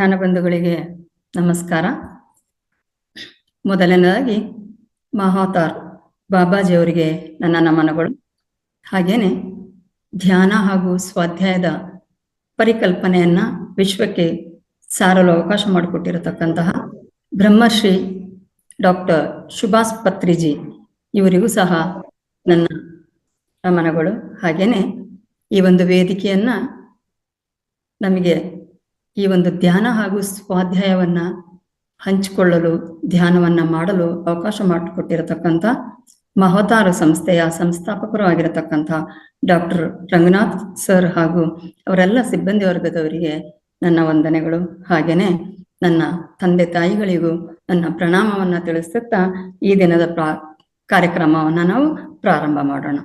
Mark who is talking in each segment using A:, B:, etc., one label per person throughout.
A: ಧ್ಯಾನ ಬಂಧುಗಳಿಗೆ ನಮಸ್ಕಾರ. ಮೊದಲನೇದಾಗಿ ಮಹಾತಾರ್ ಬಾಬಾಜಿಯವರಿಗೆ ನನ್ನ ನಮನಗಳು. ಹಾಗೇನೆ ಧ್ಯಾನ ಹಾಗೂ ಸ್ವಾಧ್ಯಾಯದ ಪರಿಕಲ್ಪನೆಯನ್ನ ವಿಶ್ವಕ್ಕೆ ಸಾರಲು ಅವಕಾಶ ಮಾಡಿಕೊಟ್ಟಿರತಕ್ಕಂತಹ ಬ್ರಹ್ಮಶ್ರೀ ಡಾಕ್ಟರ್ ಸುಭಾಷ್ ಪತ್ರಿಜಿ ಇವರಿಗೂ ಸಹ ನನ್ನ ನಮನಗಳು. ಹಾಗೇನೆ ಈ ಒಂದು ವೇದಿಕೆಯನ್ನ ನಮಗೆ ಈ ಒಂದು ಧ್ಯಾನ ಹಾಗೂ ಸ್ವಾಧ್ಯಾಯವನ್ನ ಹಂಚಿಕೊಳ್ಳಲು, ಧ್ಯಾನವನ್ನ ಮಾಡಲು ಅವಕಾಶ ಮಾಡಿಕೊಟ್ಟಿರತಕ್ಕಂಥ ಮಹತಾರ ಸಂಸ್ಥೆಯ ಸಂಸ್ಥಾಪಕರು ಆಗಿರತಕ್ಕಂಥ ಡಾಕ್ಟರ್ ರಂಗನಾಥ್ ಸರ್ ಹಾಗೂ ಅವರೆಲ್ಲ ಸಿಬ್ಬಂದಿ ವರ್ಗದವರಿಗೆ ನನ್ನ ವಂದನೆಗಳು. ಹಾಗೇನೆ ನನ್ನ ತಂದೆ ತಾಯಿಗಳಿಗೂ ನನ್ನ ಪ್ರಣಾಮವನ್ನ ತಿಳಿಸುತ್ತಾ ಈ ದಿನದ ಕಾರ್ಯಕ್ರಮವನ್ನ ನಾವು ಪ್ರಾರಂಭ ಮಾಡೋಣ.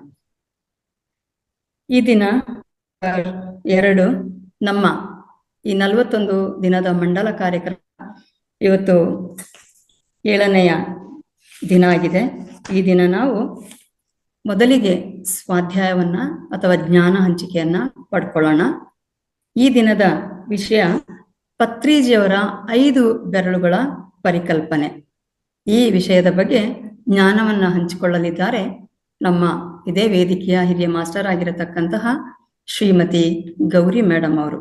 A: ಈ ದಿನ 2 ನಮ್ಮ ಈ 41 ದಿನದ ಮಂಡಲ ಕಾರ್ಯಕ್ರಮ ಇವತ್ತು 7ನೆಯ ದಿನ ಆಗಿದೆ. ಈ ದಿನ ನಾವು ಮೊದಲಿಗೆ ಸ್ವಾಧ್ಯಾಯವನ್ನ ಅಥವಾ ಜ್ಞಾನ ಹಂಚಿಕೆಯನ್ನ ಪಡ್ಕೊಳ್ಳೋಣ. ಈ ದಿನದ ವಿಷಯ ಪತ್ರಿಜಿಯವರ 5 ಬೆರಳುಗಳ ಪರಿಕಲ್ಪನೆ. ಈ ವಿಷಯದ ಬಗ್ಗೆ ಜ್ಞಾನವನ್ನ ಹಂಚಿಕೊಳ್ಳಲಿದ್ದಾರೆ ನಮ್ಮ ಇದೇ ವೇದಿಕೆಯ ಹಿರಿಯ ಮಾಸ್ಟರ್ ಆಗಿರತಕ್ಕಂತಹ ಶ್ರೀಮತಿ ಗೌರಿ ಮೇಡಮ್ ಅವರು.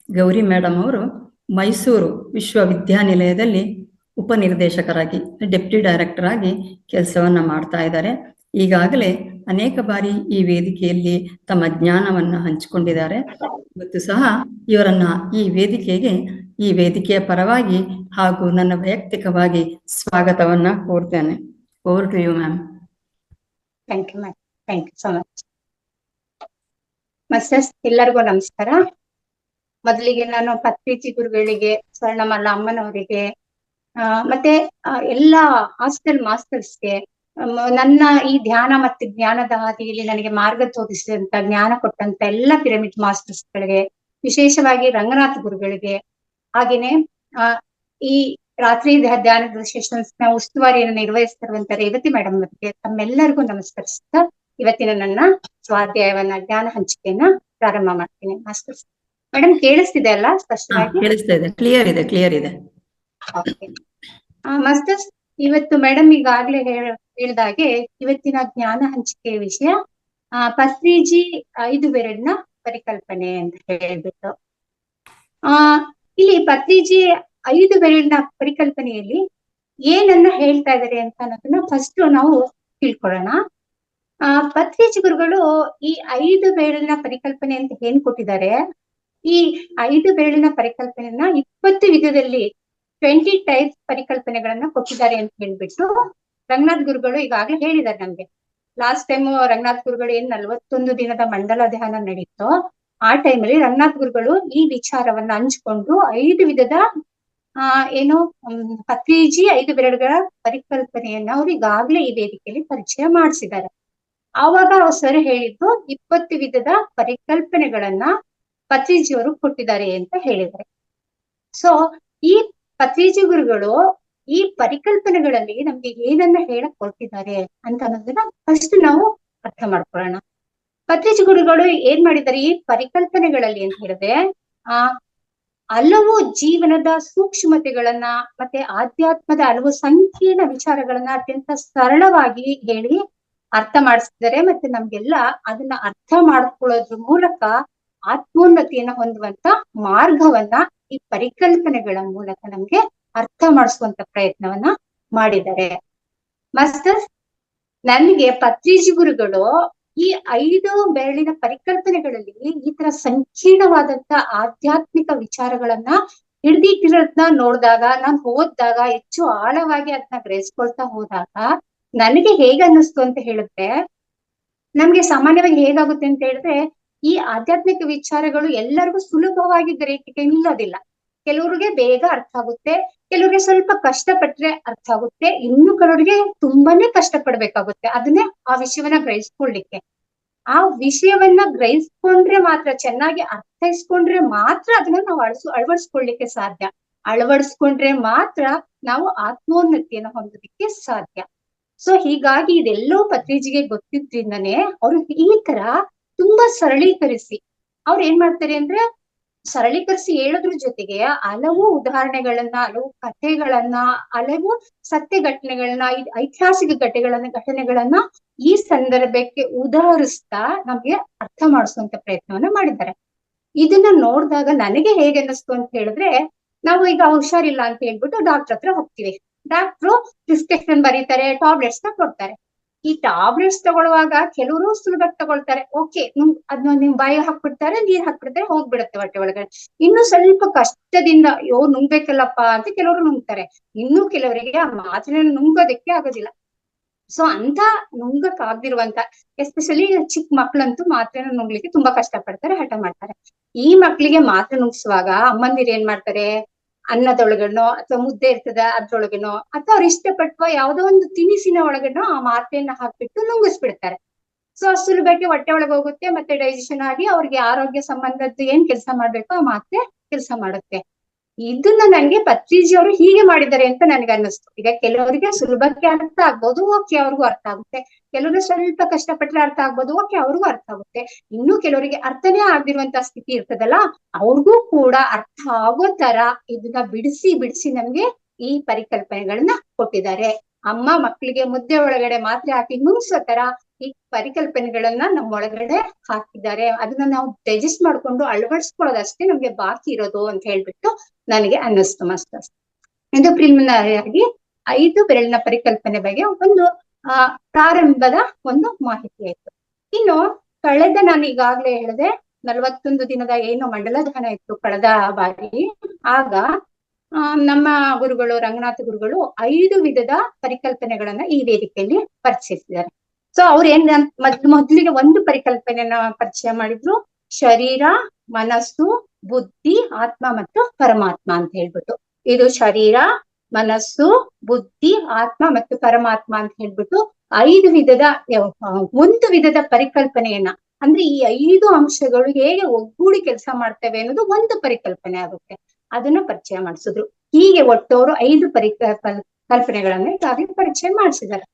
A: ಗೌರಿ ಮೇಡಮ್ ಅವರು ಮೈಸೂರು ವಿಶ್ವವಿದ್ಯಾನಿಲಯದಲ್ಲಿ ಉಪನಿರ್ದೇಶಕರಾಗಿ, ಡೆಪ್ಟಿ ಡೈರೆಕ್ಟರ್ ಆಗಿ ಕೆಲಸವನ್ನ ಮಾಡ್ತಾ ಇದ್ದಾರೆ. ಈಗಾಗಲೇ ಅನೇಕ ಬಾರಿ ಈ ವೇದಿಕೆಯಲ್ಲಿ ತಮ್ಮ ಜ್ಞಾನವನ್ನ ಹಂಚಿಕೊಂಡಿದ್ದಾರೆ. ಇವತ್ತು ಸಹ ಇವರನ್ನ ಈ ವೇದಿಕೆಯ ಪರವಾಗಿ ಹಾಗೂ ನನ್ನ ವೈಯಕ್ತಿಕವಾಗಿ ಸ್ವಾಗತವನ್ನ ಕೋರ್ತೇನೆ. Over to you ma'am.
B: Thank you ma'am. Thank you so much. Masters, ಎಲ್ಲರಿಗೂ ನಮಸ್ಕಾರ. ಮೊದಲಿಗೆ ನಾನು ಪತ್ರಿಜಿ ಗುರುಗಳಿಗೆ, ಸ್ವರ್ಣಮಾಲಾ ಅಮ್ಮನವರಿಗೆ, ಮತ್ತೆ ಎಲ್ಲ ಹಾಸ್ಟೆಲ್ ಮಾಸ್ಟರ್ಸ್ಗೆ, ನನ್ನ ಈ ಧ್ಯಾನ ಮತ್ತು ಜ್ಞಾನದ ಹಾದಿಯಲ್ಲಿ ನನಗೆ ಮಾರ್ಗ ತೋರಿಸಿದಂತ, ಜ್ಞಾನ ಕೊಟ್ಟಂತ ಎಲ್ಲ ಪಿರಮಿಡ್ ಮಾಸ್ಟರ್ಸ್ಗಳಿಗೆ, ವಿಶೇಷವಾಗಿ ರಂಗನಾಥ್ ಗುರುಗಳಿಗೆ, ಹಾಗೇನೆ ಈ ರಾತ್ರಿ ಧ್ಯಾನದ ಸೆಷನ್ಸ್ ನ ಉಸ್ತುವಾರಿಯನ್ನು ನಿರ್ವಹಿಸ್ತಿರುವಂತ ರೇವತಿ ಮೇಡಮ್ ಅವರಿಗೆ ತಮ್ಮೆಲ್ಲರಿಗೂ ನಮಸ್ಕರಿಸ್ತಾ ಇವತ್ತಿನ ನನ್ನ ಸ್ವಾಧ್ಯಾಯವನ್ನ, ಜ್ಞಾನ ಹಂಚಿಕೆಯನ್ನ ಪ್ರಾರಂಭ ಮಾಡ್ತೀನಿ. ಮಾಸ್ಟರ್ಸ್ ಮೇಡಮ್ ಕೇಳಿಸ್ತಿದೆ ಅಲ್ಲ? ಸ್ಪಷ್ಟವಾಗಿ
A: ಕೇಳಿಸ್ತಾ ಇದೆ. ಕ್ಲಿಯರ್ ಇದೆ.
B: ಮಾಸ್ಟರ್ಸ್, ಇವತ್ತು ಮೇಡಮ್ ಈಗಾಗ್ಲೇ ಹೇಳ್ದಾಗೆ ಇವತ್ತಿನ ಜ್ಞಾನ ಹಂಚಿಕೆಯ ವಿಷಯ ಪತ್ರಿಜಿ 5 ಬೆರಳಿನ ಪರಿಕಲ್ಪನೆ ಅಂತ ಹೇಳ್ಬಿಟ್ಟು, ಇಲ್ಲಿ ಪತ್ರಿಜಿ 5 ಬೆರಳಿನ ಪರಿಕಲ್ಪನೆಯಲ್ಲಿ ಏನನ್ನ ಹೇಳ್ತಾ ಇದ್ದಾರೆ ಅಂತ ಅನ್ನೋದನ್ನ ಫಸ್ಟ್ ನಾವು ತಿಳ್ಕೊಳ್ಳೋಣ. ಪತ್ರಿಜಿ ಗುರುಗಳು ಈ 5 ಬೆರಳಿನ ಪರಿಕಲ್ಪನೆ ಅಂತ ಏನ್ ಕೊಟ್ಟಿದ್ದಾರೆ, ಈ 5 ಬೆರಳಿನ ಪರಿಕಲ್ಪನೆಯನ್ನ 20 ವಿಧದಲ್ಲಿ 20 ಟೈಪ್ಸ್ ಪರಿಕಲ್ಪನೆಗಳನ್ನ ಕೊಟ್ಟಿದ್ದಾರೆ ಅಂತ ಹೇಳ್ಬಿಟ್ಟು ರಂಗನಾಥ್ ಗುರುಗಳು ಈಗಾಗಲೇ ಹೇಳಿದ್ದಾರೆ ನಮ್ಗೆ. ಲಾಸ್ಟ್ ಟೈಮ್ ರಂಗನಾಥ್ ಗುರುಗಳು ಏನ್ 41 ದಿನದ ಮಂಡಲ ಧ್ಯಾನ ನಡೀತೋ ಆ ಟೈಮಲ್ಲಿ ರಂಗನಾಥ್ ಗುರುಗಳು ಈ ವಿಚಾರವನ್ನ ಹಂಚ್ಕೊಂಡು 5 ವಿಧದ ಪತ್ರಿಜಿ 5 ಬೆರಳುಗಳ ಪರಿಕಲ್ಪನೆಯನ್ನ ಅವ್ರು ಈಗಾಗ್ಲೇ ಈ ವೇದಿಕೆಯಲ್ಲಿ ಪರಿಚಯ ಮಾಡಿಸಿದ್ದಾರೆ. ಆವಾಗ ಸರ್ ಹೇಳಿದ್ದು 20 ವಿಧದ ಪರಿಕಲ್ಪನೆಗಳನ್ನ ಪತ್ರಿಜಿಯವರು ಕೊಟ್ಟಿದ್ದಾರೆ ಅಂತ ಹೇಳಿದ್ದಾರೆ. ಸೊ ಈ ಪತ್ರಿಜಿ ಗುರುಗಳು ಈ ಪರಿಕಲ್ಪನೆಗಳಲ್ಲಿ ನಮ್ಗೆ ಏನನ್ನ ಹೇಳಕ್ ಕೊಟ್ಟಿದ್ದಾರೆ ಅಂತ ಅನ್ನೋದನ್ನ ಫಸ್ಟ್ ನಾವು ಅರ್ಥ ಮಾಡ್ಕೊಳ್ಳೋಣ. ಪತ್ರಿಜಿ ಗುರುಗಳು ಏನ್ ಮಾಡಿದ್ದಾರೆ ಈ ಪರಿಕಲ್ಪನೆಗಳಲ್ಲಿ ಅಂತ ಹೇಳಿದ್ರೆ, ಹಲವು ಜೀವನದ ಸೂಕ್ಷ್ಮತೆಗಳನ್ನ ಮತ್ತೆ ಆಧ್ಯಾತ್ಮದ ಹಲವು ಸಂಕೀರ್ಣ ವಿಚಾರಗಳನ್ನ ಅತ್ಯಂತ ಸರಳವಾಗಿ ಹೇಳಿ ಅರ್ಥ ಮಾಡಿಸ್ತಿದ್ದಾರೆ. ಮತ್ತೆ ನಮ್ಗೆಲ್ಲ ಅದನ್ನ ಅರ್ಥ ಮಾಡ್ಕೊಳ್ಳೋದ್ರ ಮೂಲಕ ಆತ್ಮೋನ್ನತಿಯನ್ನ ಹೊಂದುವಂತ ಮಾರ್ಗವನ್ನ ಈ ಪರಿಕಲ್ಪನೆಗಳ ಮೂಲಕ ನಮ್ಗೆ ಅರ್ಥ ಮಾಡಿಸುವಂತ ಪ್ರಯತ್ನವನ್ನ ಮಾಡಿದ್ದಾರೆ. ಮಾಸ್ಟರ್ಸ್, ನನಗೆ ಪತ್ರಿಜಿ ಗುರುಗಳು ಈ 5 ಬೆರಳಿನ ಪರಿಕಲ್ಪನೆಗಳಲ್ಲಿ ಈ ತರ ಸಂಕೀರ್ಣವಾದಂತ ಆಧ್ಯಾತ್ಮಿಕ ವಿಚಾರಗಳನ್ನ ಹಿಡ್ದಿಟ್ಟಿರೋದನ್ನ ನೋಡಿದಾಗ, ನಾನು ಓದಿದಾಗ, ಹೆಚ್ಚು ಆಳವಾಗಿ ಅದನ್ನ ಗ್ರಹಿಸ್ಕೊಳ್ತಾ ಹೋದಾಗ ನನಗೆ ಹೇಗೆ ಅನ್ನಿಸ್ತು ಅಂತ ಹೇಳಿದ್ರೆ, ನಮ್ಗೆ ಸಾಮಾನ್ಯವಾಗಿ ಹೇಗಾಗುತ್ತೆ ಅಂತ ಹೇಳಿದ್ರೆ, ಈ ಆಧ್ಯಾತ್ಮಿಕ ವಿಚಾರಗಳು ಎಲ್ಲರಿಗೂ ಸುಲಭವಾಗಿ ಗ್ರಹಿಕೆ ನಿಲ್ಲೋದಿಲ್ಲ. ಕೆಲವ್ರಿಗೆ ಬೇಗ ಅರ್ಥ ಆಗುತ್ತೆ, ಕೆಲವ್ರಿಗೆ ಸ್ವಲ್ಪ ಕಷ್ಟಪಟ್ರೆ ಅರ್ಥ ಆಗುತ್ತೆ, ಇನ್ನು ಕೆಲವರಿಗೆ ತುಂಬಾನೇ ಕಷ್ಟ ಪಡ್ಬೇಕಾಗುತ್ತೆ ಅದನ್ನೇ ಆ ವಿಷಯವನ್ನ ಗ್ರಹಿಸ್ಕೊಳ್ಳಿಕ್ಕೆ. ಆ ವಿಷಯವನ್ನ ಗ್ರಹಿಸ್ಕೊಂಡ್ರೆ ಮಾತ್ರ, ಚೆನ್ನಾಗಿ ಅರ್ಥೈಸ್ಕೊಂಡ್ರೆ ಮಾತ್ರ ಅದನ್ನ ನಾವು ಅಳವಡಿಸ್ಕೊಳ್ಳಿಕ್ಕೆ ಸಾಧ್ಯ. ಅಳವಡಿಸ್ಕೊಂಡ್ರೆ ಮಾತ್ರ ನಾವು ಆತ್ಮೋನ್ನತಿಯನ್ನು ಹೊಂದೋದಿಕ್ಕೆ ಸಾಧ್ಯ. ಸೊ ಹೀಗಾಗಿ ಇದೆಲ್ಲವೂ ಪತ್ರಿಜಿಗೆ ಗೊತ್ತಿದ್ರಿಂದನೇ ಅವರು ಈ ತರ ತುಂಬಾ ಸರಳೀಕರಿಸಿ ಅವ್ರು ಏನ್ ಮಾಡ್ತಾರೆ ಅಂದ್ರೆ, ಸರಳೀಕರಿಸಿ ಹೇಳೋದ್ರ ಜೊತೆಗೆ ಹಲವು ಉದಾಹರಣೆಗಳನ್ನ, ಹಲವು ಕಥೆಗಳನ್ನ, ಹಲವು ಸತ್ಯ ಘಟನೆಗಳನ್ನ, ಐತಿಹಾಸಿಕ ಘಟನೆಗಳನ್ನ ಈ ಸಂದರ್ಭಕ್ಕೆ ಉದಾಹರಿಸ್ತಾ ನಮ್ಗೆ ಅರ್ಥ ಮಾಡಿಸುವಂತ ಪ್ರಯತ್ನವನ್ನ ಮಾಡಿದ್ದಾರೆ. ಇದನ್ನ ನೋಡಿದಾಗ ನನಗೆ ಹೇಗೆ ಅನ್ನಿಸ್ತು ಅಂತ ಹೇಳಿದ್ರೆ, ನಾವು ಈಗ ಹುಷಾರಿಲ್ಲ ಅಂತ ಹೇಳ್ಬಿಟ್ಟು ಡಾಕ್ಟರ್ ಹತ್ರ ಹೋಗ್ತೀವಿ. ಡಾಕ್ಟ್ರು ಪ್ರಿಸ್ಕ್ರಿಪ್ಷನ್ ಬರೀತಾರೆ, ಟ್ಯಾಬ್ಲೆಟ್ಸ್ ನ ಕೊಡ್ತಾರೆ. ಈ ಟ್ಯಾಬ್ಲೆಟ್ಸ್ ತಗೊಳ್ಳುವಾಗ ಕೆಲವರು ಸುಲಭಕ್ಕೆ ತಗೊಳ್ತಾರೆ, ಓಕೆ ಅದನ್ನ ನಿಮ್ ಬಾಯಿ ಹಾಕ್ಬಿಡ್ತಾರೆ, ನೀರ್ ಹಾಕ್ಬಿಡ್ತಾರೆ, ಹೋಗ್ಬಿಡುತ್ತೆ ಹೊಟ್ಟೆ ಒಳಗಡೆ. ಇನ್ನು ಸ್ವಲ್ಪ ಕಷ್ಟದಿಂದ ಅಯ್ಯೋ ನುಂಗ್ಬೇಕಲ್ಲಪ್ಪ ಅಂತ ಕೆಲವರು ನುಂಗ್ತಾರೆ. ಇನ್ನು ಕೆಲವರಿಗೆ ಆ ಮಾತ್ರೆನ ನುಂಗೋದಕ್ಕೆ ಆಗೋದಿಲ್ಲ. ಸೊ ಅಂತ ನುಂಗಕ್ ಆಗ್ದಿರುವಂತ, ಎಸ್ಪೆಷಲಿ ಚಿಕ್ಕ ಮಕ್ಳಂತೂ ಮಾತ್ರೆನ ನುಂಗ್ಲಿಕ್ಕೆ ತುಂಬಾ ಕಷ್ಟ ಪಡ್ತಾರೆ, ಹಠ ಮಾಡ್ತಾರೆ. ಈ ಮಕ್ಳಿಗೆ ಮಾತ್ರೆ ನುಂಗ್ಸುವಾಗ ಅಮ್ಮಂದಿರು ಏನ್ ಮಾಡ್ತಾರೆ, ಅನ್ನದೊಳಗನೋ ಅಥವಾ ಮುದ್ದೆ ಇರ್ತದ ಅದ್ರೊಳಗನೋ ಅಥವಾ ಅವ್ರು ಇಷ್ಟಪಟ್ಟವ ಯಾವ್ದೋ ಒಂದು ತಿನಿಸಿನ ಒಳಗನೋ ಆ ಮಾತ್ರೆಯನ್ನ ಹಾಕ್ಬಿಟ್ಟು ನುಂಗಿಸ್ಬಿಡ್ತಾರೆ. ಸೊ ಸುಲಭಕ್ಕೆ ಹೊಟ್ಟೆ ಒಳಗೆ ಹೋಗುತ್ತೆ, ಮತ್ತೆ ಡೈಜೆಷನ್ ಆಗಿ ಅವ್ರಿಗೆ ಆರೋಗ್ಯ ಸಂಬಂಧದ್ದು ಏನ್ ಕೆಲಸ ಮಾಡ್ಬೇಕು ಆ ಮಾತ್ರೆ ಕೆಲಸ ಮಾಡುತ್ತೆ. ಇದನ್ನ ನಂಗೆ ಪತ್ರಿಜಿ ಅವರು ಹೀಗೆ ಮಾಡಿದ್ದಾರೆ ಅಂತ ನನಗೆ ಅನ್ನಿಸ್ತು. ಈಗ ಕೆಲವರಿಗೆ ಸುಲಭಕ್ಕೆ ಅರ್ಥ ಆಗ್ಬೋದು, ಓಕೆ ಅವ್ರಿಗೂ ಅರ್ಥ ಆಗುತ್ತೆ. ಕೆಲವರು ಸ್ವಲ್ಪ ಕಷ್ಟಪಟ್ಟರೆ ಅರ್ಥ ಆಗ್ಬೋದು, ಓಕೆ ಅವ್ರಿಗೂ ಅರ್ಥ ಆಗುತ್ತೆ. ಇನ್ನು ಕೆಲವರಿಗೆ ಅರ್ಥನೇ ಆಗದಿರುವಂತ ಸ್ಥಿತಿ ಇರ್ತದಲ್ಲ, ಅವ್ರಿಗೂ ಕೂಡ ಅರ್ಥ ಆಗೋ ತರ ಇದನ್ನ ಬಿಡಿಸಿ ಬಿಡಿಸಿ ನಮ್ಗೆ ಈ ಪರಿಕಲ್ಪನೆಗಳನ್ನ ಕೊಟ್ಟಿದ್ದಾರೆ. ಅಮ್ಮ ಮಕ್ಕಳಿಗೆ ಮುದ್ದೆ ಒಳಗಡೆ ಮಾತ್ರೆ ಹಾಕಿ ನುಂಗ್ಸೋ ತರ ಈ ಪರಿಕಲ್ಪನೆಗಳನ್ನ ನಮ್ಮ ಒಳಗಡೆ ಹಾಕಿದ್ದಾರೆ. ಅದನ್ನ ನಾವು ಡೈಜೆಸ್ಟ್ ಮಾಡ್ಕೊಂಡು ಅಳವಡಿಸ್ಕೊಳ್ಳೋದಷ್ಟೇ ನಮ್ಗೆ ಬಾಕಿ ಇರೋದು ಅಂತ ಹೇಳ್ಬಿಟ್ಟು ನನಗೆ ಅನ್ನಿಸ್ತು ಮಾಸ್ಟರ್ಸ್. ಇದು ಪ್ರಿಲಿಮಿನರಿ ಆಗಿ 5 ಬೆರಳಿನ ಪರಿಕಲ್ಪನೆ ಬಗ್ಗೆ ಒಂದು ಪ್ರಾರಂಭದ ಒಂದು ಮಾಹಿತಿ ಆಯ್ತು. ಇನ್ನು ಕಳೆದ ನಾನು ಈಗಾಗ್ಲೇ ಹೇಳಿದೆ 41 ದಿನದ ಏನು ಮಂಡಲ ಧ್ಯಾನ ಇತ್ತು ಕಳೆದ ಬಾರಿ, ಆಗ ನಮ್ಮ ಗುರುಗಳು ರಂಗನಾಥ ಗುರುಗಳು 5 ವಿಧದ ಪರಿಕಲ್ಪನೆಗಳನ್ನ ಈ ವೇದಿಕೆಯಲ್ಲಿ ಪರಿಚಯಿಸಿದ್ದಾರೆ. ಸೊ ಅವ್ರು ಮೊದ್ಲಿಗೆ ಒಂದು ಪರಿಕಲ್ಪನೆಯನ್ನ ಪರಿಚಯ ಮಾಡಿದ್ರು, ಶರೀರ, ಮನಸ್ಸು, ಬುದ್ಧಿ, ಆತ್ಮ ಮತ್ತು ಪರಮಾತ್ಮ ಅಂತ ಹೇಳ್ಬಿಟ್ಟು. ಇದು ಶರೀರ, ಮನಸ್ಸು, ಬುದ್ಧಿ, ಆತ್ಮ ಮತ್ತು ಪರಮಾತ್ಮ ಅಂತ ಹೇಳ್ಬಿಟ್ಟು 5 ವಿಧದ ಒಂದು ವಿಧದ ಪರಿಕಲ್ಪನೆಯನ್ನ, ಅಂದ್ರೆ ಈ 5 ಅಂಶಗಳು ಹೇಗೆ ಒಗ್ಗೂಡಿ ಕೆಲಸ ಮಾಡ್ತವೆ ಅನ್ನೋದು ಒಂದು ಪರಿಕಲ್ಪನೆ ಆಗುತ್ತೆ. ಅದನ್ನ ಪರಿಚಯ ಮಾಡಿಸಿದ್ರು. ಹೀಗೆ ಒಟ್ಟವರು 5 ಕಲ್ಪನೆಗಳನ್ನ ಈಗಾಗಲೇ ಪರಿಚಯ ಮಾಡಿಸಿದ್ದಾರೆ.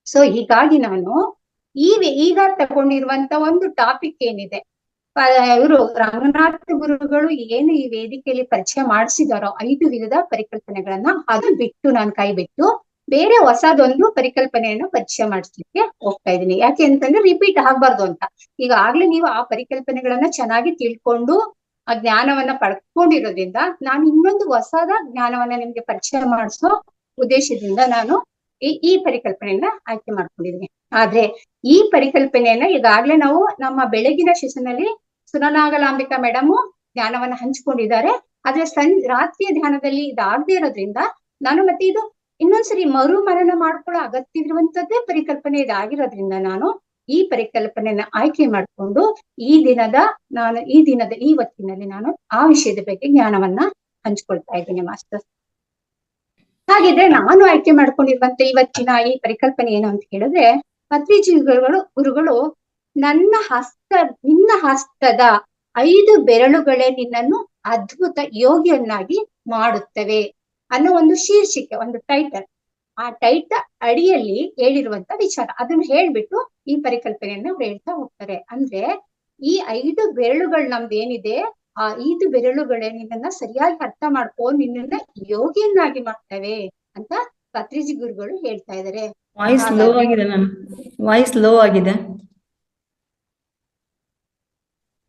B: ಸೊ ಹೀಗಾಗಿ ನಾನು ಈಗ ತಗೊಂಡಿರುವಂತ ಒಂದು ಟಾಪಿಕ್ ಏನಿದೆ, ಇವರು ರಂಗನಾಥ ಗುರುಗಳು ಏನು ಈ ವೇದಿಕೆಯಲ್ಲಿ ಪರಿಚಯ ಮಾಡಿಸಿದಾರೋ 5 ವಿಧದ ಪರಿಕಲ್ಪನೆಗಳನ್ನ, ಅದು ಬಿಟ್ಟು ನಾನು ಕೈ ಬಿಟ್ಟು ಬೇರೆ ಹೊಸದೊಂದು ಪರಿಕಲ್ಪನೆಯನ್ನ ಪರಿಚಯ ಮಾಡಿಸ್ಲಿಕ್ಕೆ ಹೋಗ್ತಾ ಇದ್ದೀನಿ. ಯಾಕೆ ಅಂತಂದ್ರೆ ರಿಪೀಟ್ ಆಗ್ಬಾರ್ದು ಅಂತ. ಈಗಾಗ್ಲೇ ನೀವು ಆ ಪರಿಕಲ್ಪನೆಗಳನ್ನ ಚೆನ್ನಾಗಿ ತಿಳ್ಕೊಂಡು ಆ ಜ್ಞಾನವನ್ನ ಪಡ್ಕೊಂಡಿರೋದ್ರಿಂದ ನಾನು ಇನ್ನೊಂದು ಹೊಸದ ಜ್ಞಾನವನ್ನ ನಿಮ್ಗೆ ಪರಿಚಯ ಮಾಡಿಸೋ ಉದ್ದೇಶದಿಂದ ನಾನು ಈ ಪರಿಕಲ್ಪನೆಯನ್ನ ಆಯ್ಕೆ ಮಾಡ್ಕೊಂಡಿದ್ದೀನಿ. ಆದ್ರೆ ಈ ಪರಿಕಲ್ಪನೆಯನ್ನ ಈಗಾಗ್ಲೇ ನಾವು ನಮ್ಮ ಬೆಳಗಿನ ಸೆಷನ್ನಲ್ಲಿ ಸುನನಾಗಲಾಂಬಿಕಾ ಮೇಡಮ್ ಜ್ಞಾನವನ್ನ ಹಂಚ್ಕೊಂಡಿದ್ದಾರೆ. ಆದ್ರೆ ರಾತ್ರಿಯ ಧ್ಯಾನದಲ್ಲಿ ಇದಾಗದೇ ಇರೋದ್ರಿಂದ ನಾನು ಮತ್ತೆ ಇದು ಇನ್ನೊಂದ್ಸರಿ ಮರು ಮನನ ಮಾಡ್ಕೊಳ್ಳೋ ಅಗತ್ಯ ಇರುವಂತದ್ದೇ ಪರಿಕಲ್ಪನೆ ಇದಾಗಿರೋದ್ರಿಂದ ನಾನು ಈ ಪರಿಕಲ್ಪನೆಯನ್ನ ಆಯ್ಕೆ ಮಾಡ್ಕೊಂಡು ಇವತ್ತಿನಲ್ಲಿ ನಾನು ಆ ವಿಷಯದ ಬಗ್ಗೆ ಜ್ಞಾನವನ್ನ ಹಂಚ್ಕೊಳ್ತಾ ಇದ್ದೀನಿ ಮಾಸ್ಟರ್. ಹಾಗಿದ್ರೆ ನಾನು ಆಯ್ಕೆ ಮಾಡ್ಕೊಂಡಿರುವಂತ ಇವತ್ತಿನ ಈ ಪರಿಕಲ್ಪನೆ ಏನು ಅಂತ ಹೇಳಿದ್ರೆ, ಪತ್ರಿಜಿ ಗುರುಗಳು ನಿನ್ನ ಹಸ್ತದ 5 ಬೆರಳುಗಳೇ ನಿನ್ನನ್ನು ಅದ್ಭುತ ಯೋಗಿಯನ್ನಾಗಿ ಮಾಡುತ್ತವೆ ಅನ್ನೋ ಒಂದು ಶೀರ್ಷಿಕೆ, ಒಂದು ಟೈಟಲ್. ಆ ಟೈಟಲ್ ಅಡಿಯಲ್ಲಿ ಹೇಳಿರುವಂತ ವಿಚಾರ ಅದನ್ನ ಹೇಳ್ಬಿಟ್ಟು ಈ ಪರಿಕಲ್ಪನೆಯನ್ನ ಅವ್ರು ಹೇಳ್ತಾ ಹೋಗ್ತಾರೆ. ಅಂದ್ರೆ ಈ 5 ಬೆರಳುಗಳು ನಮ್ದೇನಿದೆ, ಆ 5 ಬೆರಳುಗಳೇ ನಿನ್ನನ್ನ ಸರಿಯಾಗಿ ಅರ್ಥ ಮಾಡ್ಕೊಂಡು ನಿನ್ನನ್ನ ಯೋಗಿಯನ್ನಾಗಿ ಮಾಡ್ತವೆ ಅಂತ ಪತ್ರಿಜಿ ಗುರುಗಳು ಹೇಳ್ತಾ ಇದಾರೆ.
A: ವಾಯ್ಸ್ ಲೋ ಆಗಿದೆ ಮ್ಯಾಮ್, ವಾಯ್ಸ್ ಲೋ ಆಗಿದೆ.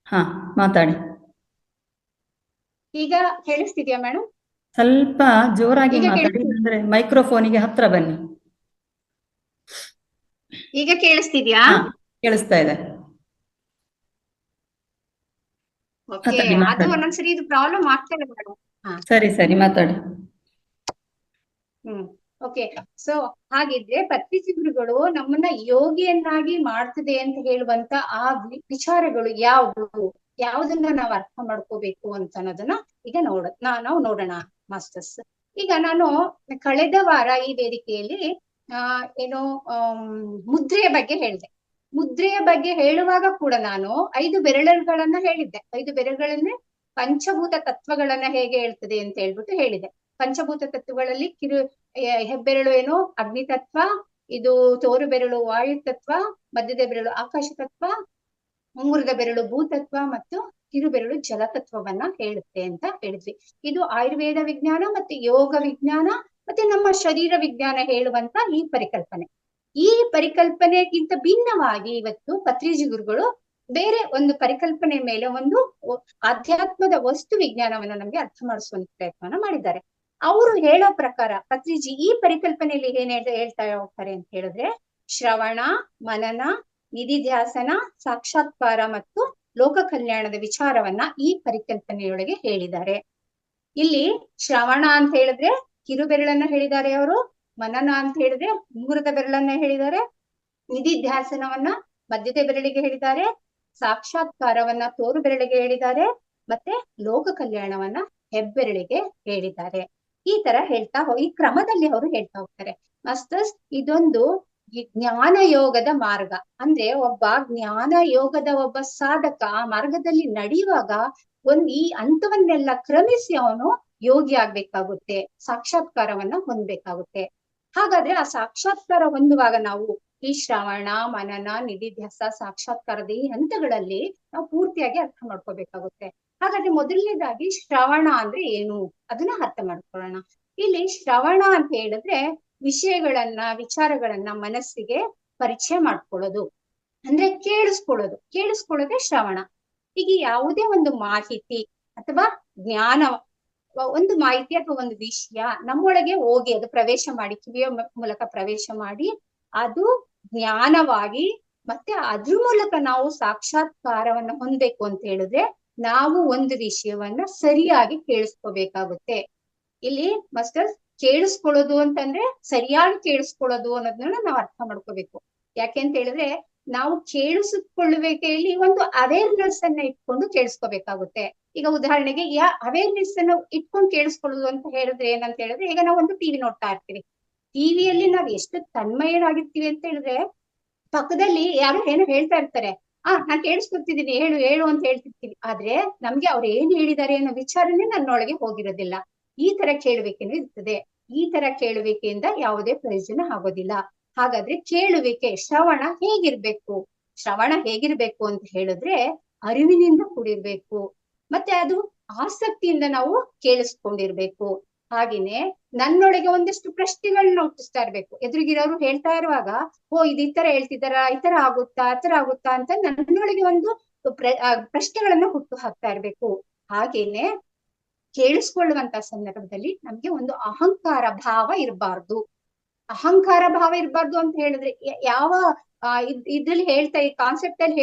A: ಹಾ ಮಾತಾಡಿ.
B: ಈಗ ಕೇಳಿಸ್ತಿದ್ಯಾ ಮೇಡಮ್?
A: ಸ್ವಲ್ಪ ಜೋರಾಗಿ ಮಾತಾಡಿ, ಅಂದ್ರೆ ಮೈಕ್ರೋಫೋನಿಗೆ ಹತ್ರ ಬನ್ನಿ.
B: ಈಗ ಕೇಳಿಸ್ತಿದ್ಯಾ?
A: ಕೇಳಿಸ್ತಾ ಇದೆ.
B: ಅದು ಒಂದೊಂದ್ಸರಿ ಇದು ಪ್ರಾಬ್ಲಮ್ ಆಗ್ತಾ ಇದೆ ಮೇಡಮ್.
A: ಸರಿ ಸರಿ ಮಾತಾಡಿ.
B: ಓಕೆ. ಸೊ ಹಾಗಿದ್ರೆ ಪತ್ರಿಜಿ ಗುರುಗಳು ನಮ್ಮನ್ನ ಯೋಗಿಯನ್ನಾಗಿ ಮಾಡ್ತದೆ ಅಂತ ಹೇಳುವಂತ ಆ ವಿಚಾರಗಳು ಯಾವುದನ್ನ ನಾವು ಅರ್ಥ ಮಾಡ್ಕೋಬೇಕು ಅಂತ ಅನ್ನೋದನ್ನ ಈಗ ನಾವು ನೋಡೋಣ ಮಾಸ್ಟರ್ಸ್. ಈಗ ನಾನು ಕಳೆದ ವಾರ ಈ ವೇದಿಕೆಯಲ್ಲಿ ಏನು ಮುದ್ರೆಯ ಬಗ್ಗೆ ಹೇಳಿದೆ. ಮುದ್ರೆಯ ಬಗ್ಗೆ ಹೇಳುವಾಗ ಕೂಡ ನಾನು 5 ಬೆರಳುಗಳನ್ನ ಹೇಳಿದ್ದೆ. 5 ಬೆರಳುಗಳನ್ನೇ ಪಂಚಭೂತ ತತ್ವಗಳನ್ನ ಹೇಗೆ ಹೇಳ್ತದೆ ಅಂತ ಹೇಳ್ಬಿಟ್ಟು ಹೇಳಿದೆ. ಪಂಚಭೂತ ತತ್ವಗಳಲ್ಲಿ ಹೆಬ್ಬೆರಳು ಏನು ಅಗ್ನಿ ತತ್ವ, ಇದು ತೋರು ಬೆರಳು ವಾಯು ತತ್ವ, ಮಧ್ಯದ ಬೆರಳು ಆಕಾಶ ತತ್ವ, ಉಂಗುರದ ಬೆರಳು ಭೂತತ್ವ ಮತ್ತು ಕಿರುಬೆರಳು ಜಲತತ್ವವನ್ನ ಹೇಳುತ್ತೆ ಅಂತ ಹೇಳಿದ್ವಿ. ಇದು ಆಯುರ್ವೇದ ವಿಜ್ಞಾನ ಮತ್ತೆ ಯೋಗ ವಿಜ್ಞಾನ ಮತ್ತೆ ನಮ್ಮ ಶರೀರ ವಿಜ್ಞಾನ ಹೇಳುವಂತ ಈ ಪರಿಕಲ್ಪನೆ. ಈ ಪರಿಕಲ್ಪನೆಗಿಂತ ಭಿನ್ನವಾಗಿ ಇವತ್ತು ಪತ್ರಿಜಿ ಗುರುಗಳು ಬೇರೆ ಒಂದು ಪರಿಕಲ್ಪನೆ ಮೇಲೆ ಒಂದು ಆಧ್ಯಾತ್ಮದ ವಸ್ತು ವಿಜ್ಞಾನವನ್ನ ನಮ್ಗೆ ಅರ್ಥ ಮಾಡಿಸುವಂತ ಪ್ರಯತ್ನವನ್ನ ಮಾಡಿದ್ದಾರೆ. ಅವರು ಹೇಳೋ ಪ್ರಕಾರ ಪತ್ರಿಜಿ ಈ ಪರಿಕಲ್ಪನೆಯಲ್ಲಿ ಏನ್ ಹೇಳ್ತಾ ಹೋಗ್ತಾರೆ ಅಂತ ಹೇಳಿದ್ರೆ, ಶ್ರವಣ, ಮನನ, ನಿಧಿಧ್ಯಾಸನ, ಸಾಕ್ಷಾತ್ಕಾರ ಮತ್ತು ಲೋಕ ಕಲ್ಯಾಣದ ವಿಚಾರವನ್ನ ಈ ಪರಿಕಲ್ಪನೆಯೊಳಗೆ ಹೇಳಿದ್ದಾರೆ. ಇಲ್ಲಿ ಶ್ರವಣ ಅಂತ ಹೇಳಿದ್ರೆ ಕಿರುಬೆರಳನ್ನ ಹೇಳಿದ್ದಾರೆ ಅವರು, ಮನನ ಅಂತ ಹೇಳಿದ್ರೆ ಉಂಗುರದ ಬೆರಳನ್ನ ಹೇಳಿದ್ದಾರೆ, ನಿಧಿಧ್ಯಾಸನವನ್ನ ಮಧ್ಯದ ಬೆರಳಿಗೆ ಹೇಳಿದ್ದಾರೆ, ಸಾಕ್ಷಾತ್ಕಾರವನ್ನ ತೋರು ಬೆರಳಿಗೆ ಹೇಳಿದ್ದಾರೆ, ಮತ್ತೆ ಲೋಕ ಕಲ್ಯಾಣವನ್ನ ಹೆಬ್ಬೆರಳಿಗೆ ಹೇಳಿದ್ದಾರೆ. ಈ ತರ ಈ ಕ್ರಮದಲ್ಲಿ ಅವರು ಹೇಳ್ತಾ ಹೋಗ್ತಾರೆ. ಮಾಸ್ಟರ್ಸ್, ಇದೊಂದು ಜ್ಞಾನ ಯೋಗದ ಮಾರ್ಗ. ಅಂದ್ರೆ ಒಬ್ಬ ಜ್ಞಾನ ಯೋಗದ ಒಬ್ಬ ಸಾಧಕ ಆ ಮಾರ್ಗದಲ್ಲಿ ನಡೆಯುವಾಗ ಈ ಹಂತವನ್ನೆಲ್ಲ ಕ್ರಮಿಸಿ ಅವನು ಯೋಗಿ ಆಗ್ಬೇಕಾಗುತ್ತೆ, ಸಾಕ್ಷಾತ್ಕಾರವನ್ನ ಹೊಂದ್ಬೇಕಾಗುತ್ತೆ. ಹಾಗಾದ್ರೆ ಆ ಸಾಕ್ಷಾತ್ಕಾರ ಹೊಂದುವಾಗ ನಾವು ಈ ಶ್ರವಣ, ಮನನ, ನಿಧಿಧ್ಯಾಸ, ಸಾಕ್ಷಾತ್ಕಾರದ ಈ ಹಂತಗಳಲ್ಲಿ ನಾವು ಪೂರ್ತಿಯಾಗಿ ಅರ್ಥ ಮಾಡ್ಕೋಬೇಕಾಗುತ್ತೆ. ಹಾಗಾದ್ರೆ ಮೊದಲನೇದಾಗಿ ಶ್ರವಣ ಅಂದ್ರೆ ಏನು ಅದನ್ನ ಅರ್ಥ ಮಾಡ್ಕೊಳ್ಳೋಣ. ಇಲ್ಲಿ ಶ್ರವಣ ಅಂತ ಹೇಳಿದ್ರೆ ವಿಷಯಗಳನ್ನ, ವಿಚಾರಗಳನ್ನ ಮನಸ್ಸಿಗೆ ಪರಿಚಯ ಮಾಡ್ಕೊಳ್ಳೋದು, ಅಂದ್ರೆ ಕೇಳಿಸ್ಕೊಳ್ಳೋದೇ ಶ್ರವಣ. ಈಗ ಯಾವುದೇ ಒಂದು ಮಾಹಿತಿ ಅಥವಾ ಜ್ಞಾನ, ಒಂದು ಮಾಹಿತಿ ಅಥವಾ ಒಂದು ವಿಷಯ ನಮ್ಮೊಳಗೆ ಹೋಗಿ ಅದು ಪ್ರವೇಶ ಮಾಡಿ, ಕಿವಿಯ ಮೂಲಕ ಪ್ರವೇಶ ಮಾಡಿ ಅದು ಜ್ಞಾನವಾಗಿ ಮತ್ತೆ ಅದ್ರ ಮೂಲಕ ನಾವು ಸಾಕ್ಷಾತ್ಕಾರವನ್ನ ಹೊಂದಬೇಕು ಅಂತ ಹೇಳಿದ್ರೆ ನಾವು ಒಂದು ವಿಷಯವನ್ನ ಸರಿಯಾಗಿ ಕೇಳಿಸ್ಕೋಬೇಕಾಗುತ್ತೆ. ಇಲ್ಲಿ ಮಾಸ್ಟರ್, ಕೇಳಿಸ್ಕೊಳ್ಳೋದು ಅಂತಂದ್ರೆ ಸರಿಯಾಗಿ ಕೇಳಿಸ್ಕೊಳ್ಳೋದು ಅನ್ನೋದನ್ನ ನಾವು ಅರ್ಥ ಮಾಡ್ಕೋಬೇಕು. ಯಾಕೆ ಅಂತ ಹೇಳಿದ್ರೆ ನಾವು ಕೇಳಿಸಿಕೊಳ್ಳುವಿಕೆಯಲ್ಲಿ ಒಂದು ಅವೇರ್ನೆಸ್ ಅನ್ನ ಇಟ್ಕೊಂಡು ಕೇಳಿಸ್ಕೋಬೇಕಾಗುತ್ತೆ. ಈಗ ಉದಾಹರಣೆಗೆ ಅವೇರ್ನೆಸ್ ಅನ್ನ ಇಟ್ಕೊಂಡು ಕೇಳಿಸ್ಕೊಳ್ಳೋದು ಅಂತ ಹೇಳಿದ್ರೆ ಏನಂತ ಹೇಳಿದ್ರೆ, ಈಗ ನಾವು ಒಂದು ಟಿವಿ ನೋಡ್ತಾ ಇರ್ತೀವಿ. ಟಿವಿಯಲ್ಲಿ ನಾವ್ ಎಷ್ಟು ತನ್ಮಯರಾಗಿರ್ತೀವಿ ಅಂತ ಹೇಳಿದ್ರೆ ಪಕ್ಕದಲ್ಲಿ ಯಾರು ಏನೋ ಹೇಳ್ತಾ ಇರ್ತಾರೆ, ನಾನ್ ಕೇಳಿಸ್ಕೊತಿದ್ದೀನಿ, ಹೇಳು ಹೇಳು ಅಂತ ಹೇಳ್ತಿರ್ತೀವಿ. ಆದ್ರೆ ನಮ್ಗೆ ಅವ್ರು ಏನ್ ಹೇಳಿದ್ದಾರೆ ಅನ್ನೋ ವಿಚಾರನೇ ನನ್ನೊಳಗೆ ಹೋಗಿರೋದಿಲ್ಲ. ಈ ತರ ಕೇಳುವಿಕೆನೂ ಇರ್ತದೆ. ಈ ತರ ಕೇಳುವಿಕೆಯಿಂದ ಯಾವುದೇ ಪ್ರಯೋಜನ ಆಗೋದಿಲ್ಲ. ಹಾಗಾದ್ರೆ ಕೇಳುವಿಕೆ, ಶ್ರವಣ ಹೇಗಿರ್ಬೇಕು ಅಂತ ಹೇಳಿದ್ರೆ ಅರಿವಿನಿಂದ ಕೂಡಿರ್ಬೇಕು, ಮತ್ತೆ ಅದು ಆಸಕ್ತಿಯಿಂದ ನಾವು ಕೇಳಿಸ್ಕೊಂಡಿರ್ಬೇಕು. ಹಾಗೇನೆ ನನ್ನೊಳಗೆ ಒಂದಷ್ಟು ಪ್ರಶ್ನೆಗಳನ್ನ ಹುಟ್ಟಿಸ್ತಾ ಇರ್ಬೇಕು. ಎದುರಿಗಿರೋರು ಹೇಳ್ತಾ ಇರುವಾಗ ಇದು ಈ ತರ ಹೇಳ್ತಿದಾರ, ಈ ತರ ಆಗುತ್ತಾ, ಆ ತರ ಆಗುತ್ತಾ ಅಂತ ನನ್ನೊಳಗೆ ಒಂದು ಪ್ರಶ್ನೆಗಳನ್ನ ಹುಟ್ಟು ಹಾಕ್ತಾ ಇರ್ಬೇಕು. ಹಾಗೇನೆ ಕೇಳಿಸ್ಕೊಳ್ಳುವಂತ ಸಂದರ್ಭದಲ್ಲಿ ನಮ್ಗೆ ಒಂದು ಅಹಂಕಾರ ಭಾವ ಇರಬಾರ್ದು ಅಂತ ಹೇಳಿದ್ರೆ ಯಾವ ಇದ್ರಲ್ಲಿ ಈ ಕಾನ್ಸೆಪ್ಟ್ ಅಲ್ಲಿ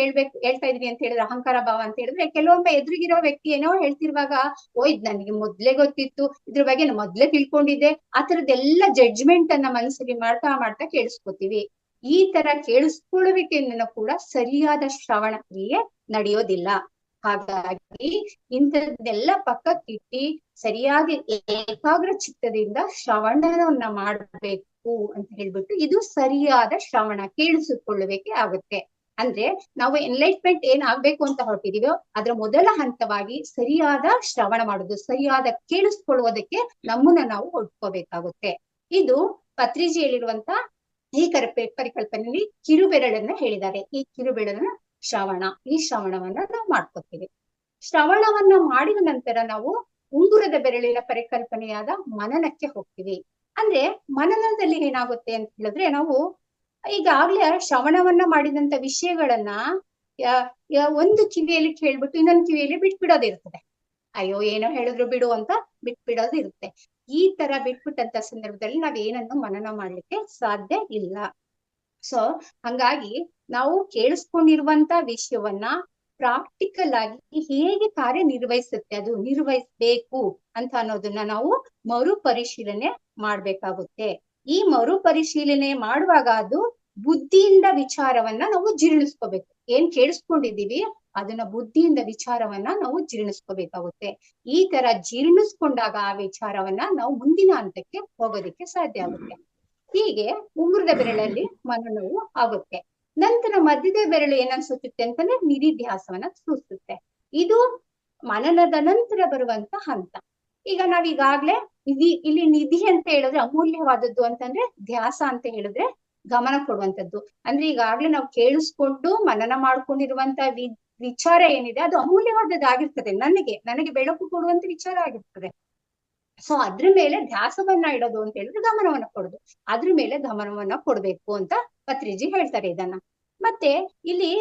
B: ಹೇಳ್ತಾ ಇದೀನಿ ಅಂತ ಹೇಳಿದ್ರೆ ಅಹಂಕಾರ ಭಾವ ಅಂತ ಹೇಳಿದ್ರೆ, ಕೆಲವೊಮ್ಮೆ ಎದುರಿಗಿರೋ ವ್ಯಕ್ತಿ ಏನೋ ಹೇಳ್ತಿರುವಾಗ ಇದ್ ನನಗೆ ಮೊದ್ಲೇ ಗೊತ್ತಿತ್ತು, ಇದ್ರ ಬಗ್ಗೆ ನಾನು ಮೊದ್ಲೇ ತಿಳ್ಕೊಂಡಿದ್ದೆ, ಆ ತರದ್ದೆಲ್ಲ ಜಡ್ಜ್ಮೆಂಟ್ ಅನ್ನ ಮನಸ್ಸಲ್ಲಿ ಮಾಡ್ತಾ ಕೇಳಿಸ್ಕೊತೀವಿ. ಈ ತರ ಕೇಳಿಸ್ಕೊಳ್ಳುವಿಕೆಯನ್ನು ಕೂಡ ಸರಿಯಾದ ಶ್ರವಣ ಕ್ರಿಯೆ ನಡೆಯೋದಿಲ್ಲ. ಹಾಗಾಗಿ ಇಂಥದ್ದೆಲ್ಲ ಪಕ್ಕಕ್ಕಿಟ್ಟಿ ಸರಿಯಾಗಿ ಏಕಾಗ್ರ ಚಿತ್ತದಿಂದ ಶ್ರವಣವನ್ನ ಮಾಡಬೇಕು ಅಂತ ಹೇಳ್ಬಿಟ್ಟು ಇದು ಸರಿಯಾದ ಶ್ರವಣ, ಕೇಳಿಸಿಕೊಳ್ಳುವಿಕೆ ಆಗುತ್ತೆ. ಅಂದ್ರೆ ನಾವು ಎನ್ಲೈಟ್ಮೆಂಟ್ ಏನ್ ಆಗ್ಬೇಕು ಅಂತ ಹೊರಟಿದೀವೋ ಅದ್ರ ಮೊದಲ ಹಂತವಾಗಿ ಸರಿಯಾದ ಶ್ರವಣ ಮಾಡುದು, ಸರಿಯಾದ ಕೇಳಿಸ್ಕೊಳ್ಳುವುದಕ್ಕೆ ನಮ್ಮನ್ನ ನಾವು ಹೊಡ್ಕೋಬೇಕಾಗುತ್ತೆ. ಇದು ಪತ್ರಿಜಿಯಲ್ಲಿರುವಂತ ಈ ಪರಿಕಲ್ಪನೆಯಲ್ಲಿ ಕಿರುಬೆರಳನ್ನ ಹೇಳಿದ್ದಾರೆ. ಈ ಕಿರುಬೆರಳನ್ನ ಶ್ರವಣ, ಈ ಶ್ರವಣವನ್ನ ನಾವು ಮಾಡ್ಕೋತೀವಿ. ಶ್ರವಣವನ್ನ ಮಾಡಿದ ನಂತರ ನಾವು ಉಂಗುರದ ಬೆರಳಿನ ಪರಿಕಲ್ಪನೆಯಾದ ಮನನಕ್ಕೆ ಹೋಗ್ತೀವಿ. ಅಂದ್ರೆ ಮನನದಲ್ಲಿ ಏನಾಗುತ್ತೆ ಅಂತ ಹೇಳಿದ್ರೆ, ನಾವು ಈಗಾಗ್ಲೇ ಶ್ರವಣವನ್ನ ಮಾಡಿದಂತ ವಿಷಯಗಳನ್ನ ಒಂದು ಕಿವಿಯಲ್ಲಿ ಕೇಳ್ಬಿಟ್ಟು ಇನ್ನೊಂದು ಕಿವಿಯಲ್ಲಿ ಬಿಟ್ಬಿಡೋದಿರ್ತದೆ. ಅಯ್ಯೋ ಏನೋ ಹೇಳಿದ್ರು ಬಿಡು ಅಂತ ಬಿಟ್ಬಿಡೋದು ಇರುತ್ತೆ. ಈ ತರ ಬಿಟ್ಬಿಟ್ಟಂತ ಸಂದರ್ಭದಲ್ಲಿ ನಾವ್ ಏನನ್ನು ಮನನ ಮಾಡ್ಲಿಕ್ಕೆ ಸಾಧ್ಯ ಇಲ್ಲ. ಸೊ ಹಂಗಾಗಿ ನಾವು ಕೇಳಿಸ್ಕೊಂಡಿರುವಂತ ವಿಷಯವನ್ನ ಪ್ರಾಕ್ಟಿಕಲ್ ಆಗಿ ಹೇಗೆ ಕಾರ್ಯನಿರ್ವಹಿಸುತ್ತೆ, ಅದು ನಿರ್ವಹಿಸ್ಬೇಕು ಅಂತ ಅನ್ನೋದನ್ನ ನಾವು ಮರುಪರಿಶೀಲನೆ ಮಾಡ್ಬೇಕಾಗುತ್ತೆ. ಈ ಮರುಪರಿಶೀಲನೆ ಮಾಡುವಾಗ ಅದು ಬುದ್ಧಿಯಿಂದ ವಿಚಾರವನ್ನ ನಾವು ಜೀರ್ಣಿಸ್ಕೋಬೇಕು. ಏನ್ ಕೇಳಿಸ್ಕೊಂಡಿದೀವಿ ಅದನ್ನ ಬುದ್ಧಿಯಿಂದ ವಿಚಾರವನ್ನ ನಾವು ಜೀರ್ಣಿಸ್ಕೋಬೇಕಾಗುತ್ತೆ. ಈ ತರ ಜೀರ್ಣಿಸ್ಕೊಂಡಾಗ ಆ ವಿಚಾರವನ್ನ ನಾವು ಮುಂದಿನ ಹಂತಕ್ಕೆ ಹೋಗೋದಿಕ್ಕೆ ಸಾಧ್ಯ ಆಗುತ್ತೆ. ಹೀಗೆ ಉಂಗುರದ ಬೆರಳಲ್ಲಿ ಮನನವು ಆಗುತ್ತೆ. ನಂತರ ಮಧ್ಯದ ಬೆರಳು ಏನನ್ನ ಸೂಚಿಸುತ್ತೆ ಅಂತಂದ್ರೆ ನಿಧಿಧ್ಯಾಸವನ್ನ ಸೂಚಿಸುತ್ತೆ. ಇದು ಮನನದ ನಂತರ ಬರುವಂತ ಹಂತ. ಈಗ ನಾವೀಗಾಗ್ಲೇ ಇಲ್ಲಿ ನಿಧಿ ಅಂತ ಹೇಳಿದ್ರೆ ಅಮೂಲ್ಯವಾದದ್ದು ಅಂತಂದ್ರೆ, ಧ್ಯಾಸ ಅಂತ ಹೇಳಿದ್ರೆ ಗಮನ ಕೊಡುವಂತದ್ದು. ಅಂದ್ರೆ ಈಗಾಗ್ಲೇ ನಾವು ಕೇಳಿಸ್ಕೊಂಡು ಮನನ ಮಾಡ್ಕೊಂಡಿರುವಂತ ವಿಚಾರ ಏನಿದೆ ಅದು ಅಮೂಲ್ಯವಾದದ್ದಾಗಿರ್ತದೆ, ನನಗೆ ಬೆಳಕು ಕೊಡುವಂತ ವಿಚಾರ ಆಗಿರ್ತದೆ. ಸೊ ಅದ್ರ ಮೇಲೆ ಧ್ಯಾಸವನ್ನ ಇಡೋದು ಅಂತ ಹೇಳಿದ್ರೆ ಗಮನವನ್ನ ಕೊಡುದು, ಅದ್ರ ಮೇಲೆ ಗಮನವನ್ನ ಕೊಡ್ಬೇಕು ಅಂತ ಪತ್ರಿಜಿ ಹೇಳ್ತಾರೆ ಇದನ್ನ. ಮತ್ತೆ ಇಲ್ಲಿ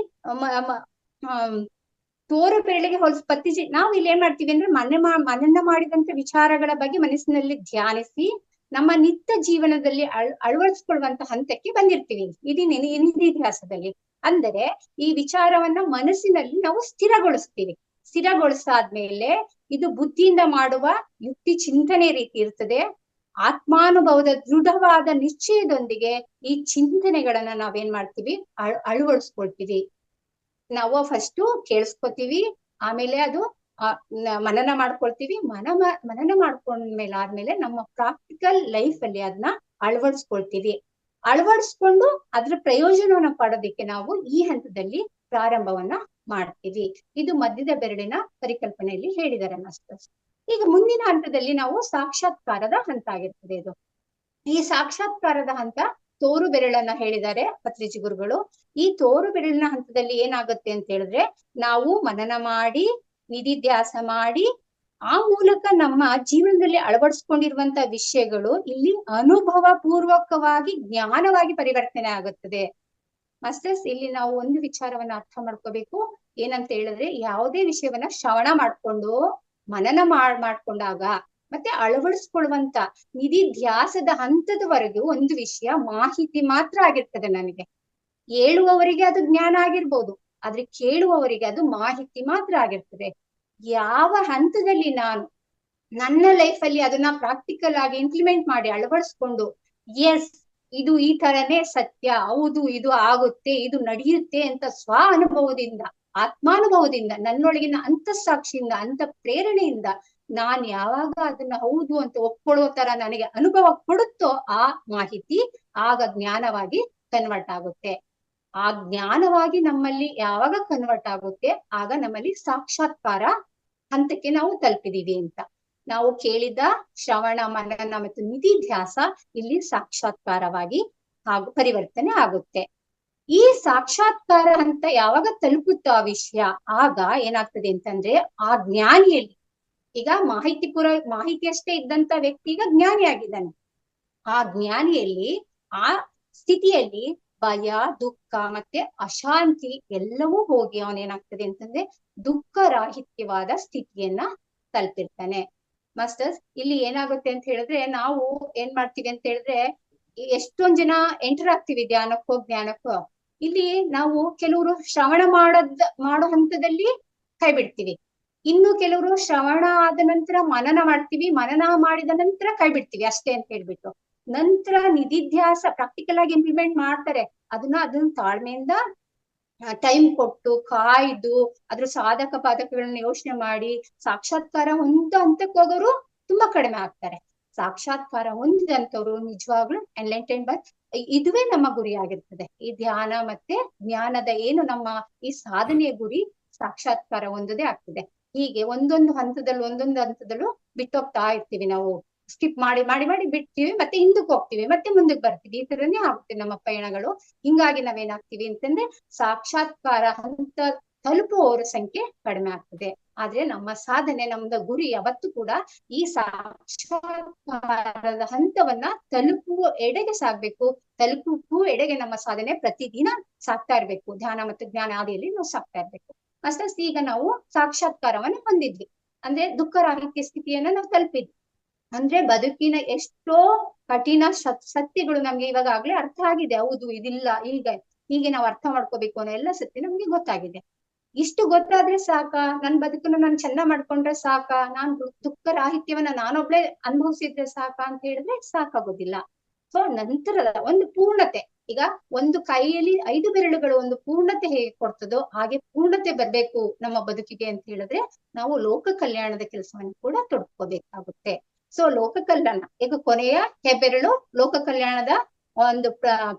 B: ತೋರು ಬೆರಳಿಗೆ ಪತ್ರಿಜಿ, ನಾವು ಇಲ್ಲಿ ಏನ್ ಮಾಡ್ತೀವಿ ಅಂದ್ರೆ ಮನನ ಮಾಡಿದಂತ ವಿಚಾರಗಳ ಬಗ್ಗೆ ಮನಸ್ಸಿನಲ್ಲಿ ಧ್ಯಾನಿಸಿ ನಮ್ಮ ನಿತ್ಯ ಜೀವನದಲ್ಲಿ ಅಳವಡಿಸ್ಕೊಳ್ಳುವಂತ ಹಂತಕ್ಕೆ ಬಂದಿರ್ತೀವಿ ನಿಧಿಧ್ಯಾಸದಲ್ಲಿ. ಅಂದರೆ ಈ ವಿಚಾರವನ್ನ ಮನಸ್ಸಿನಲ್ಲಿ ನಾವು ಸ್ಥಿರಗೊಳಿಸಾದ್ಮೇಲೆ ಇದು ಬುದ್ಧಿಯಿಂದ ಮಾಡುವ ಯುಕ್ತಿ ಚಿಂತನೆ ರೀತಿ ಇರ್ತದೆ. ಆತ್ಮಾನುಭವದ ದೃಢವಾದ ನಿಶ್ಚಯದೊಂದಿಗೆ ಈ ಚಿಂತನೆಗಳನ್ನ ನಾವೇನ್ ಮಾಡ್ತೀವಿ, ಅಳವಡಿಸ್ಕೊಳ್ತೀವಿ. ನಾವು ಫಸ್ಟ್ ಕೇಳಿಸ್ಕೊತೀವಿ, ಆಮೇಲೆ ಅದು ಮನನ ಮಾಡ್ಕೊಳ್ತೀವಿ. ಮನನ ಮಾಡ್ಕೊಂಡ್ಮೇಲೆ ಆದ್ಮೇಲೆ ನಮ್ಮ ಪ್ರಾಕ್ಟಿಕಲ್ ಲೈಫ್ ಅಲ್ಲಿ ಅದನ್ನ ಅಳವಡಿಸ್ಕೊಂಡು ಅದ್ರ ಪ್ರಯೋಜನವನ್ನ ಪಡೋದಿಕ್ಕೆ ನಾವು ಈ ಹಂತದಲ್ಲಿ ಪ್ರಾರಂಭವನ್ನ ಮಾಡ್ತೀವಿ. ಇದು ಮಧ್ಯದ ಬೆರಳಿನ ಪರಿಕಲ್ಪನೆಯಲ್ಲಿ ಹೇಳಿದ್ದಾರೆ ಮಾಸ್ಟರ್ಸ್. ಈಗ ಮುಂದಿನ ಹಂತದಲ್ಲಿ ನಾವು ಸಾಕ್ಷಾತ್ಕಾರದ ಹಂತ ಆಗಿರ್ತದೆ ಇದು. ಈ ಸಾಕ್ಷಾತ್ಕಾರದ ಹಂತ ತೋರು ಬೆರಳನ್ನ ಹೇಳಿದ್ದಾರೆ ಪತ್ರಿಜಿ ಗುರುಗಳು. ಈ ತೋರು ಬೆರಳಿನ ಹಂತದಲ್ಲಿ ಏನಾಗುತ್ತೆ ಅಂತ ಹೇಳಿದ್ರೆ, ನಾವು ಮನನ ಮಾಡಿ ನಿಧಿಧ್ಯಾಸ ಮಾಡಿ ಆ ಮೂಲಕ ನಮ್ಮ ಜೀವನದಲ್ಲಿ ಅಳವಡಿಸ್ಕೊಂಡಿರುವಂತ ವಿಷಯಗಳು ಇಲ್ಲಿ ಅನುಭವ ಪೂರ್ವಕವಾಗಿ ಜ್ಞಾನವಾಗಿ ಪರಿವರ್ತನೆ ಆಗುತ್ತದೆ. ಮಾಸ್ಟರ್ಸ್, ಇಲ್ಲಿ ನಾವು ಒಂದು ವಿಚಾರವನ್ನ ಅರ್ಥ ಮಾಡ್ಕೋಬೇಕು. ಏನಂತ ಹೇಳಿದ್ರೆ, ಯಾವುದೇ ವಿಷಯವನ್ನ ಶ್ರವಣ ಮಾಡ್ಕೊಂಡು ಮನನ ಮಾಡ್ಕೊಂಡಾಗ ಮತ್ತೆ ಅಳವಡಿಸ್ಕೊಳ್ಳುವಂತ ನಿಧಿಧ್ಯಾಸದ ಹಂತದವರೆಗೂ ಒಂದು ವಿಷಯ ಮಾಹಿತಿ ಮಾತ್ರ ಆಗಿರ್ತದೆ. ನನಗೆ ಹೇಳುವವರಿಗೆ ಅದು ಜ್ಞಾನ ಆಗಿರ್ಬೋದು, ಆದ್ರೆ ಕೇಳುವವರಿಗೆ ಅದು ಮಾಹಿತಿ ಮಾತ್ರ ಆಗಿರ್ತದೆ. ಯಾವ ಹಂತದಲ್ಲಿ ನಾನು ನನ್ನ ಲೈಫ್ ಅಲ್ಲಿ ಅದನ್ನ ಪ್ರಾಕ್ಟಿಕಲ್ ಆಗಿ ಇಂಪ್ಲಿಮೆಂಟ್ ಮಾಡಿ ಅಳವಡಿಸ್ಕೊಂಡು, ಎಸ್ ಇದು ಈ ತರನೇ ಸತ್ಯ, ಹೌದು ಇದು ಆಗುತ್ತೆ, ಇದು ನಡೆಯುತ್ತೆ ಅಂತ ಸ್ವ ಅನುಭವದಿಂದ, ಆತ್ಮಾನುಭವದಿಂದ, ನನ್ನೊಳಗಿನ ಅಂತಃಸಾಕ್ಷಿಯಿಂದ, ಅಂತ ಪ್ರೇರಣೆಯಿಂದ ನಾನ್ ಯಾವಾಗ ಅದನ್ನ ಹೌದು ಅಂತ ಒಪ್ಕೊಳ್ಳೋ ತರ ನನಗೆ ಅನುಭವ ಕೊಡುತ್ತೋ ಆ ಮಾಹಿತಿ ಆಗ ಜ್ಞಾನವಾಗಿ ಕನ್ವರ್ಟ್ ಆಗುತ್ತೆ. ಆ ಜ್ಞಾನವಾಗಿ ನಮ್ಮಲ್ಲಿ ಯಾವಾಗ ಕನ್ವರ್ಟ್ ಆಗುತ್ತೆ ಆಗ ನಮ್ಮಲ್ಲಿ ಸಾಕ್ಷಾತ್ಕಾರ ಹಂತಕ್ಕೆ ನಾವು ತಲುಪಿದೀವಿ ಅಂತ. ನಾವು ಕೇಳಿದ ಶ್ರವಣ ಮನನ ಮತ್ತು ನಿಧಿಧ್ಯಾಸ ಇಲ್ಲಿ ಸಾಕ್ಷಾತ್ಕಾರವಾಗಿ ಪರಿವರ್ತನೆ ಆಗುತ್ತೆ. ಈ ಸಾಕ್ಷಾತ್ಕಾರ ಹಂತ ಯಾವಾಗ ತಲುಪುತ್ತೋ ಆ ವಿಷಯ, ಆಗ ಏನಾಗ್ತದೆ ಅಂತಂದ್ರೆ ಆ ಜ್ಞಾನಿಯಲ್ಲಿ, ಈಗ ಮಾಹಿತಿ ಅಷ್ಟೇ ಇದ್ದಂತ ವ್ಯಕ್ತಿ ಈಗ ಜ್ಞಾನಿ ಆಗಿದ್ದಾನೆ. ಆ ಜ್ಞಾನಿಯಲ್ಲಿ ಆ ಸ್ಥಿತಿಯಲ್ಲಿ ಭಯ, ದುಃಖ ಮತ್ತೆ ಅಶಾಂತಿ ಎಲ್ಲವೂ ಹೋಗಿ ಅವನೇನಾಗ್ತದೆ ಅಂತಂದ್ರೆ ದುಃಖ ರಾಹಿತ್ಯವಾದ ಸ್ಥಿತಿಯನ್ನ ತಲುಪಿರ್ತಾನೆ. ಮಾಸ್ಟರ್ಸ್, ಇಲ್ಲಿ ಏನಾಗುತ್ತೆ ಅಂತ ಹೇಳಿದ್ರೆ, ನಾವು ಏನ್ ಮಾಡ್ತೀವಿ ಅಂತ ಹೇಳಿದ್ರೆ, ಎಷ್ಟೊಂದ್ ಜನ ಎಂಟರ್ ಆಗ್ತೀವಿ ಜ್ಞಾನಕ್ಕೋ. ಇಲ್ಲಿ ನಾವು ಕೆಲವರು ಶ್ರವಣ ಮಾಡೋ ಹಂತದಲ್ಲಿ ಕೈ ಬಿಡ್ತೀವಿ. ಇನ್ನು ಕೆಲವರು ಶ್ರವಣ ಆದ ನಂತರ ಮನನ ಮಾಡ್ತೀವಿ, ಮನನ ಮಾಡಿದ ನಂತರ ಕೈ ಬಿಡ್ತೀವಿ ಅಷ್ಟೇ ಅಂತ ಹೇಳ್ಬಿಟ್ಟು. ನಂತರ ನಿಧಿಧ್ಯಾಸ ಪ್ರಾಕ್ಟಿಕಲ್ ಆಗಿ ಇಂಪ್ಲಿಮೆಂಟ್ ಮಾಡ್ತಾರೆ. ಅದನ್ನ ತಾಳ್ಮೆಯಿಂದ ಟೈಮ್ ಕೊಟ್ಟು ಕಾಯ್ದು ಅದ್ರ ಸಾಧಕ ಬಾಧಕಗಳನ್ನ ಯೋಚನೆ ಮಾಡಿ ಸಾಕ್ಷಾತ್ಕಾರ ಹಂತಕ್ಕೆ ಹೋಗೋರು ತುಂಬಾ ಕಡಿಮೆ ಆಗ್ತಾರೆ. ಸಾಕ್ಷಾತ್ಕಾರ ಹೊಂದಿದಂತವ್ರು ನಿಜವಾಗ್ಲೂ ಎನ್ಲೈಟೆಂಡ್ ಬೈ, ಇದುವೇ ನಮ್ಮ ಗುರಿ ಆಗಿರ್ತದೆ. ಈ ಧ್ಯಾನ ಮತ್ತೆ ಜ್ಞಾನದ ಏನು ನಮ್ಮ ಈ ಸಾಧನೆಯ ಗುರಿ ಸಾಕ್ಷಾತ್ಕಾರ ಹೊಂದೋದೇ ಆಗ್ತದೆ. ಹೀಗೆ ಒಂದೊಂದು ಹಂತದಲ್ಲೂ ಬಿಟ್ಟೋಗ್ತಾ ಇರ್ತೀವಿ ನಾವು. ಸ್ಕಿಪ್ ಮಾಡಿ ಬಿಡ್ತೀವಿ, ಮತ್ತೆ ಹಿಂದಕ್ಕೆ ಹೋಗ್ತೀವಿ, ಮತ್ತೆ ಮುಂದಕ್ಕೆ ಬರ್ತೀವಿ. ಈ ತರನೇ ಆಗುತ್ತೆ ನಮ್ಮ ಪಯಣಗಳು. ಹಿಂಗಾಗಿ ನಾವೇನಾಗ್ತೀವಿ ಅಂತಂದ್ರೆ ಸಾಕ್ಷಾತ್ಕಾರ ಹಂತ ತಲುಪುವವರ ಸಂಖ್ಯೆ ಕಡಿಮೆ ಆಗ್ತದೆ. ಆದ್ರೆ ನಮ್ಮ ಸಾಧನೆ, ನಮ್ದ ಗುರಿ ಯಾವತ್ತೂ ಕೂಡ ಈ ಸಾಕ್ಷಾತ್ಕಾರದ ಹಂತವನ್ನ ತಲುಪುವ ಎಡೆಗೆ ಸಾಗ್ಬೇಕು. ತಲುಪುವ ಎಡೆಗೆ ನಮ್ಮ ಸಾಧನೆ ಪ್ರತಿದಿನ ಸಾಕ್ತಾ ಇರ್ಬೇಕು. ಧ್ಯಾನ ಮತ್ತು ಜ್ಞಾನ ಆದಿಯಲ್ಲಿ ನಾವು ಸಾಕ್ತಾ ಇರ್ಬೇಕು. ಅಷ್ಟೇ, ಈಗ ನಾವು ಸಾಕ್ಷಾತ್ಕಾರವನ್ನ ಹೊಂದಿದ್ವಿ ಅಂದ್ರೆ ದುಃಖ ರಾಹಿತ್ಯ ಸ್ಥಿತಿಯನ್ನ ನಾವು ತಲುಪಿದ್ವಿ ಅಂದ್ರೆ ಬದುಕಿನ ಎಷ್ಟೋ ಕಠಿಣ ಸತ್ಯಗಳು ನಮ್ಗೆ ಇವಾಗಲೇ ಅರ್ಥ ಆಗಿದೆ. ಹೌದು, ಇದಿಲ್ಲ, ಹೀಗೆ ನಾವು ಅರ್ಥ ಮಾಡ್ಕೋಬೇಕು ಅನ್ನೋ ಎಲ್ಲ ಸತ್ಯ ನಮ್ಗೆ ಗೊತ್ತಾಗಿದೆ. ಇಷ್ಟು ಗೊತ್ತಾದ್ರೆ ಸಾಕ, ನನ್ ಬದುಕನ್ನು ನಾನು ಚಂದ ಮಾಡ್ಕೊಂಡ್ರೆ ಸಾಕ, ನಾನ್ ದುಃಖ ರಾಹಿತ್ಯವನ್ನ ನಾನೊಬ್ಳೆ ಅನುಭವಿಸಿದ್ರೆ ಸಾಕ ಅಂತ ಹೇಳಿದ್ರೆ ಸಾಕಾಗೋದಿಲ್ಲ. ಸೊ ನಂತರದ ಒಂದು ಪೂರ್ಣತೆ, ಈಗ ಒಂದು ಕೈಯಲ್ಲಿ 5 ಬೆರಳುಗಳು ಒಂದು ಪೂರ್ಣತೆ ಹೇಗೆ ಕೊಡ್ತದೋ ಹಾಗೆ ಪೂರ್ಣತೆ ಬರ್ಬೇಕು ನಮ್ಮ ಬದುಕಿಗೆ ಅಂತ ಹೇಳಿದ್ರೆ ನಾವು ಲೋಕ ಕಲ್ಯಾಣದ ಕೆಲಸವನ್ನು ಕೂಡ ತೊಡ್ಕೋಬೇಕಾಗುತ್ತೆ. ಸೊ ಲೋಕ ಕಲ್ಯಾಣ, ಈಗ ಕೊನೆಯ ಹೆಬ್ಬೆರಳು ಲೋಕ ಕಲ್ಯಾಣದ ಒಂದು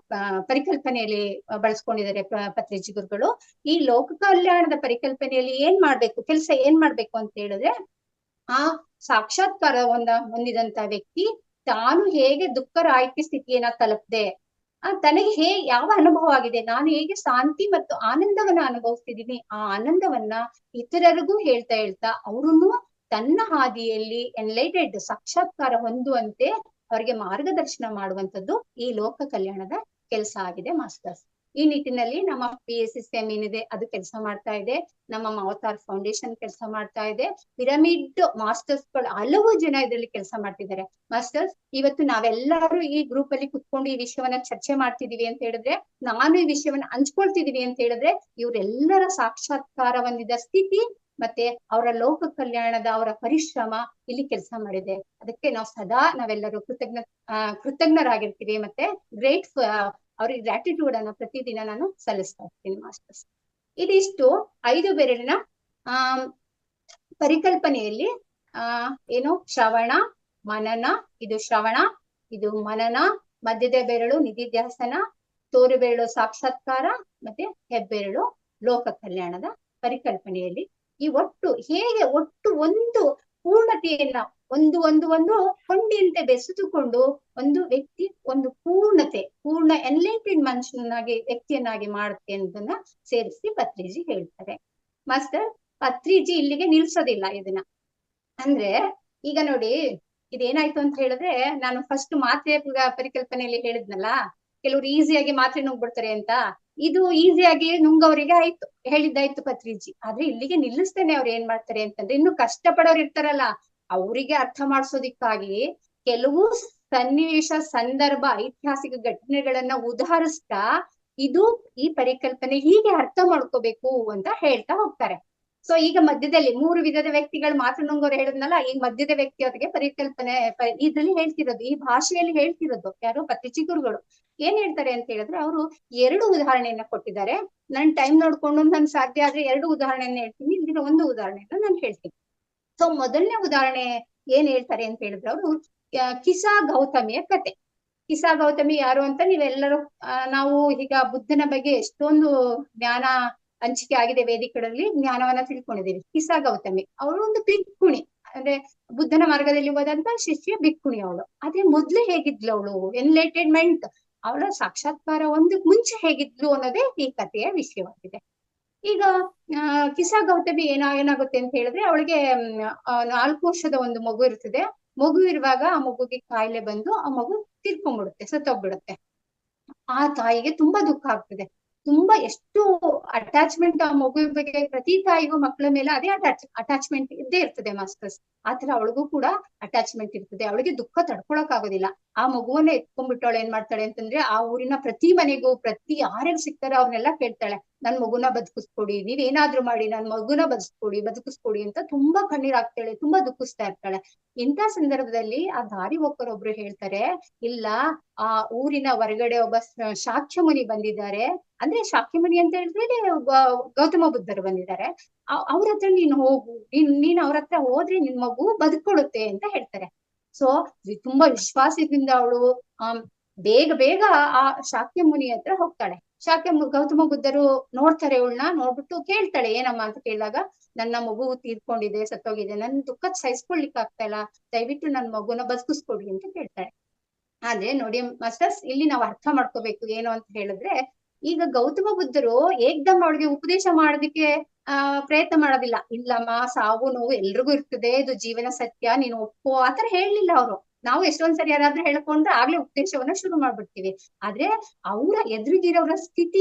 B: ಪರಿಕಲ್ಪನೆಯಲ್ಲಿ ಬಳಸ್ಕೊಂಡಿದ್ದಾರೆ ಪತ್ರಿಜಿ ಗುರುಗಳು. ಈ ಲೋಕ ಕಲ್ಯಾಣದ ಪರಿಕಲ್ಪನೆಯಲ್ಲಿ ಕೆಲಸ ಏನ್ ಮಾಡ್ಬೇಕು ಅಂತ ಹೇಳಿದ್ರೆ, ಆ ಸಾಕ್ಷಾತ್ಕಾರ ಹೊಂದಿದಂತ ವ್ಯಕ್ತಿ ತಾನು ಹೇಗೆ ದುಃಖ ರಾಹಿತ್ಯ ಸ್ಥಿತಿಯನ್ನ ತಲುಪದೆ ತನಗೆ ಯಾವ ಅನುಭವ ಆಗಿದೆ, ನಾನು ಹೇಗೆ ಶಾಂತಿ ಮತ್ತು ಆನಂದವನ್ನ ಅನುಭವಿಸ್ತಿದ್ದೀನಿ, ಆ ಆನಂದವನ್ನ ಇತರರಿಗೂ ಹೇಳ್ತಾ ಹೇಳ್ತಾ ಅವರನ್ನು ತನ್ನ ಹಾದಿಯಲ್ಲಿ ಎನ್ಲೈಟೆಡ್ ಸಾಕ್ಷಾತ್ಕಾರ ಹೊಂದುವಂತೆ ಅವರಿಗೆ ಮಾರ್ಗದರ್ಶನ ಮಾಡುವಂತದ್ದು ಈ ಲೋಕ ಕಲ್ಯಾಣದ ಕೆಲಸ ಆಗಿದೆ ಮಾಸ್ಟರ್ಸ್. ಈ ನಿಟ್ಟಿನಲ್ಲಿ ನಮ್ಮ PSSM ಏನಿದೆ ಅದು ಕೆಲಸ ಮಾಡ್ತಾ ಇದೆ, ನಮ್ಮ ಅವತಾರ್ ಫೌಂಡೇಶನ್ ಕೆಲಸ ಮಾಡ್ತಾ ಇದೆ, ಪಿರಮಿಡ್ ಮಾಸ್ಟರ್ಸ್ ಗಳು ಹಲವು ಜನ ಇದರಲ್ಲಿ ಕೆಲಸ ಮಾಡ್ತಿದ್ದಾರೆ ಮಾಸ್ಟರ್ಸ್. ಇವತ್ತು ನಾವೆಲ್ಲರೂ ಈ ಗ್ರೂಪ್ ಅಲ್ಲಿ ಕುತ್ಕೊಂಡು ಈ ವಿಷಯವನ್ನ ಚರ್ಚೆ ಮಾಡ್ತಿದೀವಿ ಅಂತ ಹೇಳಿದ್ರೆ, ನಾನು ಈ ವಿಷಯವನ್ನ ಹಂಚ್ಕೊಳ್ತಿದೀವಿ ಅಂತ ಹೇಳಿದ್ರೆ, ಇವರೆಲ್ಲರ ಸಾಕ್ಷಾತ್ಕಾರ ಹೊಂದಿದ ಸ್ಥಿತಿ ಮತ್ತೆ ಅವರ ಲೋಕ ಕಲ್ಯಾಣದ ಅವರ ಪರಿಶ್ರಮ ಇಲ್ಲಿ ಕೆಲಸ ಮಾಡಿದೆ. ಅದಕ್ಕೆ ನಾವು ಸದಾ ನಾವೆಲ್ಲರೂ ಕೃತಜ್ಞರಾಗಿರ್ತೀವಿ ಮತ್ತೆ ಅವ್ರಿಗೆ ಗ್ರಾಟಿಟ್ಯೂಡ್ ಅನ್ನ ಪ್ರತಿದಿನ ನಾನು ಸಲ್ಲಿಸ್ತಾ ಇರ್ತೀನಿ ಮಾಸ್ಟರ್ಸ್. ಇದಿಷ್ಟು 5 ಬೆರಳಿನ ಪರಿಕಲ್ಪನೆಯಲ್ಲಿ ಏನು ಶ್ರವಣ ಮನನ, ಇದು ಶ್ರವಣ, ಇದು ಮನನ, ಮಧ್ಯದ ಬೆರಳು ನಿಧಿಧ್ಯಾಸನ, ತೋರು ಬೆರಳು ಸಾಕ್ಷಾತ್ಕಾರ ಮತ್ತೆ ಹೆಬ್ಬೆರಳು ಲೋಕ ಕಲ್ಯಾಣದ ಪರಿಕಲ್ಪನೆಯಲ್ಲಿ ಈ ಒಟ್ಟು ಒಂದು ಪೂರ್ಣತೆಯನ್ನ ಒಂದು ಕೊಂಡಿಯಂತೆ ಬೆಸೆದುಕೊಂಡು ಒಂದು ವ್ಯಕ್ತಿ ಒಂದು ಪೂರ್ಣ ಎನ್ಲೈಟೆಡ್ ಮನುಷ್ಯನಾಗಿ ವ್ಯಕ್ತಿಯನ್ನಾಗಿ ಮಾಡುತ್ತೆ ಅನ್ನೋದನ್ನ ಸೇರಿಸಿ ಪತ್ರಿಜಿ ಹೇಳ್ತಾರೆ ಮಾಸ್ಟರ್. ಪತ್ರಿಜಿ ಇಲ್ಲಿಗೆ ನಿಲ್ಸೋದಿಲ್ಲ ಇದನ್ನ. ಅಂದ್ರೆ ಈಗ ನೋಡಿ, ಇದೇನಾಯ್ತು ಅಂತ ಹೇಳಿದ್ರೆ, ನಾನು ಫಸ್ಟ್ ಮಾತ್ರೆ ಪರಿಕಲ್ಪನೆಯಲ್ಲಿ ಹೇಳಿದ್ನಲ್ಲ, ಕೆಲವ್ರು ಈಸಿಯಾಗಿ ಮಾತ್ರೆ ನುಂಗ್ಬಿಡ್ತಾರೆ ಅಂತ. ಇದು ಈಸಿಯಾಗಿ ನುಂಗವರಿಗೆ ಹೇಳಿದ್ದಾಯ್ತು ಪತ್ರಿಜಿ. ಆದ್ರೆ ಇಲ್ಲಿಗೆ ನಿಲ್ಲಿಸ್ತೇನೆ ಅವ್ರು ಏನ್ ಮಾಡ್ತಾರೆ ಅಂತಂದ್ರೆ, ಇನ್ನು ಕಷ್ಟಪಡೋರು ಇರ್ತಾರಲ್ಲ ಅವರಿಗೆ ಅರ್ಥ ಮಾಡಿಸೋದಿಕ್ಕಾಗಿ ಕೆಲವು ಸನ್ನಿವೇಶ, ಸಂದರ್ಭ, ಐತಿಹಾಸಿಕ ಘಟನೆಗಳನ್ನ ಉದಾಹರಿಸ್ತಾ ಈ ಪರಿಕಲ್ಪನೆ ಹೀಗೆ ಅರ್ಥ ಮಾಡ್ಕೋಬೇಕು ಅಂತ ಹೇಳ್ತಾ ಹೋಗ್ತಾರೆ. ಸೊ ಈಗ ಮಧ್ಯದಲ್ಲಿ 3 ವಿಧದ ವ್ಯಕ್ತಿಗಳು ಮಾತ್ರ ನುಂಗೋರು ಹೇಳಿದ್ನಲ್ಲ, ಈಗ ಮಧ್ಯದ ವ್ಯಕ್ತಿ ಅವರಿಗೆ ಪರಿಕಲ್ಪನೆ ಇದ್ರಲ್ಲಿ ಹೇಳ್ತಿರೋದು, ಈ ಭಾಷೆಯಲ್ಲಿ ಹೇಳ್ತಿರೋದು ಯಾರು ಪತ್ರಿಜಿ ಗುರುಗಳು. ಏನ್ ಹೇಳ್ತಾರೆ ಅಂತ ಹೇಳಿದ್ರೆ, ಅವರು 2 ಉದಾಹರಣೆಯನ್ನ ಕೊಟ್ಟಿದ್ದಾರೆ. ನನ್ ಟೈಮ್ ನೋಡ್ಕೊಂಡು ನನ್ ಸಾಧ್ಯ ಆದ್ರೆ 2 ಉದಾಹರಣೆಯನ್ನ ಹೇಳ್ತೀನಿ, ಇಲ್ಲಿನ ಒಂದು ಉದಾಹರಣೆಯನ್ನ ನಾನು ಹೇಳ್ತೀನಿ. ಸೊ ಮೊದಲನೇ ಉದಾಹರಣೆ ಏನ್ ಹೇಳ್ತಾರೆ ಅಂತ ಹೇಳಿದ್ರೆ, ಅವರು ಕಿಸಾ ಗೌತಮಿಯ ಕತೆ. ಕಿಸಾ ಗೌತಮಿ ಯಾರು ಅಂತ ನೀವೆಲ್ಲರೂ ನಾವು ಈಗ ಬುದ್ಧನ ಬಗ್ಗೆ ಎಷ್ಟೊಂದು ಜ್ಞಾನ ಹಂಚಿಕೆ ಆಗಿದೆ, ವೇದಿಕೆಗಳಲ್ಲಿ ಜ್ಞಾನವನ್ನ ತಿಳ್ಕೊಂಡಿದ್ದೀವಿ. ಕಿಸಾ ಗೌತಮಿ ಅವಳು ಒಂದು ಭಿಕ್ಕುಣಿ, ಅಂದ್ರೆ ಬುದ್ಧನ ಮಾರ್ಗದಲ್ಲಿ ಹೋದಂತ ಶಿಷ್ಯ ಭಿಕ್ಕುಣಿ ಅವಳು. ಆದ್ರೆ ಮೊದ್ಲು ಹೇಗಿದ್ಲು ಅವಳು, ಎನ್ಲೈಟೆಡ್ಮೆಂಟ್ ಅವಳ ಸಾಕ್ಷಾತ್ಕಾರ ಒಂದಕ್ಕೆ ಮುಂಚೆ ಹೇಗಿದ್ಲು ಅನ್ನೋದೇ ಈ ಕಥೆಯ ವಿಷಯವಾಗಿದೆ. ಈಗ ಕಿಸಾ ಗೌತಮಿ ಏನಾಗುತ್ತೆ ಅಂತ ಹೇಳಿದ್ರೆ, ಅವಳಿಗೆ 4 ವರ್ಷದ ಒಂದು ಮಗು ಇರ್ತದೆ. ಮಗು ಇರುವಾಗ ಆ ಮಗುಗೆ ಕಾಯಿಲೆ ಬಂದು ಆ ಮಗು ತೀರ್ಕೊಂಡ್ಬಿಡುತ್ತೆ, ಸತ್ತೋಗ್ಬಿಡುತ್ತೆ. ಆ ತಾಯಿಗೆ ತುಂಬಾ ದುಃಖ ಆಗ್ತದೆ, ತುಂಬಾ ಎಷ್ಟು ಅಟ್ಯಾಚ್ಮೆಂಟ್ ಆ ಮಗು ಬಗ್ಗೆ. ಪ್ರತಿ ತಾಯಿಗೂ ಮಕ್ಕಳ ಮೇಲೆ ಅದೇ ಅಟ್ಯಾಚ್ಮೆಂಟ್ ಇದ್ದೇ ಇರ್ತದೆ ಮಾಸ್ಟರ್ಸ್. ಆತರ ಅವಳಿಗೂ ಕೂಡ ಅಟ್ಯಾಚ್ಮೆಂಟ್ ಇರ್ತದೆ. ಅವಳಿಗೆ ದುಃಖ ತಡ್ಕೊಳಕ್ ಆಗೋದಿಲ್ಲ. ಆ ಮಗುವನ್ನ ಎತ್ಕೊಂಡ್ಬಿಟ್ಟವಳು ಏನ್ ಮಾಡ್ತಾಳೆ ಅಂತಂದ್ರೆ, ಆ ಊರಿನ ಪ್ರತಿ ಮನೆಗೂ ಯಾರ್ಯಾರು ಸಿಗ್ತಾರೋ ಅವ್ರನ್ನೆಲ್ಲ ಕೇಳ್ತಾಳೆ, ನನ್ ಮಗುನ ಬದುಕಿಸ್ಕೊಡಿ, ನೀವೇನಾದ್ರೂ ಮಾಡಿ ನನ್ ಮಗುನ ಬದುಕಿಸ್ಕೊಡಿ ಅಂತ ತುಂಬಾ ಕಣ್ಣೀರಾಗ್ತಾಳೆ, ತುಂಬಾ ದುಃಖಿಸ್ತಾ ಇರ್ತಾಳೆ. ಇಂಥ ಸಂದರ್ಭದಲ್ಲಿ ಆ ದಾರಿ ಹೋಗೋರೊಬ್ರು ಹೇಳ್ತಾರೆ, ಇಲ್ಲ, ಆ ಊರಿನ ಹೊರಗಡೆ ಒಬ್ಬ ಶಾಕ್ಯ ಮುನಿ ಬಂದಿದ್ದಾರೆ. ಅಂದ್ರೆ ಶಾಕ್ಯ ಮುನಿ ಅಂತ ಹೇಳಿದ್ರೆ ಗೌತಮ ಬುದ್ಧರು ಬಂದಿದ್ದಾರೆ. ಅವ್ರ ಹತ್ರ ನೀನ್ ಹೋಗು, ನೀನ್ ಅವ್ರ ಹತ್ರ ಹೋದ್ರೆ ನಿನ್ ಮಗು ಬದುಕೊಡುತ್ತೆ ಅಂತ ಹೇಳ್ತಾರೆ. ಸೊ ತುಂಬಾ ವಿಶ್ವಾಸದಿಂದ ಅವಳು ಬೇಗ ಆ ಶಾಕ್ಯ ಮುನಿ ಹತ್ರ ಹೋಗ್ತಾಳೆ. ಗೌತಮ ಬುದ್ಧರು ನೋಡ್ತಾರೆ ಇವಳನ್ನ, ನೋಡ್ಬಿಟ್ಟು ಕೇಳ್ತಾಳೆ, ಏನಮ್ಮ ಅಂತ ಕೇಳಿದಾಗ, ನನ್ನ ಮಗು ತೀರ್ಕೊಂಡಿದೆ, ಸತ್ತೋಗಿದೆ, ನನ್ ದುಃಖ ಸಹಿಸ್ಕೊಳ್ಲಿಕ್ಕೆ ಆಗ್ತಾ ಇಲ್ಲ, ದಯವಿಟ್ಟು ನನ್ ಮಗುನ ಬದುಕಿಸ್ಕೊಡಿ ಅಂತ ಕೇಳ್ತಾಳೆ. ಆದ್ರೆ ನೋಡಿ ಮಾಸ್ಟರ್ಸ್, ಇಲ್ಲಿ ನಾವು ಅರ್ಥ ಮಾಡ್ಕೋಬೇಕು ಏನು ಅಂತ ಹೇಳಿದ್ರೆ, ಈಗ ಗೌತಮ ಬುದ್ಧರು ಏಕ್ದಮ್ ಅವಳಿಗೆ ಉಪದೇಶ ಮಾಡೋದಿಕ್ಕೆ ಪ್ರಯತ್ನ ಮಾಡೋದಿಲ್ಲ. ಇಲ್ಲಮ್ಮ, ಸಾವು ನೋವು ಎಲ್ರಿಗೂ ಇರ್ತದೆ, ಇದು ಜೀವನ ಸತ್ಯ, ನೀನು ಒಪ್ಪೋ ಆತರ ಹೇಳಲಿಲ್ಲ ಅವರು. ನಾವು ಎಷ್ಟೊಂದ್ಸರಿ ಯಾರಾದ್ರೂ ಹೇಳ್ಕೊಂಡ್ರೆ ಆಗ್ಲೇ ಉಪದೇಶವನ್ನ ಶುರು ಮಾಡ್ಬಿಡ್ತೀವಿ. ಆದ್ರೆ ಅವರ ಎದುರಿಗಿರೋರ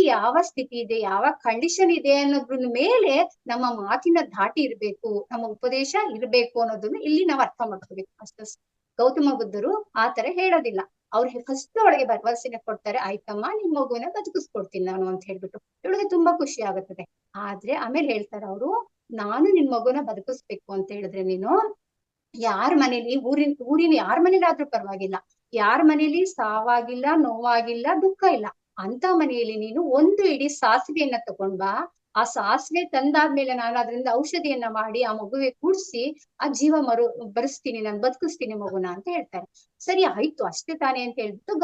B: ಯಾವ ಸ್ಥಿತಿ ಇದೆ, ಯಾವ ಕಂಡೀಷನ್ ಇದೆ ಅನ್ನೋದ್ರ ಮೇಲೆ ನಮ್ಮ ಮಾತಿನ ಧಾಟಿ ಇರ್ಬೇಕು, ನಮ್ಮ ಉಪದೇಶ ಇರ್ಬೇಕು ಅನ್ನೋದನ್ನ ಇಲ್ಲಿ ನಾವು ಅರ್ಥ ಮಾಡ್ಕೋಬೇಕು ಮಾಸ್ಟರ್ಸ್. ಗೌತಮ ಬುದ್ಧರು ಆತರ ಹೇಳೋದಿಲ್ಲ. ಅವ್ರಿಗೆ ಫಸ್ಟ್ ಅವಳಿಗೆ ಭರವಸೆನ ಕೊಡ್ತಾರೆ, ಆಯ್ತಮ್ಮ ನಿನ್ ಮಗುವಿನ ಬದುಕಿಸ್ಕೊಡ್ತೀನಿ ನಾನು ಅಂತ ಹೇಳ್ಬಿಟ್ಟು. ಇವಳಿಗೆ ತುಂಬಾ ಖುಷಿ ಆಗುತ್ತದೆ. ಆದ್ರೆ ಆಮೇಲೆ ಹೇಳ್ತಾರೆ ಅವರು, ನಾನು ನಿನ್ ಮಗುನ ಬದುಕಿಸ್ಬೇಕು ಅಂತ ಹೇಳಿದ್ರೆ, ನೀನು ಯಾರ ಮನೇಲಿ ಊರಿನ ಯಾರ ಮನೇಲಿ ಆದ್ರೂ ಪರವಾಗಿಲ್ಲ, ಯಾರ ಮನೇಲಿ ಸಾವಾಗಿಲ್ಲ, ನೋವಾಗಿಲ್ಲ, ದುಃಖ ಇಲ್ಲ, ಅಂತ ಮನೆಯಲ್ಲಿ ನೀನು 1 ಇಡೀ ಸಾಸಿವೆಯನ್ನ ತಗೊಂಡ್ ಬಾ. ಆ ಸಾಸಿವೆ ತಂದಾದ್ಮೇಲೆ ನಾನು ಅದರಿಂದ ಔಷಧಿಯನ್ನ ಮಾಡಿ ಆ ಮಗುವೆ ಕೂಡ್ಸಿ ಆ ಜೀವ ಬರೆಸ್ತೀನಿ, ನಾನು ಬದುಕಿಸ್ತೀನಿ ಮಗುನ ಅಂತ ಹೇಳ್ತಾರೆ. ಸರಿ ಆಯ್ತು, ಅಷ್ಟೇ ತಾನೇ ಅಂತ ಹೇಳ್ಬಿಟ್ಟು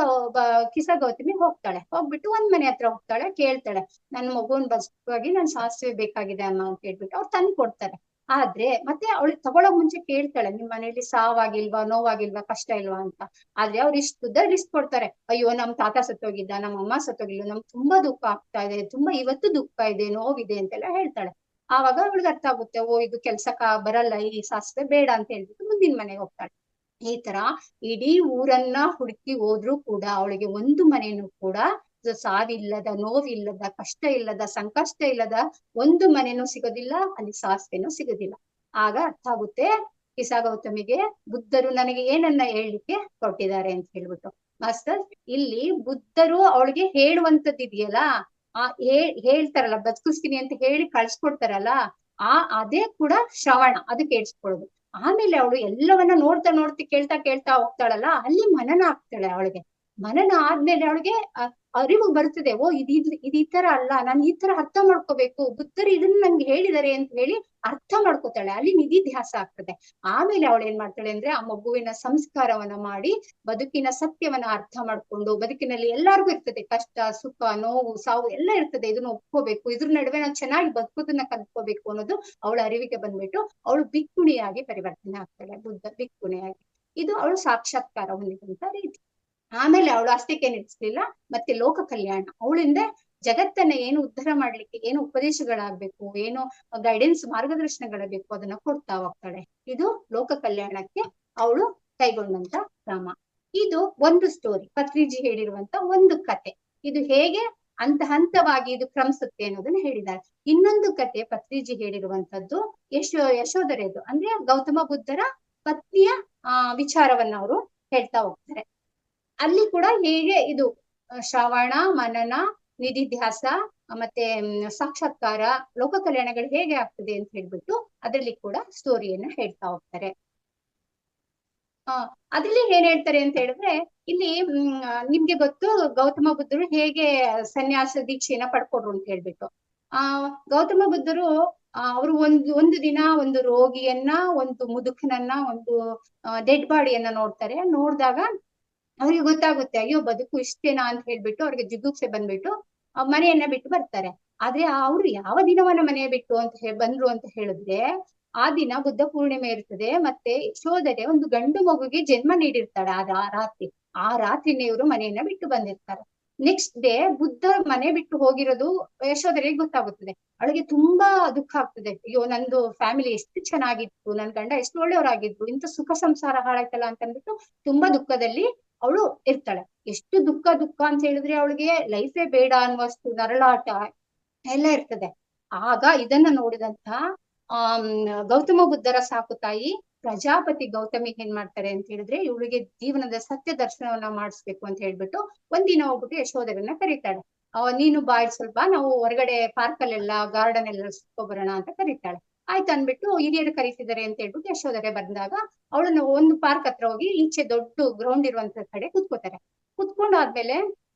B: ಕಿಸಾ ಗೌತಮಿ ಹೋಗ್ಬಿಟ್ಟು ಒಂದ್ ಮನೆ ಹತ್ರ ಹೋಗ್ತಾಳೆ, ಕೇಳ್ತಾಳೆ, ನನ್ ಮಗುವನ್ ಬದುಕುವಾಗಿ ನನ್ ಸಾಸಿವೆ ಬೇಕಾಗಿದೆ ಅಮ್ಮ ಅಂತ ಹೇಳ್ಬಿಟ್ಟು ಅವ್ರು ತಂದು ಕೊಡ್ತಾರೆ. ಆದ್ರೆ ಮತ್ತೆ ಅವಳಿಗೆ ತಗೊಳಕ್ ಮುಂಚೆ ಕೇಳ್ತಾಳೆ, ನಿಮ್ ಮನೇಲಿ ಸಾವಾಗಿಲ್ವಾ, ನೋವಾಗಿಲ್ವಾ, ಕಷ್ಟ ಇಲ್ವಾ ಅಂತ. ಆದ್ರೆ ಅವ್ರು ಇಷ್ಟು ಲಿಸ್ಟ್ ಕೊಡ್ತಾರೆ, ಅಯ್ಯೋ ನಮ್ ತಾತ ಸತ್ತೋಗಿದ್ದ, ನಮ್ಮ ಅಮ್ಮ ಸತ್ತೋಗಿಲ್ಲ, ನಮ್ಗೆ ತುಂಬಾ ದುಃಖ ಆಗ್ತಾ ಇದೆ, ತುಂಬಾ ಇವತ್ತು ದುಃಖ ಇದೆ, ನೋವಿದೆ ಅಂತೆಲ್ಲ ಹೇಳ್ತಾಳೆ. ಆವಾಗ ಅವಳಿಗೆ ಅರ್ಥ ಆಗುತ್ತೆ, ಓ ಇದು ಕೆಲ್ಸಕ್ಕ ಬರಲ್ಲ ಈ ಸಾಸಿವೆ, ಬೇಡ ಅಂತ ಹೇಳ್ಬಿಟ್ಟು ಮುಂದಿನ ಮನೆಗೆ ಹೋಗ್ತಾಳೆ. ಈ ತರ ಇಡೀ ಊರನ್ನ ಹುಡುಕಿ ಹೋದ್ರೂ ಕೂಡ ಅವಳಿಗೆ ಒಂದು ಮನೆಯೂ ಕೂಡ ಸಾವಿಲ್ಲದ, ನೋವಿಲ್ಲದ, ಕಷ್ಟ ಇಲ್ಲದ, ಸಂಕಷ್ಟ ಇಲ್ಲದ ಒಂದು ಮನೆನೂ ಸಿಗೋದಿಲ್ಲ, ಅಲ್ಲಿ ಸಾಸಿವೆನೂ ಸಿಗೋದಿಲ್ಲ. ಆಗ ಅರ್ಥ ಆಗುತ್ತೆ ಕಿಸಾ ಗೌತಮಿಗೆ, ಬುದ್ಧರು ನನಗೆ ಏನನ್ನ ಹೇಳಲಿಕ್ಕೆ ಕೊಟ್ಟಿದ್ದಾರೆ ಅಂತ ಹೇಳ್ಬಿಟ್ಟು. ಮಾಸ್ಟರ್, ಇಲ್ಲಿ ಬುದ್ಧರು ಅವಳಿಗೆ ಹೇಳುವಂತದ್ದು ಇದೆಯಲ್ಲ, ಆ ಹೇಳ್ತಾರಲ್ಲ ಬದುಕಿಸ್ತೀನಿ ಅಂತ ಹೇಳಿ ಕಳ್ಸ್ಕೊಡ್ತಾರಲ್ಲ, ಅದೇ ಕೂಡ ಶ್ರವಣ, ಅದು ಕೇಳಿಸ್ಕೊಳ್ಳೋದು. ಆಮೇಲೆ ಅವಳು ಎಲ್ಲವನ್ನ ನೋಡ್ತಾ ನೋಡ್ತಾ ಕೇಳ್ತಾ ಕೇಳ್ತಾ ಹೋಗ್ತಾಳಲ್ಲ, ಅಲ್ಲಿ ಮನನ ಆಗ್ತಾಳೆ ಅವಳಿಗೆ. ಮನನ ಆದ್ಮೇಲೆ ಅವಳಿಗೆ ಅರಿವು ಬರ್ತದೆ, ಓ ಇದು ಈ ತರ ಅಲ್ಲ, ನಾನು ಈ ತರ ಅರ್ಥ ಮಾಡ್ಕೋಬೇಕು, ಬುದ್ಧರು ಇದನ್ನ ನಂಗೆ ಹೇಳಿದ್ದಾರೆ ಅಂತ ಹೇಳಿ ಅರ್ಥ ಮಾಡ್ಕೋತಾಳೆ. ಅಲ್ಲಿ ನಿಧಿಧ್ಯಾಸ ಆಗ್ತದೆ. ಆಮೇಲೆ ಅವಳು ಏನ್ ಮಾಡ್ತಾಳೆ ಅಂದ್ರೆ, ಆ ಮಗುವಿನ ಸಂಸ್ಕಾರವನ್ನ ಮಾಡಿ ಬದುಕಿನ ಸತ್ಯವನ್ನ ಅರ್ಥ ಮಾಡ್ಕೊಂಡು, ಬದುಕಿನಲ್ಲಿ ಎಲ್ಲಾರ್ಗು ಇರ್ತದೆ ಕಷ್ಟ, ಸುಖ, ನೋವು, ಸಾವು ಎಲ್ಲ ಇರ್ತದೆ, ಇದನ್ನ ಒಪ್ಕೋಬೇಕು, ಇದ್ರ ನಡುವೆ ನಾವು ಚೆನ್ನಾಗಿ ಬದುಕೋದನ್ನ ಕಲ್ತ್ಕೋಬೇಕು ಅನ್ನೋದು ಅವಳ ಅರಿವಿಗೆ ಬಂದ್ಬಿಟ್ಟು ಅವಳು ಭಿಕ್ಕುಣಿಯಾಗಿ ಪರಿವರ್ತನೆ ಆಗ್ತಾಳೆ, ಬುದ್ಧ ಭಿಕ್ಕುಣಿಯಾಗಿ. ಇದು ಅವಳು ಸಾಕ್ಷಾತ್ಕಾರ ಹೊಂದಿದಂತ ರೀತಿ. ಆಮೇಲೆ ಅವಳು ಅಷ್ಟಕ್ಕೆ ನಿಲ್ಲಿಸ್ಲಿಲ್ಲ, ಮತ್ತೆ ಲೋಕ ಕಲ್ಯಾಣ, ಅವಳಿಂದ ಜಗತ್ತನ್ನ ಏನು ಉದ್ಧಾರ ಮಾಡ್ಲಿಕ್ಕೆ ಏನು ಉಪದೇಶಗಳಾಗ್ಬೇಕು, ಏನು ಗೈಡೆನ್ಸ್ ಮಾರ್ಗದರ್ಶನಗಳಬೇಕು, ಅದನ್ನ ಕೊಡ್ತಾ ಹೋಗ್ತಾಳೆ. ಇದು ಲೋಕ ಕಲ್ಯಾಣಕ್ಕೆ ಅವಳು ಕೈಗೊಂಡಂತ ಕ್ರಮ. ಇದು ಒಂದು ಸ್ಟೋರಿ, ಪತ್ರಿಜಿ ಹೇಳಿರುವಂತ ಒಂದು ಕತೆ. ಇದು ಹೇಗೆ ಹಂತ ಹಂತವಾಗಿ ಇದು ಕ್ರಮಿಸುತ್ತೆ ಅನ್ನೋದನ್ನ ಹೇಳಿದ್ದಾರೆ. ಇನ್ನೊಂದು ಕತೆ ಪತ್ರಿಜಿ ಹೇಳಿರುವಂತದ್ದು ಯಶೋಧರೆದು, ಅಂದ್ರೆ ಗೌತಮ ಬುದ್ಧರ ಪತ್ನಿಯ ವಿಚಾರವನ್ನ ಅವರು ಹೇಳ್ತಾ ಹೋಗ್ತಾರೆ. ಅಲ್ಲಿ ಕೂಡ ಹೇಗೆ ಇದು ಶ್ರವಣ, ಮನನ, ನಿಧಿಧ್ಯಾಸ ಮತ್ತೆ ಸಾಕ್ಷಾತ್ಕಾರ, ಲೋಕ ಕಲ್ಯಾಣಗಳು ಹೇಗೆ ಆಗ್ತದೆ ಅಂತ ಹೇಳ್ಬಿಟ್ಟು ಅದರಲ್ಲಿ ಕೂಡ ಸ್ಟೋರಿಯನ್ನ ಹೇಳ್ತಾ ಹೋಗ್ತಾರೆ. ಅದ್ರಲ್ಲಿ ಏನ್ ಹೇಳ್ತಾರೆ ಅಂತ ಹೇಳಿದ್ರೆ, ಇಲ್ಲಿ ನಿಮ್ಗೆ ಗೊತ್ತು ಗೌತಮ ಬುದ್ಧರು ಹೇಗೆ ಸನ್ಯಾಸ ದೀಕ್ಷೆಯನ್ನ ಪಡ್ಕೊಂಡ್ರು ಅಂತ ಹೇಳ್ಬಿಟ್ಟು. ಗೌತಮ ಬುದ್ಧರು ಅವರು ಒಂದು ದಿನ ಒಂದು ರೋಗಿಯನ್ನ, ಒಂದು ಮುದುಕನನ್ನ, ಒಂದು ಡೆಡ್ ಬಾಡಿಯನ್ನ ನೋಡ್ತಾರೆ. ನೋಡಿದಾಗ ಅವ್ರಿಗೆ ಗೊತ್ತಾಗುತ್ತೆ, ಅಯ್ಯೋ ಬದುಕು ಇಷ್ಟೇನಾ ಅಂತ ಹೇಳ್ಬಿಟ್ಟು ಅವ್ರಿಗೆ ಜಿಗುಪ್ಸೆ ಬಂದ್ಬಿಟ್ಟು ಮನೆಯನ್ನ ಬಿಟ್ಟು ಬರ್ತಾರೆ. ಆದ್ರೆ ಅವ್ರು ಯಾವ ದಿನವನ್ನ ಮನೆ ಬಿಟ್ಟು ಅಂತ ಬಂದ್ರು ಅಂತ ಹೇಳಿದ್ರೆ, ಆ ದಿನ ಬುದ್ಧ ಪೂರ್ಣಿಮೆ ಇರ್ತದೆ. ಮತ್ತೆ ಯಶೋಧರೆ ಒಂದು ಗಂಡು ಮಗುಗೆ ಜನ್ಮ ನೀಡಿರ್ತಾಳೆ ಆ ರಾತ್ರಿ. ಆ ರಾತ್ರಿನೇ ಇವರು ಮನೆಯನ್ನ ಬಿಟ್ಟು ಬಂದಿರ್ತಾರೆ. ನೆಕ್ಸ್ಟ್ ಡೇ ಬುದ್ಧ ಮನೆ ಬಿಟ್ಟು ಹೋಗಿರೋದು ಯಶೋಧರೆಗೆ ಗೊತ್ತಾಗುತ್ತದೆ. ಅವಳಿಗೆ ತುಂಬಾ ದುಃಖ ಆಗ್ತದೆ, ಅಯ್ಯೋ ನಂದು ಫ್ಯಾಮಿಲಿ ಎಷ್ಟು ಚೆನ್ನಾಗಿತ್ತು, ನನ್ ಗಂಡ ಎಷ್ಟು ಒಳ್ಳೆಯವರಾಗಿದ್ರು, ಇಂಥ ಸುಖ ಸಂಸಾರ ಹಾಳಾಯ್ತಲ್ಲ ಅಂತ ಅಂದ್ಬಿಟ್ಟು ತುಂಬಾ ದುಃಖದಲ್ಲಿ ಅವಳು ಇರ್ತಾಳೆ. ಎಷ್ಟು ದುಃಖ ಅಂತ ಹೇಳಿದ್ರೆ ಅವಳಿಗೆ ಲೈಫೇ ಬೇಡ ಅನ್ನುವಷ್ಟು ನರಳಾಟ ಎಲ್ಲ ಇರ್ತದೆ. ಆಗ ಇದನ್ನ ನೋಡಿದಂತ ಗೌತಮ ಬುದ್ಧರ ಸಾಕು ತಾಯಿ ಪ್ರಜಾಪತಿ ಗೌತಮಿ ಏನ್ ಮಾಡ್ತಾರೆ ಅಂತ ಹೇಳಿದ್ರೆ, ಇವಳಿಗೆ ಜೀವನದ ಸತ್ಯ ದರ್ಶನವನ್ನ ಮಾಡಿಸ್ಬೇಕು ಅಂತ ಹೇಳ್ಬಿಟ್ಟು ಒಂದಿನ ಹೋಗ್ಬಿಟ್ಟು ಯಶೋಧರನ್ನ ಕರೀತಾಳೆ. ನೀನು ಬಾಯ್ ಸ್ವಲ್ಪ, ನಾವು ಹೊರಗಡೆ ಪಾರ್ಕ್ ಅಲ್ಲೆಲ್ಲ ಗಾರ್ಡನ್ ಎಲ್ಲ ಸುತ್ಕೊಬರೋಣ ಅಂತ ಕರೀತಾಳೆ. ಆಯ್ತು ಅನ್ಬಿಟ್ಟು ಹಿರಿಯರು ಕರೀತಿದ್ದಾರೆ ಅಂತ ಹೇಳ್ಬಿಟ್ಟು ಯಶೋಧರೆ ಬಂದಾಗ ಅವಳನ್ನ ಒಂದು ಪಾರ್ಕ್ ಹತ್ರ ಹೋಗಿ ಈಚೆ ದೊಡ್ಡ ಗ್ರೌಂಡ್ ಇರುವಂತ ಕಡೆ ಕುತ್ಕೋತಾರೆ. ಕುತ್ಕೊಂಡಾದ್ಮೇಲೆ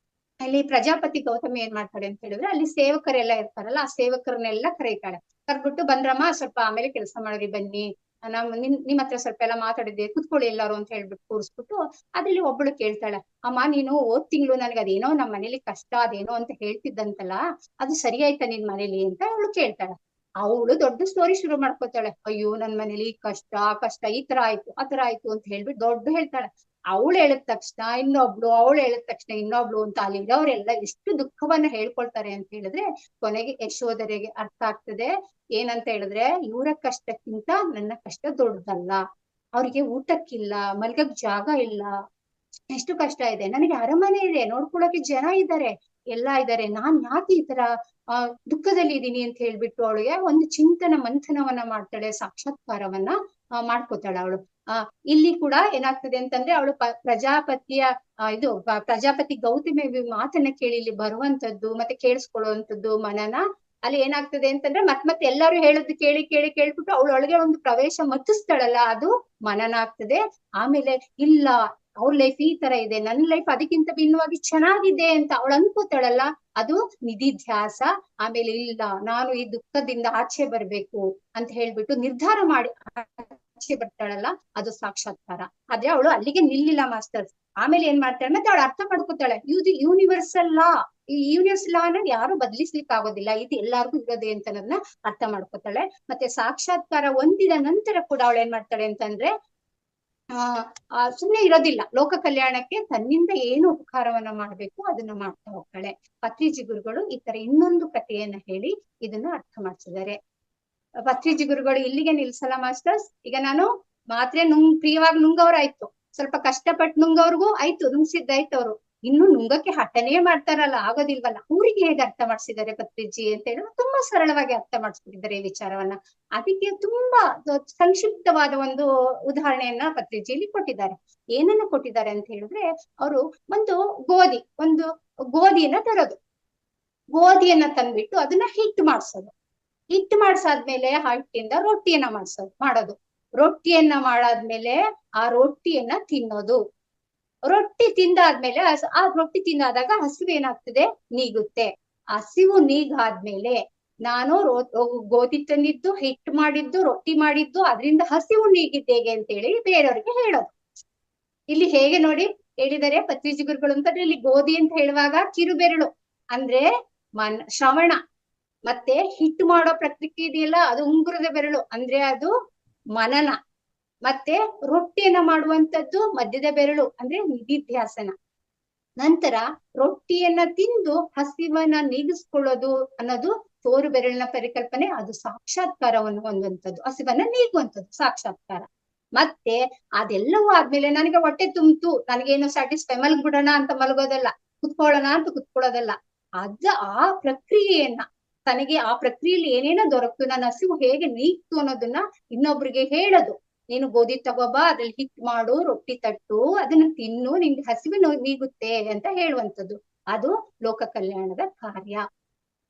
B: ಅಲ್ಲಿ ಪ್ರಜಾಪತಿ ಗೌತಮಿ ಏನ್ ಮಾಡ್ತಾಳೆ ಅಂತ ಹೇಳಿದ್ರೆ, ಅಲ್ಲಿ ಸೇವಕರೆಲ್ಲ ಇರ್ತಾರಲ್ಲ, ಆ ಸೇವಕರನ್ನೆಲ್ಲ ಕರೀತಾಳೆ. ಕರ್ಬಿಟ್ಟು ಬಂದ್ರಮ್ಮ ಸ್ವಲ್ಪ ಆಮೇಲೆ ಕೆಲಸ ಮಾಡ್ರಿ ಬನ್ನಿ, ನಿಮ್ ಹತ್ರ ಸ್ವಲ್ಪ ಎಲ್ಲ ಮಾತಾಡಿದ್ದೆ, ಕುತ್ಕೊಳ್ಳಿ ಎಲ್ಲಾರು ಅಂತ ಹೇಳ್ಬಿಟ್ಟು ಕೂರಿಸ್ಬಿಟ್ಟು ಅದ್ರಲ್ಲಿ ಒಬ್ಬಳು ಕೇಳ್ತಾಳೆ, ಅಮ್ಮ ನೀನು ಹೋದ್ ತಿಂಗಳು ನನ್ಗೆ ಅದೇನೋ ನಮ್ ಮನೇಲಿ ಕಷ್ಟ ಅದೇನೋ ಅಂತ ಹೇಳ್ತಿದ್ದಂತಲ್ಲ, ಅದು ಸರಿ ಆಯ್ತಾ ನಿನ್ ಮನೇಲಿ ಅಂತ ಅವಳು ಕೇಳ್ತಾಳೆ. ಅವಳು ದೊಡ್ಡ ಸ್ಟೋರಿ ಶುರು ಮಾಡ್ಕೋತಾಳೆ, ಅಯ್ಯೋ ನನ್ ಮನೇಲಿ ಕಷ್ಟ ಈ ತರ ಆಯ್ತು ಆ ತರ ಆಯ್ತು ಅಂತ ಹೇಳ್ಬಿಟ್ಟು ದೊಡ್ಡ ಹೇಳ್ತಾಳೆ. ಅವಳು ಹೇಳಿದ ತಕ್ಷಣ ಇನ್ನೊಬ್ಳು, ಅವಳು ಹೇಳಿದ ತಕ್ಷಣ ಇನ್ನೊಬ್ಳು ಅಂತ ಅಲ್ಲಿರೋರೆಲ್ಲ ಎಷ್ಟು ದುಃಖವನ್ನ ಹೇಳ್ಕೊಳ್ತಾರೆ ಅಂತ ಹೇಳಿದ್ರೆ, ಕೊನೆಗೆ ಯಶೋಧರೆಗೆ ಅರ್ಥ ಆಗ್ತದೆ ಏನಂತ ಹೇಳಿದ್ರೆ, ಇವರ ಕಷ್ಟಕ್ಕಿಂತ ನನ್ನ ಕಷ್ಟ ದೊಡ್ಡದಲ್ಲ. ಅವ್ರಿಗೆ ಊಟಕ್ಕಿಲ್ಲ, ಮಲ್ಗಕ್ ಜಾಗ ಇಲ್ಲ, ಎಷ್ಟು ಕಷ್ಟ ಇದೆ, ನನಗೆ ಅರಮನೆ ಇದೆ, ನೋಡ್ಕೊಳಕ್ಕೆ ಜನ ಇದ್ದಾರೆ, ಎಲ್ಲಾ ಇದ್ದಾರೆ, ನಾನ್ ಯಾಕೆ ಈ ತರ ದುಃಖದಲ್ಲಿ ಇದೀನಿ ಅಂತ ಹೇಳ್ಬಿಟ್ಟು ಅವಳಿಗೆ ಒಂದು ಮಂಥನವನ್ನ ಮಾಡ್ತಾಳೆ, ಸಾಕ್ಷಾತ್ಕಾರವನ್ನ ಮಾಡ್ಕೋತಾಳೆ ಅವಳು. ಇಲ್ಲಿ ಕೂಡ ಏನಾಗ್ತದೆ ಅಂತಂದ್ರೆ, ಅವಳು ಪ್ರಜಾಪತಿಯ ಪ್ರಜಾಪತಿ ಗೌತಮಿ ಮಾತನ್ನ ಕೇಳಿ ಇಲ್ಲಿ ಬರುವಂತದ್ದು ಮತ್ತೆ ಕೇಳಿಸ್ಕೊಳ್ಳುವಂಥದ್ದು ಮನನ. ಅಲ್ಲಿ ಏನಾಗ್ತದೆ ಅಂತಂದ್ರೆ, ಮತ್ತೆ ಎಲ್ಲಾರು ಹೇಳೋದು ಕೇಳ್ಬಿಟ್ಟು ಅವಳೊಳಗೆ ಒಂದು ಪ್ರವೇಶ ಮತ್ತಿಸ್ತಾಳಲ್ಲ, ಅದು ಮನನ ಆಗ್ತದೆ. ಆಮೇಲೆ ಇಲ್ಲ, ಅವ್ರ ಲೈಫ್ ಈ ತರ ಇದೆ, ನನ್ನ ಲೈಫ್ ಅದಕ್ಕಿಂತ ಭಿನ್ನವಾಗಿ ಚೆನ್ನಾಗಿದೆ ಅಂತ ಅವಳು ಅನ್ಕೋತಾಳಲ್ಲ, ಅದು ನಿಧಿಧ್ಯಾಸ. ಆಮೇಲೆ ಇಲ್ಲ, ನಾನು ಈ ದುಃಖದಿಂದ ಆಚೆ ಬರ್ಬೇಕು ಅಂತ ಹೇಳ್ಬಿಟ್ಟು ನಿರ್ಧಾರ ಮಾಡಿ ಆಚೆ ಬರ್ತಾಳಲ್ಲ ಅದು ಸಾಕ್ಷಾತ್ಕಾರ. ಆದ್ರೆ ಅವಳು ಅಲ್ಲಿಗೆ ನಿಲ್ಲಿಲ್ಲ ಮಾಸ್ಟರ್ಸ್. ಆಮೇಲೆ ಏನ್ ಮಾಡ್ತಾಳೆ ಮತ್ತೆ ಅವಳು ಅರ್ಥ ಮಾಡ್ಕೊತಾಳೆ, ಇದು ಯೂನಿವರ್ಸಲ್ ಲಾ, ಈ ಯೂನಿವರ್ಸಲ್ ಲಾ ಅನ್ನೋದು ಯಾರು ಬದಲಿಸ್ಲಿಕ್ಕೆ ಆಗೋದಿಲ್ಲ, ಇದು ಎಲ್ಲಾರ್ಗು ಇರೋದೇ ಅಂತ ಅನ್ನೋದನ್ನ ಅರ್ಥ ಮಾಡ್ಕೊತಾಳೆ. ಮತ್ತೆ ಸಾಕ್ಷಾತ್ಕಾರ ಹೊಂದಿದ ನಂತರ ಕೂಡ ಅವಳು ಏನ್ ಮಾಡ್ತಾಳೆ ಅಂತಂದ್ರೆ ಸುಮ್ನೆ ಇರೋದಿಲ್ಲ, ಲೋಕ ಕಲ್ಯಾಣಕ್ಕೆ ತನ್ನಿಂದ ಏನು ಉಪಕಾರವನ್ನ ಮಾಡ್ಬೇಕು ಅದನ್ನ ಮಾಡ್ತಾ ಹೋಗ್ತಾಳೆ. ಪತ್ರಿಜಿ ಗುರುಗಳು ಈ ತರ ಇನ್ನೊಂದು ಕಥೆಯನ್ನ ಹೇಳಿ ಇದನ್ನ ಅರ್ಥ ಮಾಡಿಸಿದ್ದಾರೆ. ಪತ್ರಿಜಿ ಗುರುಗಳು ಇಲ್ಲಿಗೆ ನಿಲ್ಸಲ್ಲ ಮಾಸ್ಟರ್ಸ್. ಈಗ ನಾನು ಮಾತ್ರೆ ಪ್ರಿಯವಾಗಿ ನುಂಗವ್ರಾಯ್ತು, ಸ್ವಲ್ಪ ಕಷ್ಟಪಟ್ಟು ನುಂಗವ್ರಿಗೂ ಆಯ್ತು, ನುಂಗ್ಸಿದ್ದಾಯ್ತು. ಅವ್ರು ಇನ್ನು ನುಂಗಕ್ಕೆ ಹಠನೇ ಮಾಡ್ತಾರಲ್ಲ, ಆಗೋದಿಲ್ವಲ್ಲ, ಅವ್ರಿಗೆ ಹೇಗೆ ಅರ್ಥ ಮಾಡಿಸಿದ್ದಾರೆ ಪತ್ರಿಜಿ ಅಂತ ಹೇಳಿ ತುಂಬಾ ಸರಳವಾಗಿ ಅರ್ಥ ಮಾಡಿಸ್ಬಿಟ್ಟಿದ್ದಾರೆ ಈ ವಿಚಾರವನ್ನ. ಅದಕ್ಕೆ ತುಂಬಾ ಸಂಕ್ಷಿಪ್ತವಾದ ಒಂದು ಉದಾಹರಣೆಯನ್ನ ಪತ್ರಿಜಿಯಲ್ಲಿ ಕೊಟ್ಟಿದ್ದಾರೆ. ಏನನ್ನ ಕೊಟ್ಟಿದ್ದಾರೆ ಅಂತ ಹೇಳಿದ್ರೆ, ಅವರು ಒಂದು ಗೋಧಿಯನ್ನ ತರೋದು, ಗೋಧಿಯನ್ನ ತಂದ್ಬಿಟ್ಟು ಅದನ್ನ ಹಿಟ್ಟು ಮಾಡ್ಸೋದು, ಹಿಟ್ಟು ಮಾಡ್ಸಾದ್ಮೇಲೆ ಆ ಹಿಟ್ಟಿಂದ ರೊಟ್ಟಿಯನ್ನ ಮಾಡೋದು, ರೊಟ್ಟಿಯನ್ನ ಮಾಡಾದ್ಮೇಲೆ ಆ ರೊಟ್ಟಿಯನ್ನ ತಿನ್ನೋದು, ರೊಟ್ಟಿ ತಿಂದಾದ್ಮೇಲೆ ಆ ರೊಟ್ಟಿ ತಿಂದಾದಾಗ ಹಸಿವು ಏನಾಗ್ತದೆ, ನೀಗುತ್ತೆ. ಹಸಿವು ನೀಗಾದ್ಮೇಲೆ ನಾನು ಗೋಧಿ ತಂದಿದ್ದು, ಹಿಟ್ಟು ಮಾಡಿದ್ದು, ರೊಟ್ಟಿ ಮಾಡಿದ್ದು, ಅದರಿಂದ ಹಸಿವು ನೀಗಿದ್ದು ಹೇಗೆ ಅಂತ ಹೇಳಿ ಬೇರೆಯವ್ರಿಗೆ ಹೇಳೋದು. ಇಲ್ಲಿ ಹೇಗೆ ನೋಡಿ ಹೇಳಿದರೆ ಪತ್ರಿಜಿ ಗುರುಗಳು ಅಂತಂದ್ರೆ, ಇಲ್ಲಿ ಗೋಧಿ ಅಂತ ಹೇಳುವಾಗ ಕಿರುಬೆರಳು ಅಂದ್ರೆ ಶ್ರವಣ, ಮತ್ತೆ ಹಿಟ್ಟು ಮಾಡೋ ಪ್ರಕ್ರಿಯೆ ಇದೆಯಲ್ಲ ಅದು ಉಂಗುರದ ಬೆರಳು ಅಂದ್ರೆ ಅದು ಮನನ, ಮತ್ತೆ ರೊಟ್ಟಿಯನ್ನ ಮಾಡುವಂತದ್ದು ಮಧ್ಯದ ಬೆರಳು ಅಂದ್ರೆ ನಿಧಿಧ್ಯಾಸನ. ನಂತರ ರೊಟ್ಟಿಯನ್ನ ತಿಂದು ಹಸಿವನ್ನ ನೀಗಿಸ್ಕೊಳ್ಳೋದು ಅನ್ನೋದು ತೋರು ಬೆರಳಿನ ಪರಿಕಲ್ಪನೆ, ಅದು ಸಾಕ್ಷಾತ್ಕಾರವನ್ನು ಹೊಂದುವಂಥದ್ದು, ಹಸಿವನ್ನ ನೀಗುವಂಥದ್ದು ಸಾಕ್ಷಾತ್ಕಾರ. ಮತ್ತೆ ಅದೆಲ್ಲವೂ ಆದ್ಮೇಲೆ ನನಗೆ ಹೊಟ್ಟೆ ತುಂಬಿತು, ನನಗೇನು ಸ್ಯಾಟಿಸ್ಫೈ, ಮಲಗ್ಬಿಡೋಣ ಅಂತ ಮಲಗೋದಲ್ಲ, ಕುತ್ಕೊಳ್ಳೋಣ ಅಂತ ಕುತ್ಕೊಳ್ಳೋದಲ್ಲ, ಆ ಪ್ರಕ್ರಿಯೆಯನ್ನ ತನಗೆ ಆ ಪ್ರಕ್ರಿಯೆಯಲ್ಲಿ ಏನೇನೋ ದೊರಕ್ತು, ನನ್ನ ಹಸಿವು ಹೇಗೆ ನೀಗ್ತು ಅನ್ನೋದನ್ನ ಇನ್ನೊಬ್ರಿಗೆ ಹೇಳೋದು. ನೀನು ಗೋಧಿ ತಗೋಬಾ, ಅದ್ರಲ್ಲಿ ಹಿಟ್ ಮಾಡು, ರೊಟ್ಟಿ ತಟ್ಟು, ಅದನ್ನ ತಿನ್ನು, ನಿನ್ಗೆ ಹಸಿವು ನೀಗುತ್ತೆ ಅಂತ ಹೇಳುವಂಥದ್ದು, ಅದು ಲೋಕ ಕಲ್ಯಾಣದ ಕಾರ್ಯ.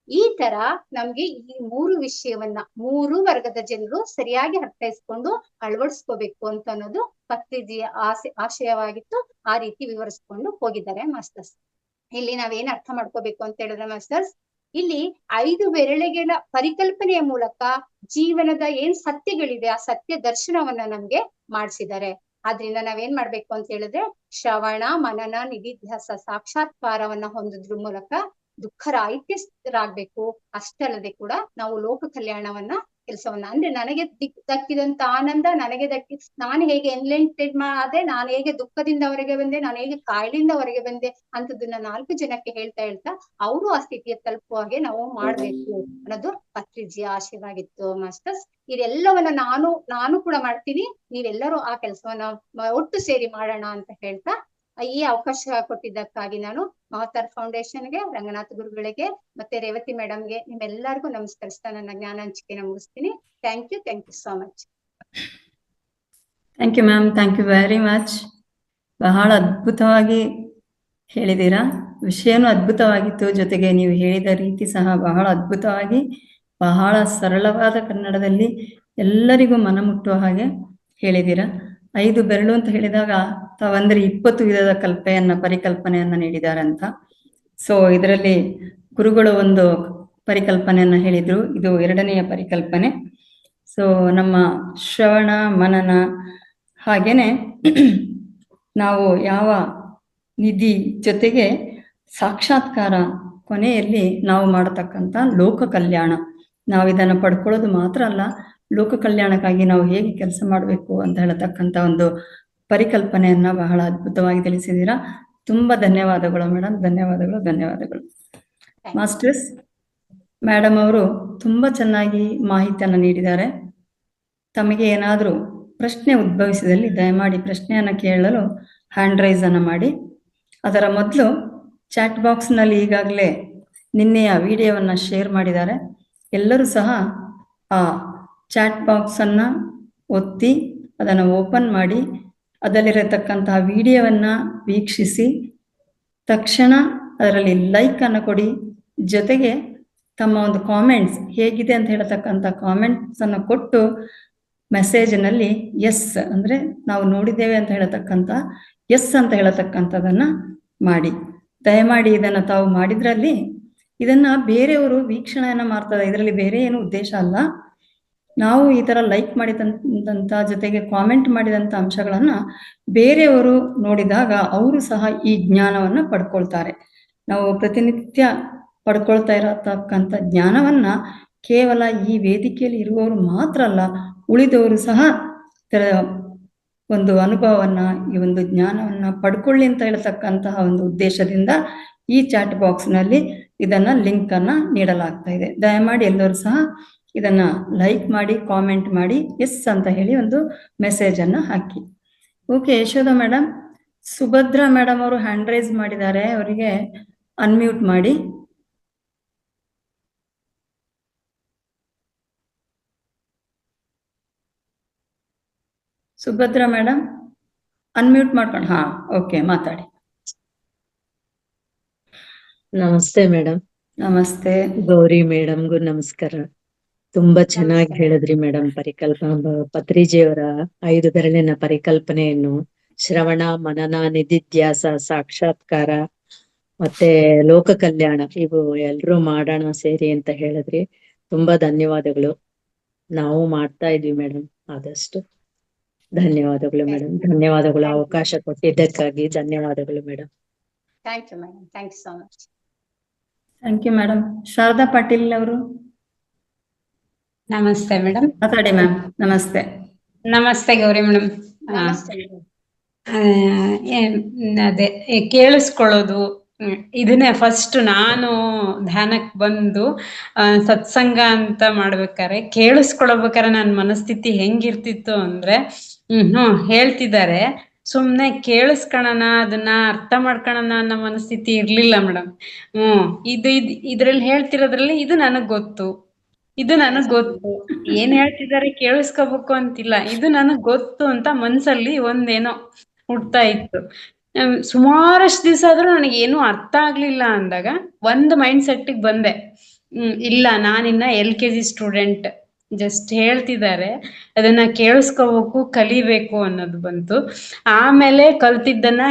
B: ಈ ತರ ನಮ್ಗೆ ಈ 3 ವಿಷಯವನ್ನ 3 ವರ್ಗದ ಜನರು ಸರಿಯಾಗಿ ಅರ್ಥೈಸ್ಕೊಂಡು ಅಳವಡಿಸ್ಕೋಬೇಕು ಅಂತ ಅನ್ನೋದು ಪತ್ರಿಜಿಯ ಆಶಯವಾಗಿತ್ತು. ಆ ರೀತಿ ವಿವರಿಸ್ಕೊಂಡು ಹೋಗಿದ್ದಾರೆ ಮಾಸ್ಟರ್ಸ್. ಇಲ್ಲಿ ನಾವೇನ್ ಅರ್ಥ ಮಾಡ್ಕೋಬೇಕು ಅಂತ ಹೇಳಿದ್ರೆ ಮಾಸ್ಟರ್ಸ್, ಇಲ್ಲಿ 5 ಬೆರಳೆಗಳ ಪರಿಕಲ್ಪನೆಯ ಮೂಲಕ ಜೀವನದ ಏನ್ ಸತ್ಯಗಳಿದೆ ಆ ಸತ್ಯ ದರ್ಶನವನ್ನ ನಮ್ಗೆ ಮಾಡಿಸಿದ್ದಾರೆ. ಆದ್ರಿಂದ ನಾವೇನ್ ಮಾಡ್ಬೇಕು ಅಂತ ಹೇಳಿದ್ರೆ, ಶ್ರವಣ, ಮನನ, ನಿಧಿಧ್ಯಾಸ, ಸಾಕ್ಷಾತ್ಕಾರವನ್ನ ಹೊಂದೋದ್ರ ಮೂಲಕ ದುಃಖರಾಹಿತ್ಯರಾಗ್ಬೇಕು. ಅಷ್ಟಲ್ಲದೆ ಕೂಡ ನಾವು ಲೋಕ ಕಲ್ಯಾಣವನ್ನ ಕೆಲಸವನ್ನ ಅಂದ್ರೆ ನನಗೆ ದಕ್ಕಿದಂತ ಆನಂದ ನನಗೆ ನಾನು ಹೇಗೆ ಎನ್ಲೈಟೆಡ್ ಆದೆ, ನಾನು ಹೇಗೆ ದುಃಖದಿಂದ ಹೊರಗೆ ಬಂದೆ, ನಾನು ಹೇಗೆ ಕಾಯಿಲೆಯಿಂದ ಹೊರಗೆ ಬಂದೆ ಅಂತದನ್ನ 4 ಜನಕ್ಕೆ ಹೇಳ್ತಾ ಅವರು ಆ ಸ್ಥಿತಿಯ ತಲುಪುವ ಹಾಗೆ ನಾವು ಮಾಡ್ಬೇಕು ಅನ್ನೋದು ಪತ್ರಿಜಿಯ ಆಶಯವಾಗಿತ್ತು ಮಾಸ್ಟರ್ಸ್. ಇದೆಲ್ಲವನ್ನ ನಾನು ಕೂಡ ಮಾಡ್ತೀನಿ, ನೀವೆಲ್ಲರೂ ಆ ಕೆಲಸವನ್ನ ಒಟ್ಟು ಸೇರಿ ಮಾಡೋಣ ಅಂತ ಹೇಳ್ತಾ ಈ ಅವಕಾಶ ಕೊಟ್ಟಿದ್ದಕ್ಕಾಗಿ ನಾನು ಮಹಾತಾರ್ ಫೌಂಡೇಶನ್ಗೆ, ರಂಗನಾಥ ಗುರುಗಳಿಗೆ ಮತ್ತೆ ರೇವತಿ ಮೇಡಮ್ಗೆ, ನಿಮ್ಮೆಲ್ಲರಿಗೂ ನಮಸ್ಕರಿಸ್ತಾ ನನ್ನ ಜ್ಞಾನ ಹಂಚಿಕೆನ ಮುಗಿಸ್ತೀನಿ. Thank you so much.
A: Thank you ma'am, thank you very much. ಬಹಳ ಅದ್ಭುತವಾಗಿ ಹೇಳಿದ್ದೀರಾ, ವಿಷಯನೂ ಅದ್ಭುತವಾಗಿತ್ತು, ಜೊತೆಗೆ ನೀವು ಹೇಳಿದ ರೀತಿ ಸಹ ಬಹಳ ಅದ್ಭುತವಾಗಿ, ಬಹಳ ಸರಳವಾದ ಕನ್ನಡದಲ್ಲಿ ಎಲ್ಲರಿಗೂ ಮನಮುಟ್ಟುವ ಹಾಗೆ ಹೇಳಿದ್ದೀರಾ. 5 ಬೆರಳು ಅಂತ ಹೇಳಿದಾಗ ತಾವಂದ್ರೆ 20 ವಿಧದ ಪರಿಕಲ್ಪನೆಯನ್ನ ನೀಡಿದ್ದಾರೆ ಅಂತ. ಸೊ ಇದರಲ್ಲಿ ಗುರುಗಳು ಒಂದು ಪರಿಕಲ್ಪನೆಯನ್ನ ಹೇಳಿದ್ರು, ಇದು 2ನೆಯ ಪರಿಕಲ್ಪನೆ. ಸೊ ನಮ್ಮ ಶ್ರವಣ, ಮನನ, ಹಾಗೇನೆ ನಾವು ಯಾವ ನಿಧಿ ಜೊತೆಗೆ ಸಾಕ್ಷಾತ್ಕಾರ, ಕೊನೆಯಲ್ಲಿ ನಾವು ಮಾಡತಕ್ಕಂಥ ಲೋಕ ಕಲ್ಯಾಣ, ನಾವು ಇದನ್ನ ಪಡ್ಕೊಳ್ಳೋದು ಮಾತ್ರ ಅಲ್ಲ, ಲೋಕ ಕಲ್ಯಾಣಕ್ಕಾಗಿ ನಾವು ಹೇಗೆ ಕೆಲಸ ಮಾಡಬೇಕು ಅಂತ ಹೇಳತಕ್ಕಂಥ ಒಂದು ಪರಿಕಲ್ಪನೆಯನ್ನ ಬಹಳ ಅದ್ಭುತವಾಗಿ ತಿಳಿಸಿದ್ದೀರಾ. ತುಂಬಾ ಧನ್ಯವಾದಗಳು ಮೇಡಮ್, ಧನ್ಯವಾದಗಳು. ಮಾಸ್ಟರ್ಸ್, ಮೇಡಮ್ ಅವರು ತುಂಬಾ ಚೆನ್ನಾಗಿ ಮಾಹಿತಿಯನ್ನು ನೀಡಿದ್ದಾರೆ. ತಮಗೆ ಏನಾದರೂ ಪ್ರಶ್ನೆ ಉದ್ಭವಿಸಿದಲ್ಲಿ ದಯಮಾಡಿ ಪ್ರಶ್ನೆಯನ್ನ ಕೇಳಲು ಹ್ಯಾಂಡ್ ರೈಸ್ ಅನ್ನ ಮಾಡಿ. ಅದರ ಮೊದಲು ಚಾಟ್ ಬಾಕ್ಸ್ನಲ್ಲಿ ಈಗಾಗಲೇ ನಿನ್ನೆಯ ವಿಡಿಯೋವನ್ನ ಶೇರ್ ಮಾಡಿದ್ದಾರೆ. ಎಲ್ಲರೂ ಸಹ ಆ ಚಾಟ್ ಬಾಕ್ಸ್ ಅನ್ನ ಒತ್ತಿ ಅದನ್ನು ಓಪನ್ ಮಾಡಿ ಅದರಲ್ಲಿರತಕ್ಕಂತಹ ವಿಡಿಯೋವನ್ನ ವೀಕ್ಷಿಸಿ ತಕ್ಷಣ ಅದರಲ್ಲಿ ಲೈಕ್ ಅನ್ನು ಕೊಡಿ. ಜೊತೆಗೆ ತಮ್ಮ ಒಂದು ಕಾಮೆಂಟ್ಸ್ ಹೇಗಿದೆ ಅಂತ ಹೇಳತಕ್ಕಂಥ ಕಾಮೆಂಟ್ಸ್ ಅನ್ನು ಕೊಟ್ಟು ಮೆಸೇಜ್ನಲ್ಲಿ ಎಸ್ ಅಂದ್ರೆ ನಾವು ನೋಡಿದ್ದೇವೆ ಅಂತ ಹೇಳತಕ್ಕಂಥ ಎಸ್ ಅಂತ ಹೇಳತಕ್ಕಂಥದನ್ನ ಮಾಡಿ. ದಯಮಾಡಿ ಇದನ್ನ ತಾವು ಮಾಡಿದ್ರಲ್ಲಿ ಇದನ್ನ ಬೇರೆಯವರು ವೀಕ್ಷಣೆಯನ್ನ ಮಾಡ್ತಾರೆ, ಇದರಲ್ಲಿ ಬೇರೆ ಏನು ಉದ್ದೇಶ ಅಲ್ಲ. ನಾವು ಈ ತರ ಲೈಕ್ ಮಾಡಿದಂತ ಜೊತೆಗೆ ಕಾಮೆಂಟ್ ಮಾಡಿದಂತ ಅಂಶಗಳನ್ನ ಬೇರೆಯವರು ನೋಡಿದಾಗ ಅವರು ಸಹ ಈ ಜ್ಞಾನವನ್ನ ಪಡ್ಕೊಳ್ತಾರೆ. ನಾವು ಪ್ರತಿನಿತ್ಯ ಪಡ್ಕೊಳ್ತಾ ಇರತಕ್ಕಂಥ ಜ್ಞಾನವನ್ನ ಕೇವಲ ಈ ವೇದಿಕೆಯಲ್ಲಿ ಇರುವವರು ಮಾತ್ರ ಅಲ್ಲ, ಉಳಿದವರು ಸಹ ಒಂದು ಅನುಭವವನ್ನ, ಈ ಒಂದು ಜ್ಞಾನವನ್ನ ಪಡ್ಕೊಳ್ಳಿ ಅಂತ ಹೇಳ್ತಕ್ಕಂತಹ ಒಂದು ಉದ್ದೇಶದಿಂದ ಈ ಚಾಟ್ ಬಾಕ್ಸ್ ನಲ್ಲಿ ಇದನ್ನ ಲಿಂಕ್ ಅನ್ನ ನೀಡಲಾಗ್ತಾ ಇದೆ. ದಯಮಾಡಿ ಎಲ್ಲರೂ ಸಹ ಇದನ್ನ ಲೈಕ್ ಮಾಡಿ, ಕಾಮೆಂಟ್ ಮಾಡಿ, ಎಸ್ ಅಂತ ಹೇಳಿ ಒಂದು ಮೆಸೇಜ್ ಅನ್ನ ಹಾಕಿ. Okay Yashodha madam, Subhadra madam ಅವರು ಹ್ಯಾಂಡ್ ರೈಸ್ ಮಾಡಿದ್ದಾರೆ, ಅವರಿಗೆ ಅನ್ಮ್ಯೂಟ್ ಮಾಡಿ. ಸುಭದ್ರಾ ಮೇಡಮ್ ಅನ್ಮ್ಯೂಟ್ ಮಾಡ್ಕೊಂಡು, ಹಾ ಓಕೆ ಮಾತಾಡಿ.
C: ನಮಸ್ತೆ ಮೇಡಮ್.
A: ನಮಸ್ತೆ
C: ಗೌರಿ ಮೇಡಮ್ಗೂ ನಮಸ್ಕಾರ. ತುಂಬಾ ಚೆನ್ನಾಗಿ
B: ನಮಸ್ತೆ.
C: ಹೇಳಿದ್ರಿ ಮೇಡಮ್. ಪತ್ರಿಜಿಯವರ 5 ಬೆರಳಿನ ಪರಿಕಲ್ಪನೆಯನ್ನು ಶ್ರವಣ, ಮನನ, ನಿಧಿಧ್ಯಾಸ, ಸಾಕ್ಷಾತ್ಕಾರ ಮತ್ತೆ ಲೋಕ ಕಲ್ಯಾಣ ಇವು ಎಲ್ರೂ ಮಾಡೋಣ ಸೇರಿ ಅಂತ ಹೇಳಿದ್ರಿ. ತುಂಬಾ ಧನ್ಯವಾದಗಳು. ನಾವು ಮಾಡ್ತಾ ಇದ್ವಿ ಮೇಡಮ್. ಆದಷ್ಟು ಧನ್ಯವಾದಗಳು ಮೇಡಮ್. ಧನ್ಯವಾದಗಳು. ಅವಕಾಶ ಕೊಟ್ಟಿದ್ದಕ್ಕಾಗಿ ಧನ್ಯವಾದಗಳು madam.
B: Thank you madam. Thank you so much.
A: Thank you madam. Sharada Patil ಅವರು
D: ನಮಸ್ತೆ ಮೇಡಮ್.
A: ಮಾತಾಡಿ ಮ್ಯಾಮ್. ನಮಸ್ತೆ.
D: ನಮಸ್ತೆ ಗೌರಿ ಮೇಡಮ್.
B: ನಮಸ್ತೆ ಮೇಡಮ್.
D: ಅದೇ ಕೇಳಿಸ್ಕೊಳ್ಳೋದು, ಇದನ್ನೇ ಫಸ್ಟ್ ನಾನು ಧ್ಯಾನಕ್ಕೆ ಬಂದು ಸತ್ಸಂಗ ಅಂತ ಮಾಡ್ಬೇಕಾರೆ ಕೇಳಿಸ್ಕೊಳ್ಬೇಕಾರೆ ನನ್ನ ಮನಸ್ಥಿತಿ ಹೆಂಗಿರ್ತಿತ್ತು ಅಂದ್ರೆ, ಹೇಳ್ತಿದ್ದಾರೆ ಸುಮ್ನೆ ಕೇಳಿಸ್ಕೊಳ್ಳೋಣ, ಅದನ್ನ ಅರ್ಥ ಮಾಡ್ಕೊಳ್ಳೋಣ ಅನ್ನೋ ಮನಸ್ಥಿತಿ ಇರ್ಲಿಲ್ಲ ಮೇಡಮ್. ಇದ್ರಲ್ಲಿ ಹೇಳ್ತಿರೋದ್ರಲ್ಲಿ ಇದು ನನಗ್ ಗೊತ್ತು, ಇದು ನನಗ್ ಗೊತ್ತು, ಏನ್ ಹೇಳ್ತಿದ್ದಾರೆ ಕೇಳಿಸ್ಕೋಬೇಕು ಅಂತಿಲ್ಲ, ಇದು ನನಗ್ ಗೊತ್ತು ಅಂತ ಮನ್ಸಲ್ಲಿ ಒಂದೇನೋ ಹುಡ್ತಾ ಇತ್ತು. ಸುಮಾರಷ್ಟು ದಿವಸ ಆದ್ರೂ ನನಗೆ ಏನು ಅರ್ಥ ಆಗ್ಲಿಲ್ಲ ಅಂದಾಗ ಒಂದು ಮೈಂಡ್ ಸೆಟ್ಗೆ ಬಂದೆ. ಇಲ್ಲ, ನಾನಿನ್ನ LKG ಸ್ಟೂಡೆಂಟ್, ಜಸ್ಟ್ ಹೇಳ್ತಿದ್ದಾರೆ, ಅದನ್ನ ಕೇಳಿಸ್ಕೋಬೇಕು, ಕಲಿಬೇಕು ಅನ್ನೋದು ಬಂತು. ಆಮೇಲೆ ಕಲ್ತಿದ್ದನ್ನ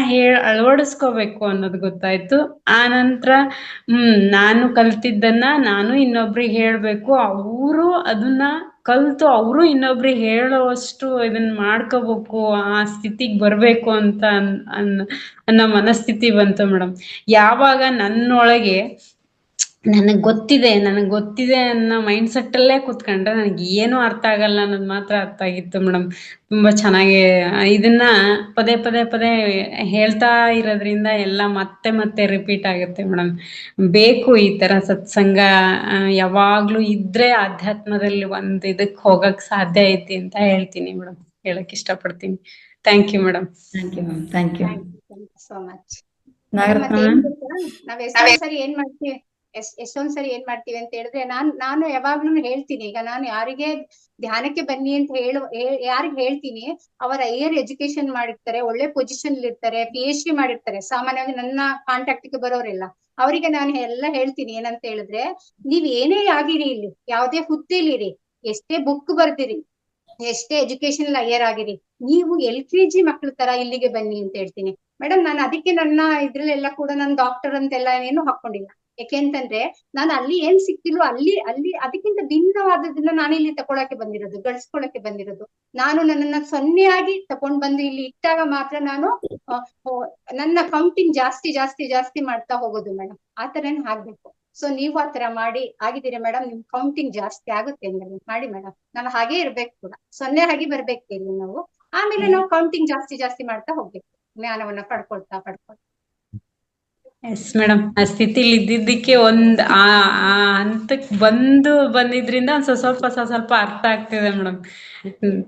D: ಅಳವಡಿಸ್ಕೋಬೇಕು ಅನ್ನೋದು ಗೊತ್ತಾಯ್ತು. ಆ ನಂತರ ನಾನು ಕಲ್ತಿದ್ದನ್ನ ನಾನು ಇನ್ನೊಬ್ರಿಗೆ ಹೇಳ್ಬೇಕು, ಅವರು ಅದನ್ನ ಕಲ್ತು ಅವರು ಇನ್ನೊಬ್ರಿಗೆ ಹೇಳೋವಷ್ಟು ಇದನ್ನ ಮಾಡ್ಕೋಬೇಕು, ಆ ಸ್ಥಿತಿಗೆ ಬರ್ಬೇಕು ಅಂತ ಅನ್ನೋ ಮನಸ್ಥಿತಿ ಬಂತು ಮೇಡಮ್. ಯಾವಾಗ ನನ್ನೊಳಗೆ ನನಗ್ ಗೊತ್ತಿದೆ ಅನ್ನೋ ಮೈಂಡ್ ಸೆಟ್ ಅಲ್ಲೇ ಕೂತ್ಕೊಂಡ್ರೆ ನನಗೆ ಏನು ಅರ್ಥ ಆಗಲ್ಲ ಅನ್ನೋದು ಮಾತ್ರ ಅರ್ಥ ಆಗಿತ್ತು ಮೇಡಮ್. ತುಂಬಾ ಚೆನ್ನಾಗಿ ಇದನ್ನ ಪದೇ ಹೇಳ್ತಾ ಇರೋದ್ರಿಂದ ಎಲ್ಲ ಮತ್ತೆ ರಿಪೀಟ್ ಆಗುತ್ತೆ ಮೇಡಮ್. ಬೇಕು ಈ ತರ ಸತ್ಸಂಗ ಯಾವಾಗ್ಲೂ ಇದ್ರೆ ಆಧ್ಯಾತ್ಮದಲ್ಲಿ ಒಂದ್ ಇದಕ್ ಹೋಗಕ್ ಸಾಧ್ಯ ಐತಿ ಅಂತ ಹೇಳ್ತೀನಿ ಮೇಡಮ್, ಹೇಳಕ್ ಇಷ್ಟಪಡ್ತೀನಿ. Thank you madam.
A: Thank you ma'am. Thank you.
B: Thank you so much.
A: Nagaratna
B: ಮತ್ತೆ ಏನ್
A: ಮ್ಯಾಮ್.
B: ಗೊತ್ತಾ, ನಾವ್ ಎಷ್ಟೊಂದ್ ಸರಿ ಏನ್ ಮಾಡ್ತೀವಿ ಅಂತ ಹೇಳಿದ್ರೆ, ನಾನು ಯಾವಾಗ್ಲೂ ಹೇಳ್ತೀನಿ, ಈಗ ನಾನು ಯಾರಿಗೆ ಧ್ಯಾನಕ್ಕೆ ಬನ್ನಿ ಅಂತ ಯಾರಿಗೆ ಹೇಳ್ತೀನಿ, ಅವರ ಹೈಯರ್ ಎಜುಕೇಶನ್ ಮಾಡಿರ್ತಾರೆ, ಒಳ್ಳೆ ಪೊಸಿಷನ್ ಇರ್ತಾರೆ, PhD ಮಾಡಿರ್ತಾರೆ. ಸಾಮಾನ್ಯವಾಗಿ ನನ್ನ ಕಾಂಟ್ಯಾಕ್ಟ್ ಗೆ ಬರೋರೆಲ್ಲ ಅವರಿಗೆ ನಾನು ಎಲ್ಲ ಹೇಳ್ತೀನಿ ಏನಂತ ಹೇಳಿದ್ರೆ, ನೀವ್ ಏನೇ ಆಗಿರಿ, ಇಲ್ಲಿ ಯಾವ್ದೇ ಹುದ್ದೆಲಿರಿ, ಎಷ್ಟೇ ಬುಕ್ ಬರ್ದಿರಿ, ಎಷ್ಟೇ ಎಜುಕೇಶನ್ ಹೈಯರ್ ಆಗಿರಿ, ನೀವು LKG ಮಕ್ಳ ತರ ಇಲ್ಲಿಗೆ ಬನ್ನಿ ಅಂತ ಹೇಳ್ತೀನಿ ಮೇಡಮ್. ನಾನು ಅದಕ್ಕೆ ನನ್ನ ಇದ್ರಲ್ಲೆಲ್ಲ ಕೂಡ ನಾನು ಡಾಕ್ಟರ್ ಅಂತೆಲ್ಲ ಏನು ಹಾಕೊಂಡಿಲ್ಲ. ಯಾಕೆಂತಂದ್ರೆ ನಾನು ಅಲ್ಲಿ ಏನ್ ಸಿಕ್ತಿಲ್ವೋ ಅಲ್ಲಿ ಅದಕ್ಕಿಂತ ಭಿನ್ನವಾದದನ್ನ ನಾನು ಇಲ್ಲಿ ತಗೊಳಕ್ಕೆ ಬಂದಿರೋದು, ಗಳಿಸ್ಕೊಳಕ್ಕೆ ಬಂದಿರೋದು. ನಾನು ನನ್ನನ್ನ ಸೊನ್ನೆಯಾಗಿ ತಕೊಂಡ್ ಬಂದು ಇಲ್ಲಿ ಇಟ್ಟಾಗ ಮಾತ್ರ ನಾನು ನನ್ನ ಕೌಂಟಿಂಗ್ ಜಾಸ್ತಿ ಮಾಡ್ತಾ ಹೋಗೋದು ಮೇಡಮ್. ಆ ತರನೇ ಆಗ್ಬೇಕು. ಸೊ ನೀವು ಆ ತರ ಮಾಡಿ ಆಗಿದ್ದೀರಾ ಮೇಡಮ್. ನಿಮ್ ಕೌಂಟಿಂಗ್ ಜಾಸ್ತಿ ಆಗುತ್ತೆ ಮೇಡಮ್, ಮಾಡಿ ಮೇಡಮ್. ನಾವು ಹಾಗೆ ಇರ್ಬೇಕು ಕೂಡ, ಸೊನ್ನೆ ಆಗಿ ಬರ್ಬೇಕು ಇಲ್ಲಿ ನಾವು. ಆಮೇಲೆ ನಾವು ಕೌಂಟಿಂಗ್ ಜಾಸ್ತಿ ಮಾಡ್ತಾ ಹೋಗ್ಬೇಕು, ಜ್ಞಾನವನ್ನ ಪಡ್ಕೊಳ್ತಾ.
D: ಎಸ್ ಮೇಡಮ್, ಆ ಸ್ಥಿತಿಲಿ ಇದ್ದಿದ್ದಕ್ಕೆ ಆ ಹಂತಕ್ಕೆ ಬಂದಿದ್ರಿಂದ ಸ್ವಲ್ಪ ಅರ್ಥ ಆಗ್ತಿದೆ madam.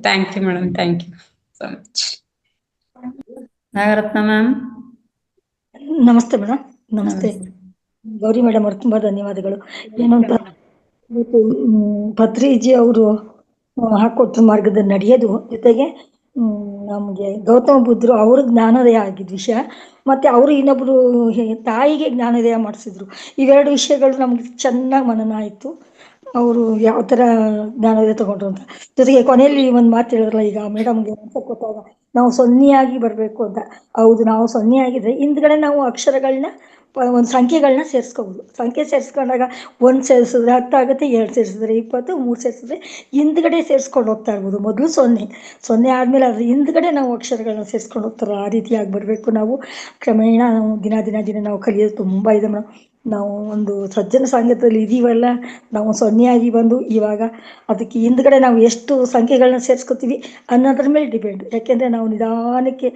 D: Thank you madam. Thank you so much.
A: Nagaratna ma'am.
E: ನಮಸ್ತೆ ಮೇಡಮ್. ನಮಸ್ತೆ ಗೌರಿ ಮೇಡಮ್ ಅವ್ರು, ತುಂಬಾ ಧನ್ಯವಾದಗಳು. ಏನು ಅಂತ ಪತ್ರಿಜಿ ಅವರು ಹಾಕೊಟ್ಟು ಮಾರ್ಗದಲ್ಲಿ ನಡೆಯೋದು, ಜೊತೆಗೆ ನಮ್ಗೆ ಗೌತಮ ಬುದ್ಧರು ಅವ್ರ ಜ್ಞಾನೋದಯ ಆಗಿದ್ದ ವಿಷಯ, ಮತ್ತೆ ಅವರು ಇನ್ನೊಬ್ರು ತಾಯಿಗೆ ಜ್ಞಾನೋದಯ ಮಾಡಿಸಿದ್ರು. ಇವೆರಡು ವಿಷಯಗಳು ನಮ್ಗೆ ಚೆನ್ನಾಗಿ ಮನನ ಆಯ್ತು. ಅವರು ಯಾವ ತರ ಜ್ಞಾನೋದಯ ತಗೊಂಡ್ರು ಅಂತ. ಜೊತೆಗೆ ಕೊನೆಯಲ್ಲಿ ಒಂದು ಮಾತು ಹೇಳಿದ್ರಲ್ಲ, ಈಗ ಮೇಡಮ್ಗೆ ಗೊತ್ತಾಗ ನಾವು ಸೊನ್ನೆಯಾಗಿ ಬರ್ಬೇಕು ಅಂತ. ಹೌದು, ನಾವು ಸೊನ್ನೆಯಾಗಿದ್ರೆ ಹಿಂದ್ಗಡೆ ನಾವು ಅಕ್ಷರಗಳನ್ನ ಒಂದು ಸಂಖ್ಯೆಗಳನ್ನ ಸೇರಿಸ್ಕೋಬೋದು. ಸಂಖ್ಯೆ ಸೇರಿಸ್ಕೊಂಡಾಗ 1 ಸೇರಿಸಿದ್ರೆ 10 ಆಗುತ್ತೆ, 2 ಸೇರಿಸಿದ್ರೆ 20, 3 ಸೇರಿಸಿದ್ರೆ ಹಿಂದ್ಗಡೆ ಸೇರಿಸ್ಕೊಂಡು ಹೋಗ್ತಾ ಇರ್ಬೋದು. ಮೊದಲು 0 ಆದಮೇಲೆ ಅದ್ರ ಹಿಂದ್ಗಡೆ ನಾವು ಅಕ್ಷರಗಳನ್ನ ಸೇರಿಸ್ಕೊಂಡು ಹೋಗ್ತಾರೋ ಆ ರೀತಿಯಾಗಿ ಬರಬೇಕು. ನಾವು ಕ್ರಮೇಣ ನಾವು ದಿನ ನಾವು ಕಲಿಯೋದು ತುಂಬ ಇದೆ ಮೇಡಮ್. ನಾವು ಒಂದು ಸಜ್ಜನ ಸಾಂಗತ್ಯದಲ್ಲಿ ಇದೀವಲ್ಲ, ನಾವು 0 ಆಗಿ ಬಂದು ಇವಾಗ ಅದಕ್ಕೆ ಹಿಂದ್ಗಡೆ ನಾವು ಎಷ್ಟು ಸಂಖ್ಯೆಗಳನ್ನ ಸೇರಿಸ್ಕೊತೀವಿ ಅನ್ನೋದ್ರ ಮೇಲೆ ಡಿಪೆಂಡ್. ಯಾಕೆಂದರೆ ನಾವು ನಿಧಾನಕ್ಕೆ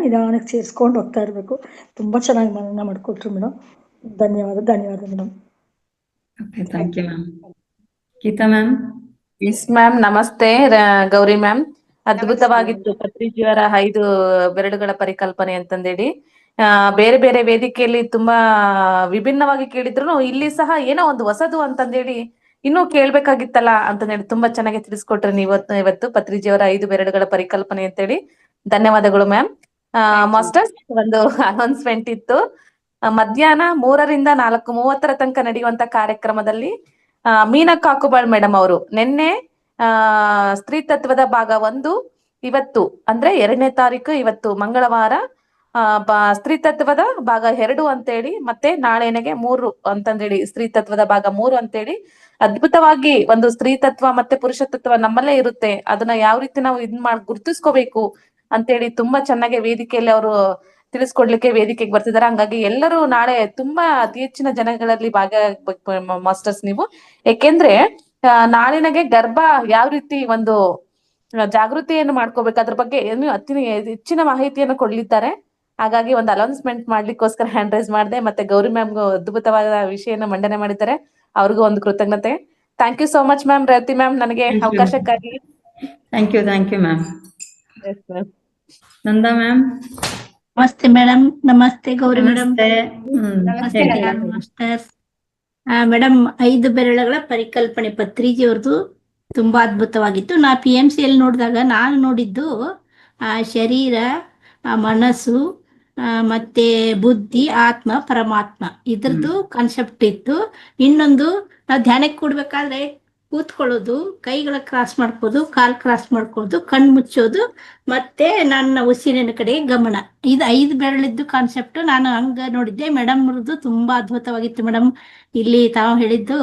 E: ನಿಧಾನಕ್ಕೆ ಸೇರಿಸ್ಕೊಂಡು ಹೋಗ್ತಾ ಇರಬೇಕು. ತುಂಬ ಚೆನ್ನಾಗಿ ಮನನ ಮಾಡಿಕೊಟ್ರು ಮೇಡಮ್. ಧನ್ಯವಾದ madam.
A: Okay, thank you ma'am. Geetha ma'am.
F: Yes ma'am, ನಮಸ್ತೆ ಗೌರಿ ಮ್ಯಾಮ್. ಅದ್ಭುತವಾಗಿತ್ತು ಪತ್ರಿಜಿಯವರ 5 ಬೆರಳುಗಳ ಪರಿಕಲ್ಪನೆ ಅಂತಂದೇಳಿ. ಬೇರೆ ಬೇರೆ ವೇದಿಕೆಯಲ್ಲಿ ತುಂಬಾ ವಿಭಿನ್ನವಾಗಿ ಕೇಳಿದ್ರು, ಇಲ್ಲಿ ಸಹ ಏನೋ ಒಂದು ಹೊಸದು ಅಂತಂದೇಳಿ ಇನ್ನೂ ಕೇಳ್ಬೇಕಾಗಿತ್ತಲ್ಲ ಅಂತಂದೇಳಿ ತುಂಬಾ ಚೆನ್ನಾಗಿ ತಿಳಿಸ್ಕೊಟ್ರಿ ನೀವು ಇವತ್ತು ಪತ್ರಿಜಿಯವರ 5 ಬೆರಳುಗಳ ಪರಿಕಲ್ಪನೆ ಅಂತೇಳಿ. ಧನ್ಯವಾದಗಳು ಮ್ಯಾಮ್. ಮಾಸ್ಟರ್ಸ್, ಒಂದು ಅನೌನ್ಸ್ಮೆಂಟ್ ಇತ್ತು. ಮಧ್ಯಾಹ್ನ 3 ರಿಂದ 4:30 ತನಕ ನಡೆಯುವಂತ ಕಾರ್ಯಕ್ರಮದಲ್ಲಿ ಮೀನಾ ಕಾಕುಬಾಳ್ ಮೇಡಮ್ ಅವರು ನಿನ್ನೆ ಸ್ತ್ರೀ ತತ್ವದ ಭಾಗ 1 ಇವತ್ತು ಅಂದ್ರೆ 2ನೇ ತಾರೀಕು, ಇವತ್ತು ಮಂಗಳವಾರ ಸ್ತ್ರೀ ತತ್ವದ ಭಾಗ 2 ಅಂತೇಳಿ, ಮತ್ತೆ ನಾಳೆನೆಗೆ 3 ಅಂತಂದೇಳಿ ಸ್ತ್ರೀ ತತ್ವದ ಭಾಗ 3 ಅಂತೇಳಿ ಅದ್ಭುತವಾಗಿ ಒಂದು ಸ್ತ್ರೀ ತತ್ವ ಮತ್ತೆ ಪುರುಷ ತತ್ವ ನಮ್ಮಲ್ಲೇ ಇರುತ್ತೆ, ಅದನ್ನ ಯಾವ ರೀತಿ ನಾವು ಗುರ್ತಿಸ್ಕೋಬೇಕು ಅಂತೇಳಿ ತುಂಬಾ ಚೆನ್ನಾಗಿ ವೇದಿಕೆಯಲ್ಲಿ ಅವರು ತಿಳಿಸ್ಕೊಡ್ಲಿಕ್ಕೆ ವೇದಿಕೆಗೆ ಬರ್ತಿದ್ದಾರೆ. ಹಂಗಾಗಿ ಎಲ್ಲರೂ ನಾಳೆ ತುಂಬಾ ಅತಿ ಹೆಚ್ಚಿನ ಜನಗಳಲ್ಲಿ ಭಾಗಿಯಾಗಬೇಕು ಮಾಸ್ಟರ್ಸ್ ನೀವು. ಯಾಕೆಂದ್ರೆ ನಾಳಿನಗೆ ಗರ್ಭ ಯಾವ ರೀತಿ ಒಂದು ಜಾಗೃತಿಯನ್ನು ಮಾಡ್ಕೋಬೇಕು ಅದ್ರ ಬಗ್ಗೆ ಏನು ಹೆಚ್ಚಿನ ಮಾಹಿತಿಯನ್ನು ಕೊಡ್ಲಿದ್ದಾರೆ. ಹಾಗಾಗಿ ಒಂದು ಅನೌನ್ಸ್ಮೆಂಟ್ ಮಾಡ್ಲಿಕ್ಕೋಸ್ಕರ ಹ್ಯಾಂಡ್ ರೈಸ್ ಮಾಡಿದೆ. ಮತ್ತೆ ಗೌರಿ ಮ್ಯಾಮ್ಗೂ ಅದ್ಭುತವಾದ ವಿಷಯನ ಮಂಡನೆ ಮಾಡಿದ್ದಾರೆ, ಅವ್ರಿಗೂ ಒಂದು ಕೃತಜ್ಞತೆ. Thank you so much ma'am. Revathi ma'am, ನನಗೆ ಅವಕಾಶಕ್ಕಾಗಿ
A: thank you ma'am. Nanda ma'am.
G: ನಮಸ್ತೆ ಮೇಡಮ್. ನಮಸ್ತೆ ಗೌರಿ ಮೇಡಮ್.
B: ನಮಸ್ತೆ
G: ಮಾಸ್ಟರ್ಸ್. ಮೇಡಮ್, 5 ಬೆರಳುಗಳ ಪರಿಕಲ್ಪನೆ ಪತ್ರಿಜಿಯವ್ರದ್ದು ತುಂಬಾ ಅದ್ಭುತವಾಗಿತ್ತು. ನಾ PMC ಯಲ್ಲಿ ನೋಡಿದಾಗ ನಾನು ನೋಡಿದ್ದು ಶರೀರ, ಮನಸ್ಸು, ಮತ್ತೆ ಬುದ್ಧಿ, ಆತ್ಮ, ಪರಮಾತ್ಮ ಇದ್ರದ್ದು ಕಾನ್ಸೆಪ್ಟ್ ಇತ್ತು. ಇನ್ನೊಂದು, ನಾವು ಧ್ಯಾನಕ್ಕೆ ಕೂಡ್ಬೇಕಾದ್ರೆ ಕೂತ್ಕೊಳ್ಳೋದು, ಕೈಗಳ ಕ್ರಾಸ್ ಮಾಡ್ಕೋದು, ಕಾಲ್ ಕ್ರಾಸ್ ಮಾಡ್ಕೊಳ್ಳೋದು, ಕಣ್ ಮುಚ್ಚೋದು, ಮತ್ತೆ ನನ್ನ ಉಸಿರಿನ ಕಡೆ ಗಮನ. ಇದು 5 ಬೆರಳಿದ್ದು ಕಾನ್ಸೆಪ್ಟ್ ನಾನು ಹಂಗ ನೋಡಿದ್ದೆ. ಮೇಡಮ್ ಅವ್ರದ್ದು ತುಂಬಾ ಅದ್ಭುತವಾಗಿತ್ತು ಮೇಡಮ್. ಇಲ್ಲಿ ತಾವು ಹೇಳಿದ್ದು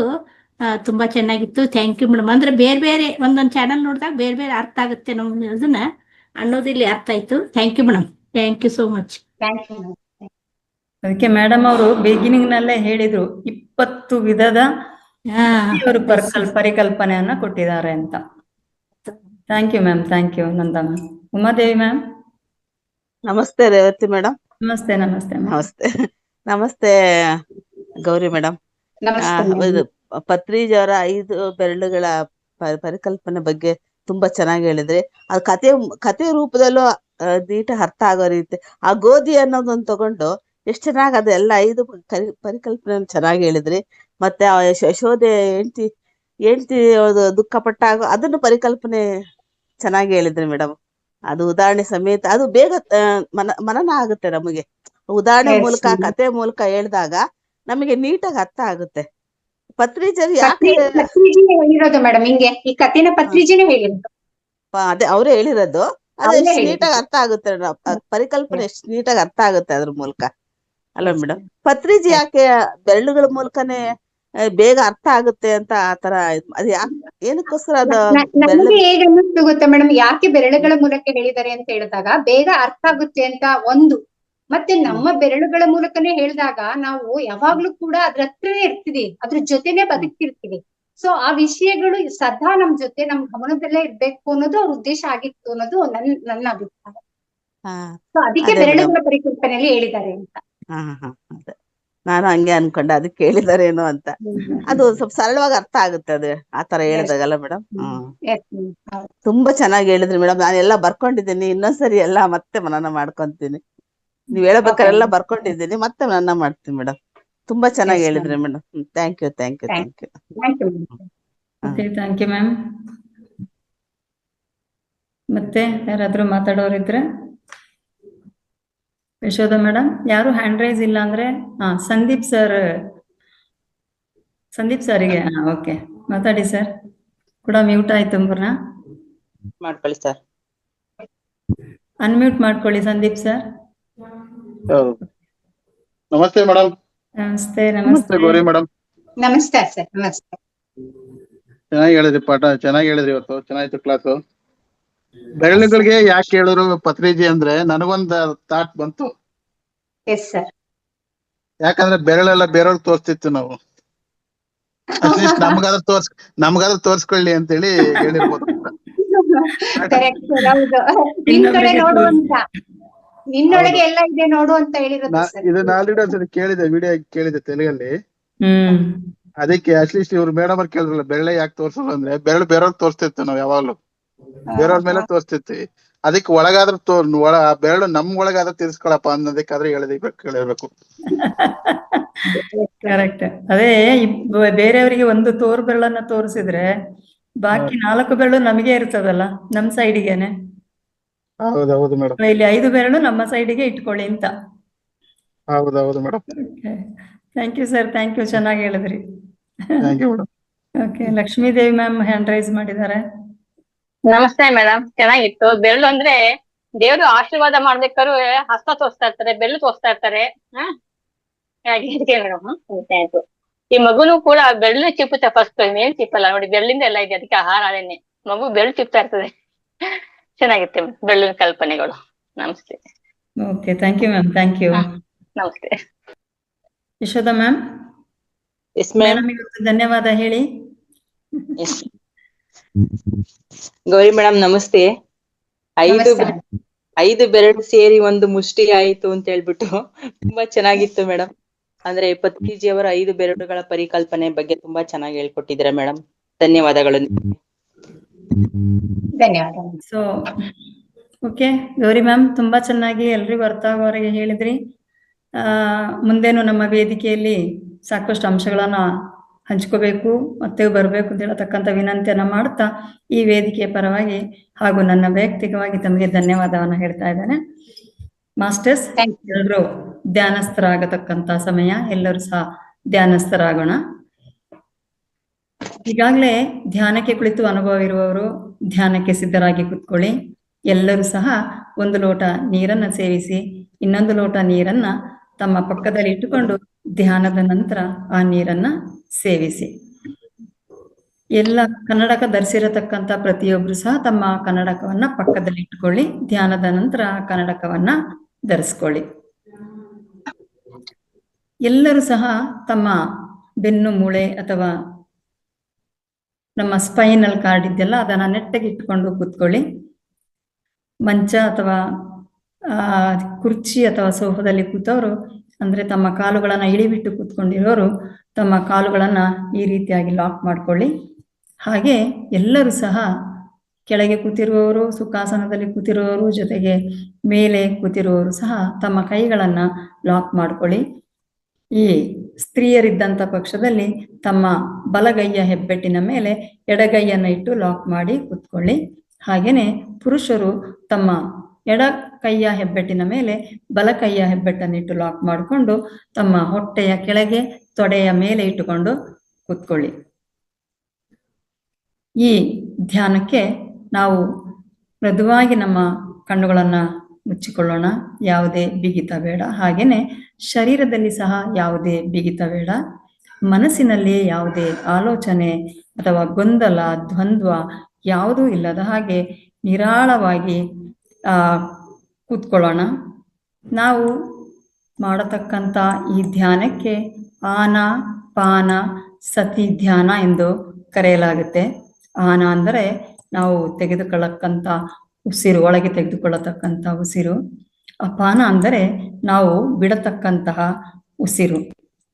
G: ತುಂಬಾ ಚೆನ್ನಾಗಿತ್ತು. Thank you madam. ಅಂದ್ರೆ ಬೇರೆ ಬೇರೆ ಒಂದೊಂದು ಚಾನಲ್ ನೋಡಿದಾಗ ಬೇರೆ ಬೇರೆ ಅರ್ಥ ಆಗುತ್ತೆ ನಮ್ಮದನ್ನ ಅನ್ನೋದು ಇಲ್ಲಿ ಅರ್ಥ ಆಯ್ತು. Thank you madam. Thank you so much.
A: ಅದಕ್ಕೆ ಮೇಡಮ್ ಅವರು ಬಿಗಿನಿಂಗ್ ನಲ್ಲೇ ಹೇಳಿದ್ರು 20 ವಿಧದ ಪರಿಕಲ್ಪನೆಯನ್ನ ಕೊಟ್ಟಿದ್ದಾರೆ ಅಂತ. Thank you ma'am. Thank you Nanda ma'am. Umadevi ma'am.
H: ನಮಸ್ತೆ ರೇವತಿ ಮೇಡಮ್.
A: ನಮಸ್ತೆ.
H: ನಮಸ್ತೆ ಗೌರಿ ಮೇಡಮ್. ಪತ್ರಿಜಿಯವರ 5 ಬೆರಳುಗಳ ಪರಿಕಲ್ಪನೆ ಬಗ್ಗೆ ತುಂಬಾ ಚೆನ್ನಾಗಿ ಹೇಳಿದ್ರಿ. ಅದು ಕತೆ ರೂಪದಲ್ಲೂ ನೀಟಾಗಿ ಅರ್ಥ ಆಗೋ ರೀತಿ ಆ ಗೋಧಿ ಅನ್ನೋದನ್ನ ತಗೊಂಡು ಎಷ್ಟು ಚೆನ್ನಾಗಿ ಅದೆಲ್ಲ 5 ಪರಿಕಲ್ಪನೆ ಚೆನ್ನಾಗಿ ಹೇಳಿದ್ರಿ. ಮತ್ತೆ ಯಶೋದೆ ಹೆಂಡತಿ ದುಃಖ ಪಟ್ಟಾಗ ಅದನ್ನು ಪರಿಕಲ್ಪನೆ ಚೆನ್ನಾಗಿ ಹೇಳಿದ್ರಿ ಮೇಡಮ್. ಅದು ಉದಾಹರಣೆ ಸಮೇತ ಅದು ಬೇಗ ಮನನ ಆಗುತ್ತೆ ನಮಗೆ. ಉದಾಹರಣೆ ಮೂಲಕ ಕತೆ ಮೂಲಕ ಹೇಳಿದಾಗ ನಮಗೆ ನೀಟಾಗಿ ಅರ್ಥ ಆಗುತ್ತೆ. ಪತ್ರಿಜರು ಯಾಕೆ
B: ಹೇಳಿರೋದು ಮೇಡಮ್, ಹಿಂಗೆ ಈ ಕಥೆನ ಪತ್ರಿಜಿನೇ ಹೇಳಿರೋದು.
H: ಅದೇ ಅವರೇ ಹೇಳಿರೋದು. ಅದು ಎಷ್ಟು ನೀಟಾಗಿ ಅರ್ಥ ಆಗುತ್ತೆ, ಪರಿಕಲ್ಪನೆ ಎಷ್ಟು ನೀಟಾಗಿ ಅರ್ಥ ಆಗುತ್ತೆ ಅದ್ರ ಮೂಲಕ ಅಲ್ವಾ ಮೇಡಮ್. ಪತ್ರಿಜಿ ಯಾಕೆ ಬೆರಳುಗಳ ಮೂಲಕನೇ ಬೇಗ ಅರ್ಥ ಆಗುತ್ತೆ ಅಂತ ಆತರ ಅದು ಏನಕ್ಕೋಸ್ಕರ ಅದು
B: ನಮಗೆ ಹೇಗೆ ಅನ್ನಿಸ್ತು ಗೊತ್ತಾ ಮೇಡಮ್, ಯಾಕೆ ಬೆರಳುಗಳ ಮೂಲಕ ಹೇಳಿದ್ದಾರೆ ಅಂತ ಹೇಳಿದಾಗ ಬೇಗ ಅರ್ಥ ಆಗುತ್ತೆ ಅಂತ ಒಂದು. ಮತ್ತೆ ನಮ್ಮ ಬೆರಳುಗಳ ಮೂಲಕನೇ ಹೇಳಿದಾಗ ನಾವು ಯಾವಾಗ್ಲೂ ಕೂಡ ಅದ್ರ ಹತ್ರನೇ ಇರ್ತೀವಿ, ಅದ್ರ ಜೊತೆನೆ ಬದುಕ್ತಿರ್ತೀವಿ. ಸೊ ಆ ವಿಷಯಗಳು ಸದಾ ನಮ್ ಜೊತೆ ನಮ್ ಗಮನದಲ್ಲೇ ಇರ್ಬೇಕು ಅನ್ನೋದು ಅವ್ರ ಉದ್ದೇಶ ಆಗಿತ್ತು ಅನ್ನೋದು ನನ್ನ ಅಭಿಪ್ರಾಯ. ಸೊ ಅದಕ್ಕೆ ಬೆರಳುಗಳ ಪರಿಕಲ್ಪನೆಯಲ್ಲಿ ಹೇಳಿದ್ದಾರೆ ಅಂತ.
H: ನಾನು ಹಂಗೆ ಅನ್ಕೊಂಡೆ, ಅದಕ್ಕೆ ಹೇಳಿದಾರೇನೋ ಅಂತ. ಅದು ಸ್ವಲ್ಪ ಸರಳವಾಗಿ ಅರ್ಥ ಆಗುತ್ತೆ ಅದು ಆತರ ಹೇಳಿದಾಗಲ್ಲ ಮೇಡಮ್. ತುಂಬಾ ಚೆನ್ನಾಗಿ ಹೇಳಿದ್ರಿ ಮೇಡಮ್. ನಾನೆಲ್ಲ ಬರ್ಕೊಂಡಿದ್ದೀನಿ, ಇನ್ನೊಂದ್ಸರಿ ಎಲ್ಲ ಮತ್ತೆ ಮನನ ಮಾಡ್ಕೊಂತೀನಿ. ನೀವ್ ಹೇಳ್ಬೇಕಾರೆ ಎಲ್ಲ ಬರ್ಕೊಂಡಿದ್ದೀನಿ, ಮತ್ತೆ ಮನನ ಮಾಡ್ತೀನಿ ಮೇಡಮ್. ತುಂಬಾ ಚೆನ್ನಾಗಿ ಹೇಳಿದ್ರಿ ಮೇಡಮ್. Thank you.
A: ಮ್ಯಾಮ್. ಮತ್ತೆ ಯಾರಾದ್ರೂ ಮಾತಾಡೋರಿದ್ರೆ? ಯಶೋಧ ಮೇಡಮ್. ಯಾರು ಹ್ಯಾಂಡ್ ರೈಸ್ ಇಲ್ಲ ಅಂದ್ರೆ ಸಂದೀಪ್ ಸರ್ಗೆ ಓಕೆ ಮಾತಾಡಿ ಸರ್. ಕೂಡ ಮ್ಯೂಟ್ ಆಯ್ತು ಪೂರ್ಣ.
I: ಮಾಡ್ಕೊಳ್ಳಿ ಸರ್.
A: ಅನ್ಮ್ಯೂಟ್ ಮಾಡ್ಕೊಳ್ಳಿ ಸಂದೀಪ್ ಸರ್.
J: ನಮಸ್ತೆ ಮೇಡಮ್.
A: ನಮಸ್ತೆ.
J: ನಮಸ್ತೆ ಗೌರಿ ಮೇಡಮ್.
B: ನಮಸ್ಕಾರ ಸರ್. ನಮಸ್ಕಾರ.
J: ಚೆನ್ನಾಗಿ ಹೇಳಿದ್ರಿ ಪಾಠ, ಚೆನ್ನಾಗಿ ಹೇಳಿದ್ರಿ. ಇವತ್ತು ಚೆನ್ನಾಗಿತ್ತು ಕ್ಲಾಸು. ಬೆರಳುಗಳಿಗೆ ಯಾಕೆ ಹೇಳಿದ್ರು ಪತ್ರಿಜಿ ಅಂದ್ರೆ ನನಗೊಂದ್ ಥಾಟ್ ಬಂತು.
B: Yes sir.
J: ಯಾಕಂದ್ರೆ ಬೆರಳೆಲ್ಲ ಬೇರೆಯವ್ರಿಗೆ ತೋರಿಸ್ತಿತ್ತು ನಾವು. ಅಟ್ಲೀಸ್ಟ್ ನಮ್ಗಾದ್ರೂ ತೋರ್ಸ್ಕೊಳ್ಳಿ ಅಂತೇಳಿ ಹೇಳಿರ್ಬೋದು.
B: Correct sir. ಹೌದು. ನಿನ್ ಕಡೆ ನೋಡು ಅಂತ, ನಿನ್ನೊಳಗೆ ಎಲ್ಲ ಇದೆ ನೋಡು ಅಂತ ಹೇಳಿರೋದು ಸರ್.
J: ಇದನ್ನ ಆಲ್ರೆಡಿ ಒಂದ್ಸರಿ ಕೇಳಿದೆ, ವಿಡಿಯೋ ಕೇಳಿದೆ ತೆಲುಗಲ್ಲಿ. ಅದಕ್ಕೆ ಅಟ್ಲೀಸ್ಟ್ ಇವ್ರು ಮೇಡಮ್ ಅವ್ರು ಕೇಳಿದ್ರಲ್ಲ ಬೆರಳೆ ಯಾಕೆ ತೋರ್ಸಲ್ಲ ಅಂದ್ರೆ, ಬೆರಳು ಬೇರೆಯವ್ರಿಗೆ ತೋರಿಸ್ತಿತ್ತು ನಾವ್ ಯಾವಾಗ್ಲೂ, ಬೇರೆಯವ್ರ ಮೇಲೆ ತೋರಿಸ್ತಿರ್ತೀವಿ. ಅದಕ್ಕೆ ಒಳಗಾದ್ರೂ ಬೆರಳು ನಮ್ ಒಳಗಾದ್ರೂ ತಿರ್ಸ್ಕೊಳಪ್ಪ ಅನ್ನೋದಕ್ಕಾದ್ರೆ ಹೇಳಿರ್ಬೇಕು.
A: ಕರೆಕ್ಟ್. ಅದೇ ಬೇರೆಯವರಿಗೆ ಒಂದು ತೋರು ಬೆರಳನ್ನ ತೋರಿಸಿದ್ರೆ ಬಾಕಿ 4 ಬೆರಳು ನಮಗೆ ಇರ್ತದಲ್ಲ, ನಮ್ ಸೈಡಿಗೆನೆ.
J: ಹೌದೌದು ಮೇಡಮ್.
A: ಇಲ್ಲಿ 5 ಬೆರಳು ನಮ್ಮ ಸೈಡಿಗೆ ಇಟ್ಕೊಳ್ಳಿ ಅಂತ.
J: ಹೌದೌದು madam.
A: Thank you sir, thank you. ಚೆನ್ನಾಗಿ ಹೇಳಿದ್ರಿ.
J: Thank you madam.
A: Okay, Lakshmidevi ma'am hand raise ಮಾಡಿದ್ದಾರೆ.
K: ನಮಸ್ತೆ ಮೇಡಮ್, ಚೆನ್ನಾಗಿತ್ತು. ಬೆರಳು ಅಂದ್ರೆ ದೇವ್ರು ಆಶೀರ್ವಾದ ಮಾಡ್ಬೇಕಾದ್ರು ಹಸ್ತ ತೋರಿಸ್ತಾ ಇರ್ತಾರೆ, ಬೆರಳು ತೋರಿಸ್ತಾ ಇರ್ತಾರೆ. ಮೇಡಮ್ ಆಯ್ತು. ಈ ಮಗುನು ಕೂಡ ಬೆರಳು ಚಿಪ್ಪುತ್ತೆ ಫಸ್ಟ್, ಮೇಲ್ ಚಿಪ್ಪಲ್ಲ ನೋಡಿ, ಬೆರಳಿಂದ ಎಲ್ಲ ಇದೆ. ಅದಕ್ಕೆ ಆಹಾರ ಅದೇನೆ, ಮಗು ಬೆರಳು ಚಿಪ್ತಾ ಇರ್ತದೆ. ಚೆನ್ನಾಗಿರುತ್ತೆ ಬೆರಳಿನ ಕಲ್ಪನೆಗಳು. ನಮಸ್ತೆ.
A: Okay, thank you ma'am, thank you.
K: ನಮಸ್ತೆ.
A: ಯಶೋಧ ಮ್ಯಾಮ್.
I: Yes madam.
A: ಧನ್ಯವಾದ ಹೇಳಿ.
I: ಗೌರಿ ಮೇಡಮ್ ನಮಸ್ತೆ. 5 ಬೆರಳು ಸೇರಿ ಒಂದು ಮುಷ್ಟಿ ಆಯ್ತು ಅಂತ ಹೇಳ್ಬಿಟ್ಟು ತುಂಬಾ ಚೆನ್ನಾಗಿತ್ತು ಮೇಡಮ್. ಅಂದ್ರೆ ಪತ್ರಿಜಿ ಅವರ 5 ಬೆರಳುಗಳ ಪರಿಕಲ್ಪನೆ ಬಗ್ಗೆ ತುಂಬಾ ಚೆನ್ನಾಗಿ ಹೇಳ್ಕೊಟ್ಟಿದ್ದೀರಾ ಮೇಡಮ್. ಧನ್ಯವಾದಗಳು.
B: ಧನ್ಯವಾದ.
A: ಸೊ ಓಕೆ ಗೌರಿ ಮ್ಯಾಮ್, ತುಂಬಾ ಚೆನ್ನಾಗಿ ಎಲ್ರಿಗೂ ಅರ್ಥ ಆಗೋವರೆಗೆ ಹೇಳಿದ್ರಿ. ಮುಂದೇನು ನಮ್ಮ ವೇದಿಕೆಯಲ್ಲಿ ಸಾಕಷ್ಟು ಅಂಶಗಳನ್ನ ಹಂಚ್ಕೋಬೇಕು, ಮತ್ತೆ ಬರಬೇಕು ಅಂತ ಹೇಳತಕ್ಕಂಥ ವಿನಂತಿಯನ್ನ ಮಾಡ್ತಾ ಈ ವೇದಿಕೆಯ ಪರವಾಗಿ ಹಾಗೂ ನನ್ನ ವೈಯಕ್ತಿಕವಾಗಿ ತಮಗೆ ಧನ್ಯವಾದವನ್ನ ಹೇಳ್ತಾ ಇದ್ದೇನೆ. ಮಾಸ್ಟರ್ಸ್, ಎಲ್ಲರೂ ಧ್ಯಾನಸ್ಥರಾಗತಕ್ಕಂತ ಸಮಯ, ಎಲ್ಲರೂ ಸಹ ಧ್ಯಾನಸ್ಥರಾಗೋಣ. ಈಗಾಗಲೇ ಧ್ಯಾನಕ್ಕೆ ಕುಳಿತು ಅನುಭವ ಇರುವವರು ಧ್ಯಾನಕ್ಕೆ ಸಿದ್ಧರಾಗಿ ಕೂತ್ಕೊಳ್ಳಿ. ಎಲ್ಲರೂ ಸಹ 1 ಲೋಟ ನೀರನ್ನ ಸೇವಿಸಿ, ಇನ್ನೊಂದು ಲೋಟ ನೀರನ್ನ ತಮ್ಮ ಪಕ್ಕದಲ್ಲಿ ಇಟ್ಟುಕೊಂಡು ಧ್ಯಾನದ ನಂತರ ಆ ನೀರನ್ನ ಸೇವಿಸಿ. ಎಲ್ಲ ಕನ್ನಡಕ ಧರಿಸಿರತಕ್ಕಂತ ಪ್ರತಿಯೊಬ್ರು ಸಹ ತಮ್ಮ ಕನ್ನಡಕವನ್ನ ಪಕ್ಕದಲ್ಲಿ ಇಟ್ಕೊಳ್ಳಿ. ಧ್ಯಾನದ ನಂತರ ಕನ್ನಡಕವನ್ನ ಧರಿಸ್ಕೊಳ್ಳಿ. ಎಲ್ಲರೂ ಸಹ ತಮ್ಮ ಬೆನ್ನು ಮೂಳೆ ಅಥವಾ ನಮ್ಮ ಸ್ಪೈನಲ್ ಕಾರ್ಡ್ ಇದೆಯಲ್ಲ, ಅದನ್ನ ನೆಟ್ಟಗೆ ಇಟ್ಕೊಂಡು ಕೂತ್ಕೊಳ್ಳಿ. ಮಂಚ ಅಥವಾ ಕುರ್ಚಿ ಅಥವಾ ಸೋಫಾದಲ್ಲಿ ಕೂತವರು ಅಂದ್ರೆ ತಮ್ಮ ಕಾಲುಗಳನ್ನ ಇಳಿಬಿಟ್ಟು ಕೂತ್ಕೊಂಡಿರೋರು ತಮ್ಮ ಕಾಲುಗಳನ್ನ ಈ ರೀತಿಯಾಗಿ ಲಾಕ್ ಮಾಡ್ಕೊಳ್ಳಿ. ಹಾಗೆ ಎಲ್ಲರೂ ಸಹ ಕೆಳಗೆ ಕೂತಿರುವವರು, ಸುಖಾಸನದಲ್ಲಿ ಕೂತಿರುವವರು, ಜೊತೆಗೆ ಮೇಲೆ ಕೂತಿರುವವರು ಸಹ ತಮ್ಮ ಕೈಗಳನ್ನ ಲಾಕ್ ಮಾಡ್ಕೊಳ್ಳಿ. ಈ ಸ್ತ್ರೀಯರಿದ್ದಂಥ ಪಕ್ಷದಲ್ಲಿ ತಮ್ಮ ಬಲಗೈಯ ಹೆಬ್ಬೆಟ್ಟಿನ ಮೇಲೆ ಎಡಗೈಯನ್ನು ಇಟ್ಟು ಲಾಕ್ ಮಾಡಿ ಕೂತ್ಕೊಳ್ಳಿ. ಹಾಗೇನೆ ಪುರುಷರು ತಮ್ಮ ಎಡ ಕೈಯ ಹೆಬ್ಬೆಟ್ಟಿನ ಮೇಲೆ ಬಲ ಕೈಯ ಹೆಬ್ಬೆಟ್ಟನ್ನಿಟ್ಟು ಲಾಕ್ ಮಾಡಿಕೊಂಡು ತಮ್ಮ ಹೊಟ್ಟೆಯ ಕೆಳಗೆ ತೊಡೆಯ ಮೇಲೆ ಇಟ್ಟುಕೊಂಡು ಕೂತ್ಕೊಳ್ಳಿ. ಈ ಧ್ಯಾನಕ್ಕೆ ನಾವು ಮೃದುವಾಗಿ ನಮ್ಮ ಕಣ್ಣುಗಳನ್ನ ಮುಚ್ಚಿಕೊಳ್ಳೋಣ. ಯಾವುದೇ ಬಿಗಿತ ಬೇಡ. ಹಾಗೇನೆ ಶರೀರದಲ್ಲಿ ಸಹ ಯಾವುದೇ ಬಿಗಿತ ಬೇಡ. ಮನಸ್ಸಿನಲ್ಲಿ ಯಾವುದೇ ಆಲೋಚನೆ ಅಥವಾ ಗೊಂದಲ, ದ್ವಂದ್ವ ಯಾವುದೂ ಇಲ್ಲದ ಹಾಗೆ ನಿರಾಳವಾಗಿ ಕೂತ್ಕೊಳ್ಳೋಣ. ನಾವು ಮಾಡತಕ್ಕಂಥ ಈ ಧ್ಯಾನಕ್ಕೆ ಆನ ಪಾನ ಸತಿ ಧ್ಯಾನ ಎಂದು ಕರೆಯಲಾಗುತ್ತೆ. ಆನ ಅಂದರೆ ನಾವು ತೆಗೆದುಕೊಳ್ಳಕ್ಕಂಥ ಉಸಿರು, ಒಳಗೆ ತೆಗೆದುಕೊಳ್ಳತಕ್ಕಂಥ ಉಸಿರು. ಅಪಾನ ಅಂದರೆ ನಾವು ಬಿಡತಕ್ಕಂತಹ ಉಸಿರು.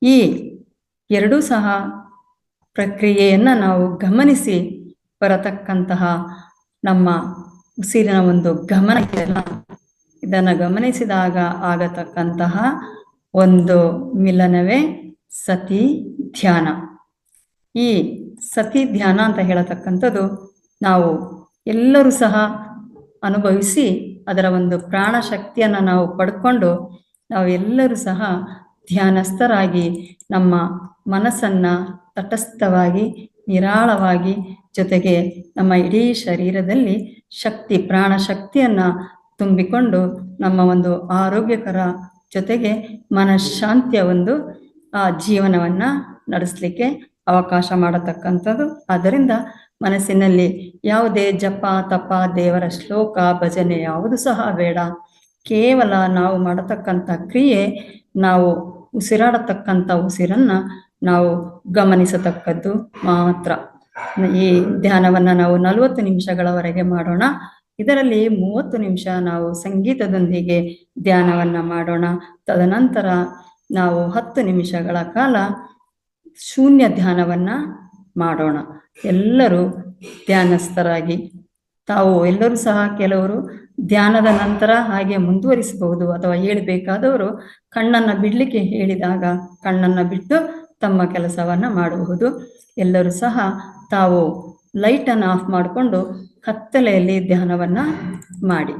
A: ಈ ಎರಡೂ ಸಹ ಪ್ರಕ್ರಿಯೆಯನ್ನ ನಾವು ಗಮನಿಸಿ ಬರತಕ್ಕಂತಹ ನಮ್ಮ ಉಸಿರಿನ ಒಂದು ಗಮನ ಇದೆಯಲ್ಲ, ಇದನ್ನು ಗಮನಿಸಿದಾಗ ಆಗತಕ್ಕಂತಹ ಒಂದು ಮಿಲನವೇ ಸತಿ ಧ್ಯಾನ. ಈ ಸತಿ ಧ್ಯಾನ ಅಂತ ಹೇಳತಕ್ಕಂಥದ್ದು ನಾವು ಎಲ್ಲರೂ ಸಹ ಅನುಭವಿಸಿ ಅದರ ಒಂದು ಪ್ರಾಣ ಶಕ್ತಿಯನ್ನು ನಾವು ಪಡ್ಕೊಂಡು ನಾವು ಎಲ್ಲರೂ ಸಹ ಧ್ಯಾನಸ್ಥರಾಗಿ ನಮ್ಮ ಮನಸ್ಸನ್ನ ತಟಸ್ಥವಾಗಿ ನಿರಾಳವಾಗಿ, ಜೊತೆಗೆ ನಮ್ಮ ಇಡೀ ಶರೀರದಲ್ಲಿ ಶಕ್ತಿ, ಪ್ರಾಣ ಶಕ್ತಿಯನ್ನ ತುಂಬಿಕೊಂಡು ನಮ್ಮ ಒಂದು ಆರೋಗ್ಯಕರ ಜೊತೆಗೆ ಮನಃಶಾಂತಿಯ ಒಂದು ಜೀವನವನ್ನ ನಡೆಸಲಿಕ್ಕೆ ಅವಕಾಶ ಮಾಡತಕ್ಕಂಥದ್ದು. ಆದ್ದರಿಂದ ಮನಸ್ಸಿನಲ್ಲಿ ಯಾವುದೇ ಜಪ ತಪ ದೇವರ ಶ್ಲೋಕ ಭಜನೆ ಯಾವುದು ಸಹ ಬೇಡ. ಕೇವಲ ನಾವು ಮಾಡತಕ್ಕಂಥ ಕ್ರಿಯೆ, ನಾವು ಉಸಿರಾಡತಕ್ಕಂಥ ಉಸಿರನ್ನ ನಾವು ಗಮನಿಸತಕ್ಕದ್ದು ಮಾತ್ರ. ಈ ಧ್ಯಾನವನ್ನ ನಾವು 40 ನಿಮಿಷಗಳವರೆಗೆ ಮಾಡೋಣ. ಇದರಲ್ಲಿ 30 ನಿಮಿಷ ನಾವು ಸಂಗೀತದೊಂದಿಗೆ ಧ್ಯಾನವನ್ನ ಮಾಡೋಣ. ತದನಂತರ ನಾವು 10 ನಿಮಿಷಗಳ ಕಾಲ ಶೂನ್ಯ ಧ್ಯಾನವನ್ನ ಮಾಡೋಣ. ಎಲ್ಲರೂ ಧ್ಯಾನಸ್ಥರಾಗಿ ತಾವು ಎಲ್ಲರೂ ಸಹ ಕೆಲವರು ಧ್ಯಾನದ ನಂತರ ಹಾಗೆ ಮುಂದುವರಿಸಬಹುದು, ಅಥವಾ ಹೇಳಬೇಕಾದವರು ಕಣ್ಣನ್ನ ಬಿಡ್ಲಿಕ್ಕೆ ಹೇಳಿದಾಗ ಕಣ್ಣನ್ನ ಬಿಟ್ಟು ತಮ್ಮ ಕೆಲಸವನ್ನ ಮಾಡಬಹುದು. ಎಲ್ಲರೂ ಸಹ ತಾವು ಲೈಟನ್ನು ಆಫ್ ಮಾಡಿಕೊಂಡು ಕತ್ತಲೆಯಲ್ಲಿ ಧ್ಯಾನವನ್ನ ಮಾಡಿ.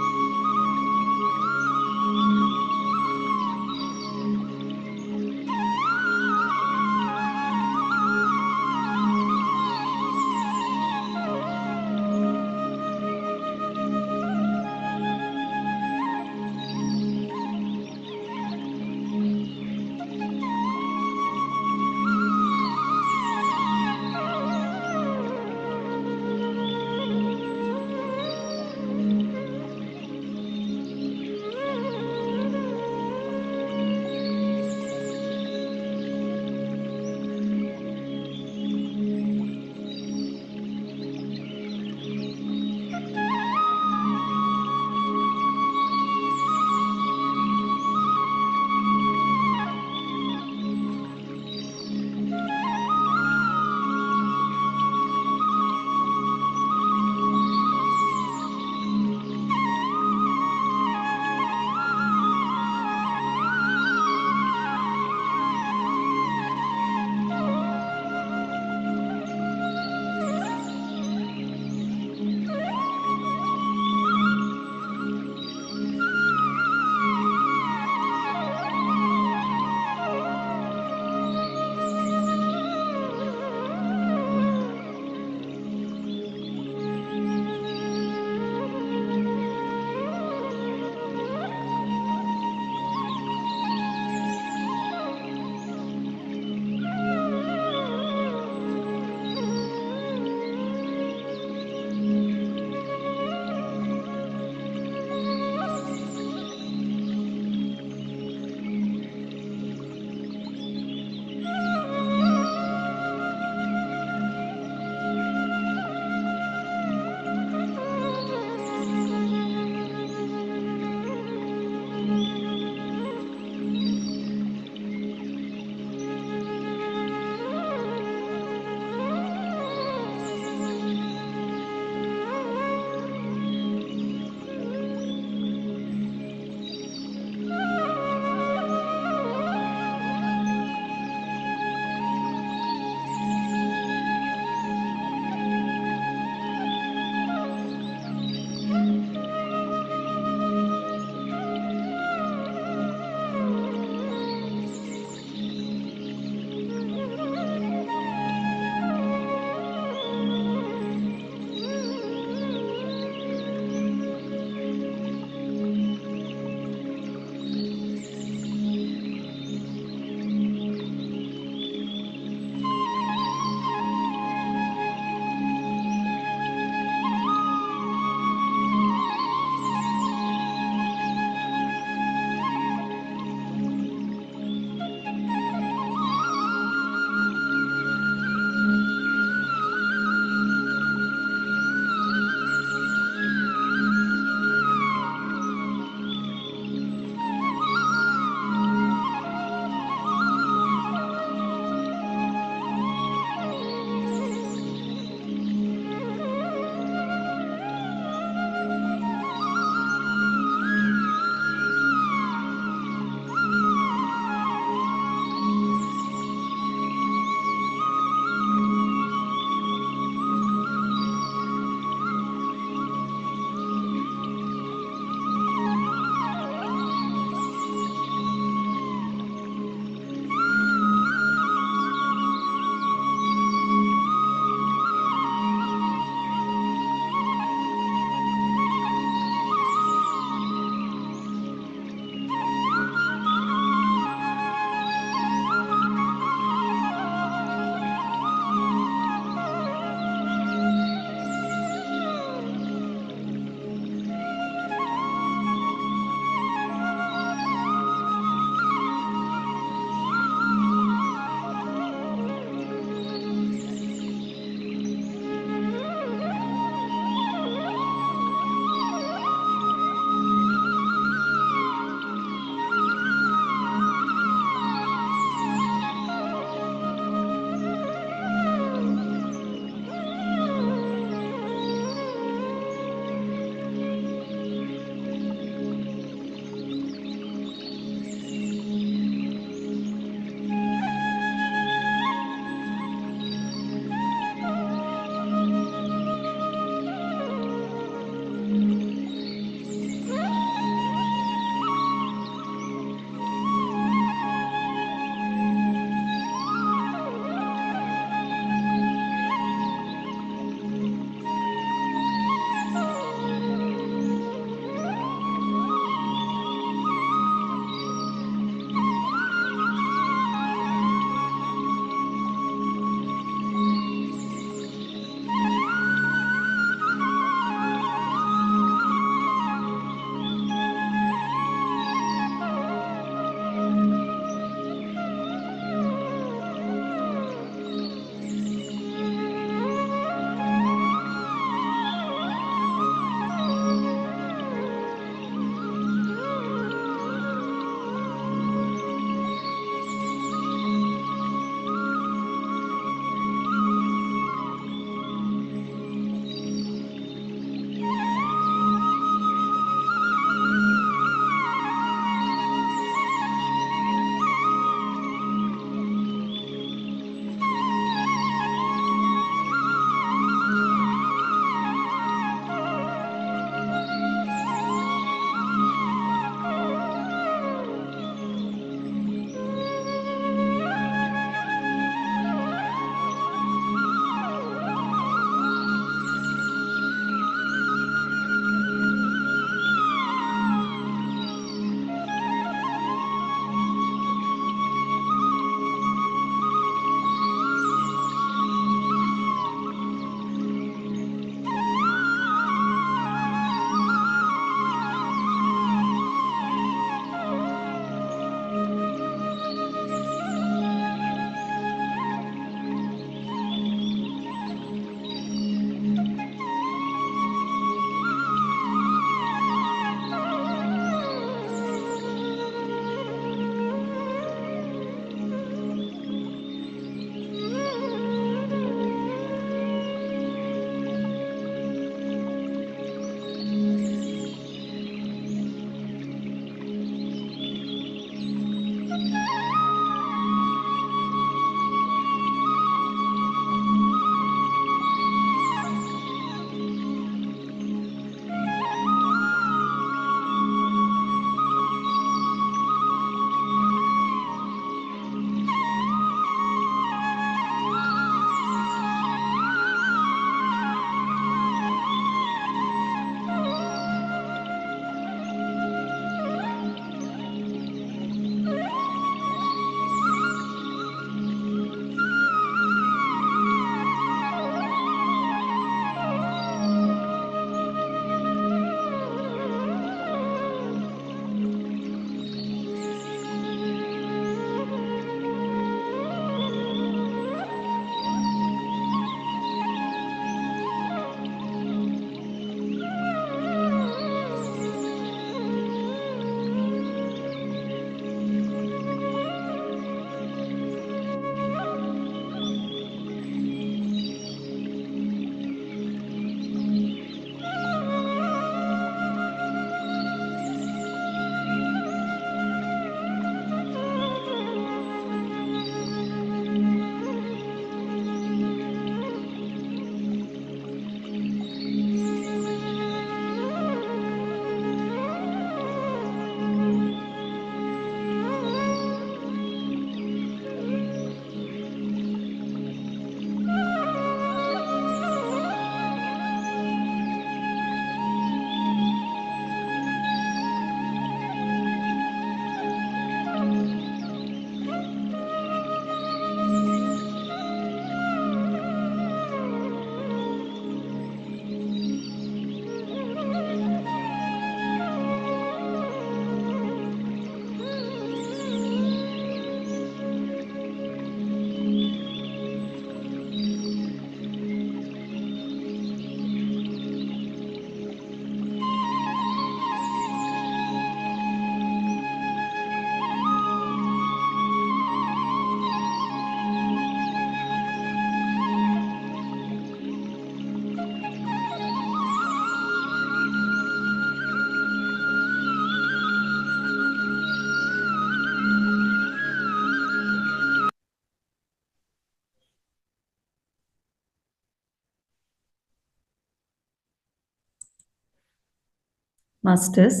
A: ಮಾಸ್ಟರ್ಸ್,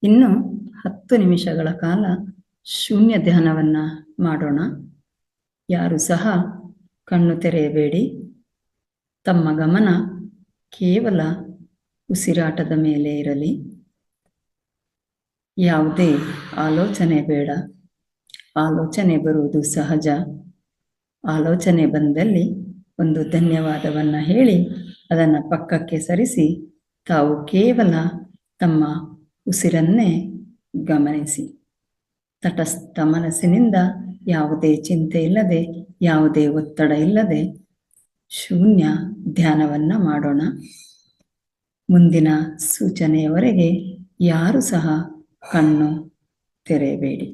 A: ಇನ್ನು 10 ನಿಮಿಷಗಳ ಕಾಲ ಶೂನ್ಯ ಧ್ಯಾನವನ್ನ ಮಾಡೋಣ. ಯಾರು ಸಹ ಕಣ್ಣು ತೆರೆಯಬೇಡಿ. ತಮ್ಮ ಗಮನ ಕೇವಲ ಉಸಿರಾಟದ ಮೇಲೆ ಇರಲಿ. ಯಾವುದೇ ಆಲೋಚನೆ ಬೇಡ. ಆಲೋಚನೆ ಬರುವುದು ಸಹಜ. ಆಲೋಚನೆ ಬಂದಲ್ಲಿ ಒಂದು ಧನ್ಯವಾದವನ್ನ ಹೇಳಿ ಅದನ್ನು ಪಕ್ಕಕ್ಕೆ ಸರಿಸಿ ತಾವು ಕೇವಲ ತಮ್ಮ ಉಸಿರನ್ನೇ ಗಮನಿಸಿ. ತಟಸ್ಥ ಮನಸ್ಸಿನಿಂದ ಯಾವುದೇ ಚಿಂತೆ ಇಲ್ಲದೆ, ಯಾವುದೇ ಒತ್ತಡ ಇಲ್ಲದೆ ಶೂನ್ಯ ಧ್ಯಾನವನ್ನ ಮಾಡೋಣ. ಮುಂದಿನ ಸೂಚನೆಯವರೆಗೆ ಯಾರು ಸಹ ಕಣ್ಣು ತೆರೆಯಬೇಡಿ.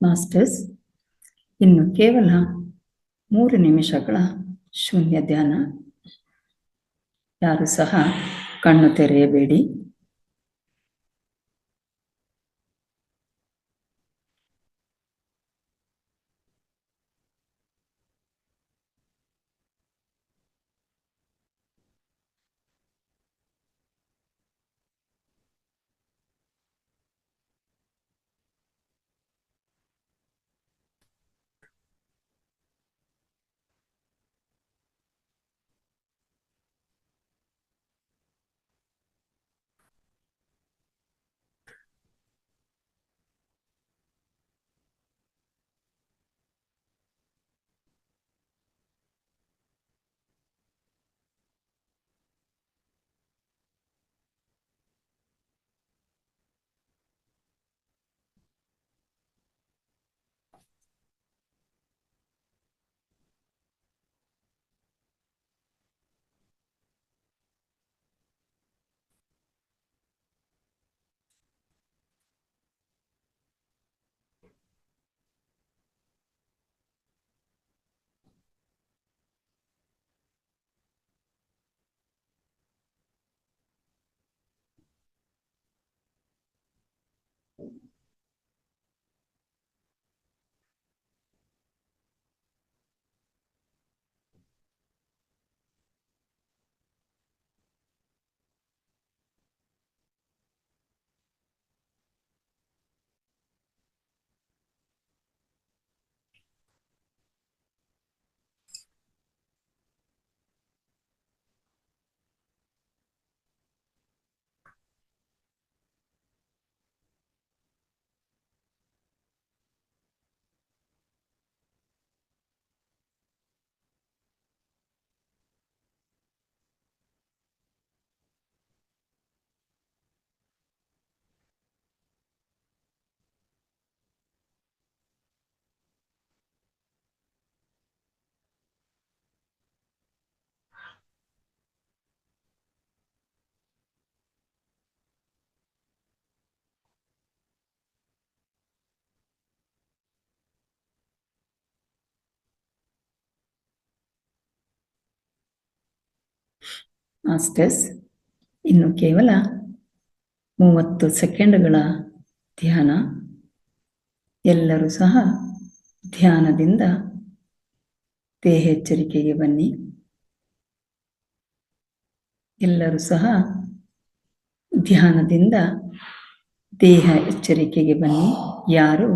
A: ಮಾಸ್ಟರ್ಸ್, ಇನ್ನು ಕೇವಲ 3 ನಿಮಿಷಗಳ ಶೂನ್ಯ ಧ್ಯಾನ. ಯಾರು ಸಹ ಕಣ್ಣು ತೆರೆಯಬೇಡಿ. ಮಾಸ್ಟರ್ಸ್, ಇನ್ನು ಕೇವಲ 30 ಸೆಕೆಂಡ್ಗಳ ಧ್ಯಾನ. ಎಲ್ಲರೂ ಸಹ ಧ್ಯಾನದಿಂದ ದೇಹ ಎಚ್ಚರಿಕೆಗೆ ಬನ್ನಿ. ಎಲ್ಲರೂ ಸಹ ಧ್ಯಾನದಿಂದ ದೇಹ ಎಚ್ಚರಿಕೆಗೆ ಬನ್ನಿ. ಯಾರು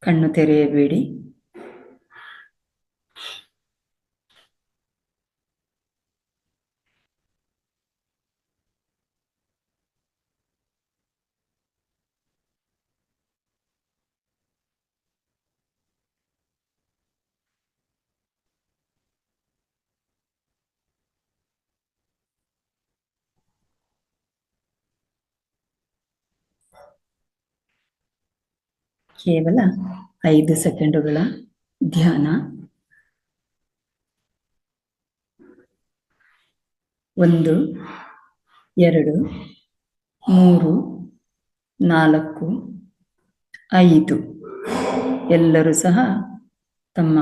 A: ಕಣ್ಣು ತೆರೆಯಬೇಡಿ. ಕೇವಲ 5 ಸೆಕೆಂಡುಗಳ ಧ್ಯಾನ. 1, 2, 3, 4, 5. ಎಲ್ಲರೂ ಸಹ ತಮ್ಮ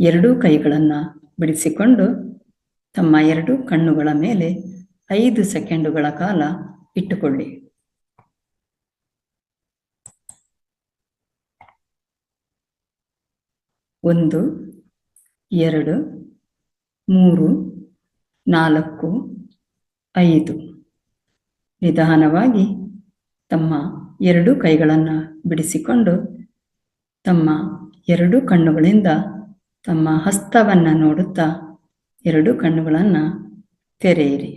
A: 2 ಕೈಗಳನ್ನು ಬಿಡಿಸಿಕೊಂಡು ತಮ್ಮ 2 ಕಣ್ಣುಗಳ ಮೇಲೆ 5 ಸೆಕೆಂಡುಗಳ ಕಾಲ ಇಟ್ಟುಕೊಳ್ಳಿ. 1, 2, 3, 4, 5. ನಿಧಾನವಾಗಿ ತಮ್ಮ 2 ಕೈಗಳನ್ನು ಬಿಡಿಸಿಕೊಂಡು ತಮ್ಮ 2 ಕಣ್ಣುಗಳಿಂದ ತಮ್ಮ ಹಸ್ತವನ್ನು ನೋಡುತ್ತಾ 2 ಕಣ್ಣುಗಳನ್ನು ತೆರೆಯಿರಿ.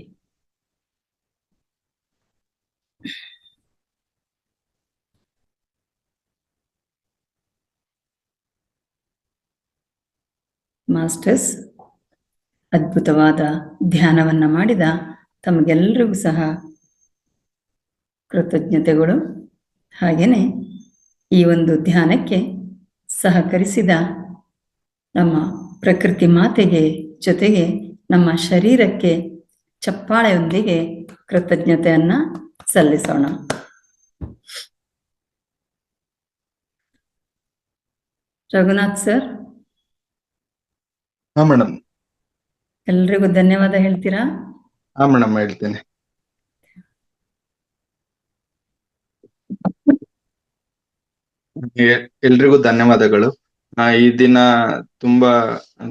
A: ಮಾಸ್ಟರ್ಸ್, ಅದ್ಭುತವಾದ ಧ್ಯಾನವನ್ನು ಮಾಡಿದ ತಮಗೆಲ್ಲರಿಗೂ ಸಹ ಕೃತಜ್ಞತೆಗಳು. ಹಾಗೆಯೇ ಈ ಒಂದು ಧ್ಯಾನಕ್ಕೆ ಸಹಕರಿಸಿದ ನಮ್ಮ ಪ್ರಕೃತಿ ಮಾತೆಗೆ ಜೊತೆಗೆ ನಮ್ಮ ಶರೀರಕ್ಕೆ ಚಪ್ಪಾಳೆಯೊಂದಿಗೆ ಕೃತಜ್ಞತೆಯನ್ನು ಸಲ್ಲಿಸೋಣ. ರಘುನಾಥ್ ಸರ್,
J: ಹಾ ಮೇಡಮ್.
A: ಎಲ್ರಿಗೂ ಧನ್ಯವಾದ ಹೇಳ್ತೀರಾ?
J: ಹಾ ಮೇಡಮ್, ಹೇಳ್ತೀನಿ. ಎಲ್ರಿಗೂ ಧನ್ಯವಾದಗಳು. ಈ ದಿನ ತುಂಬಾ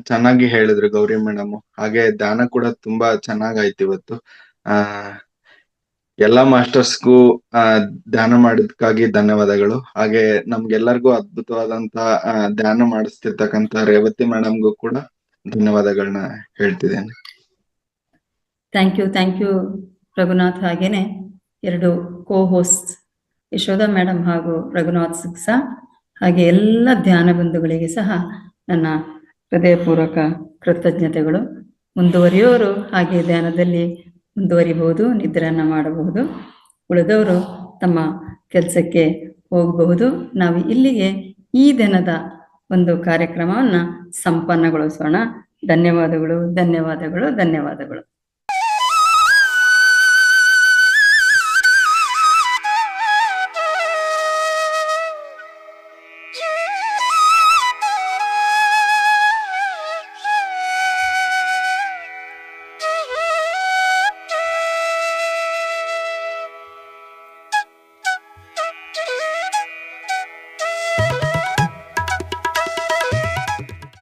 J: ಚೆನ್ನಾಗಿ ಹೇಳಿದ್ರು ಗೌರಿ ಮೇಡಮ್. ಹಾಗೆ ಧ್ಯಾನ ಕೂಡ ತುಂಬಾ ಚೆನ್ನಾಗಾಯ್ತು ಇವತ್ತು. ಎಲ್ಲಾ ಮಾಸ್ಟರ್ಸ್ಗೂ ಧ್ಯಾನ ಮಾಡಿದ್ಕಾಗಿ ಧನ್ಯವಾದಗಳು. ಹಾಗೆ ನಮ್ಗೆಲ್ಲರಿಗೂ ಅದ್ಭುತವಾದಂತ ಧ್ಯಾನ ಮಾಡಿಸ್ತಿರ್ತಕ್ಕಂತ ರೇವತಿ ಮೇಡಮ್ಗೂ ಕೂಡ ಧನ್ಯವಾದಗಳನ್ನ ಹೇಳ್ತಿದ್ದೇನೆ.
A: Thank you Raghunath. ಹಾಗೇನೆ 2 ಕೋ-ಹೋಸ್ಟ್ ಯಶೋಧ ಮೇಡಮ್ ಹಾಗೂ ರಘುನಾಥ್ ಸಹ, ಹಾಗೆ ಎಲ್ಲ ಧ್ಯಾನ ಬಂಧುಗಳಿಗೆ ಸಹ ನನ್ನ ಹೃದಯಪೂರ್ವಕ ಕೃತಜ್ಞತೆಗಳು. ಮುಂದುವರಿಯೋರು ಹಾಗೆ ಧ್ಯಾನದಲ್ಲಿ ಮುಂದುವರಿಬಹುದು, ನಿದ್ರೆಯನ್ನ ಮಾಡಬಹುದು. ಉಳಿದವರು ತಮ್ಮ ಕೆಲಸಕ್ಕೆ ಹೋಗಬಹುದು. ನಾವು ಇಲ್ಲಿಗೆ ಈ ದಿನದ ಒಂದು ಕಾರ್ಯಕ್ರಮವನ್ನ ಸಂಪನ್ನಗೊಳಿಸೋಣ. ಧನ್ಯವಾದಗಳು.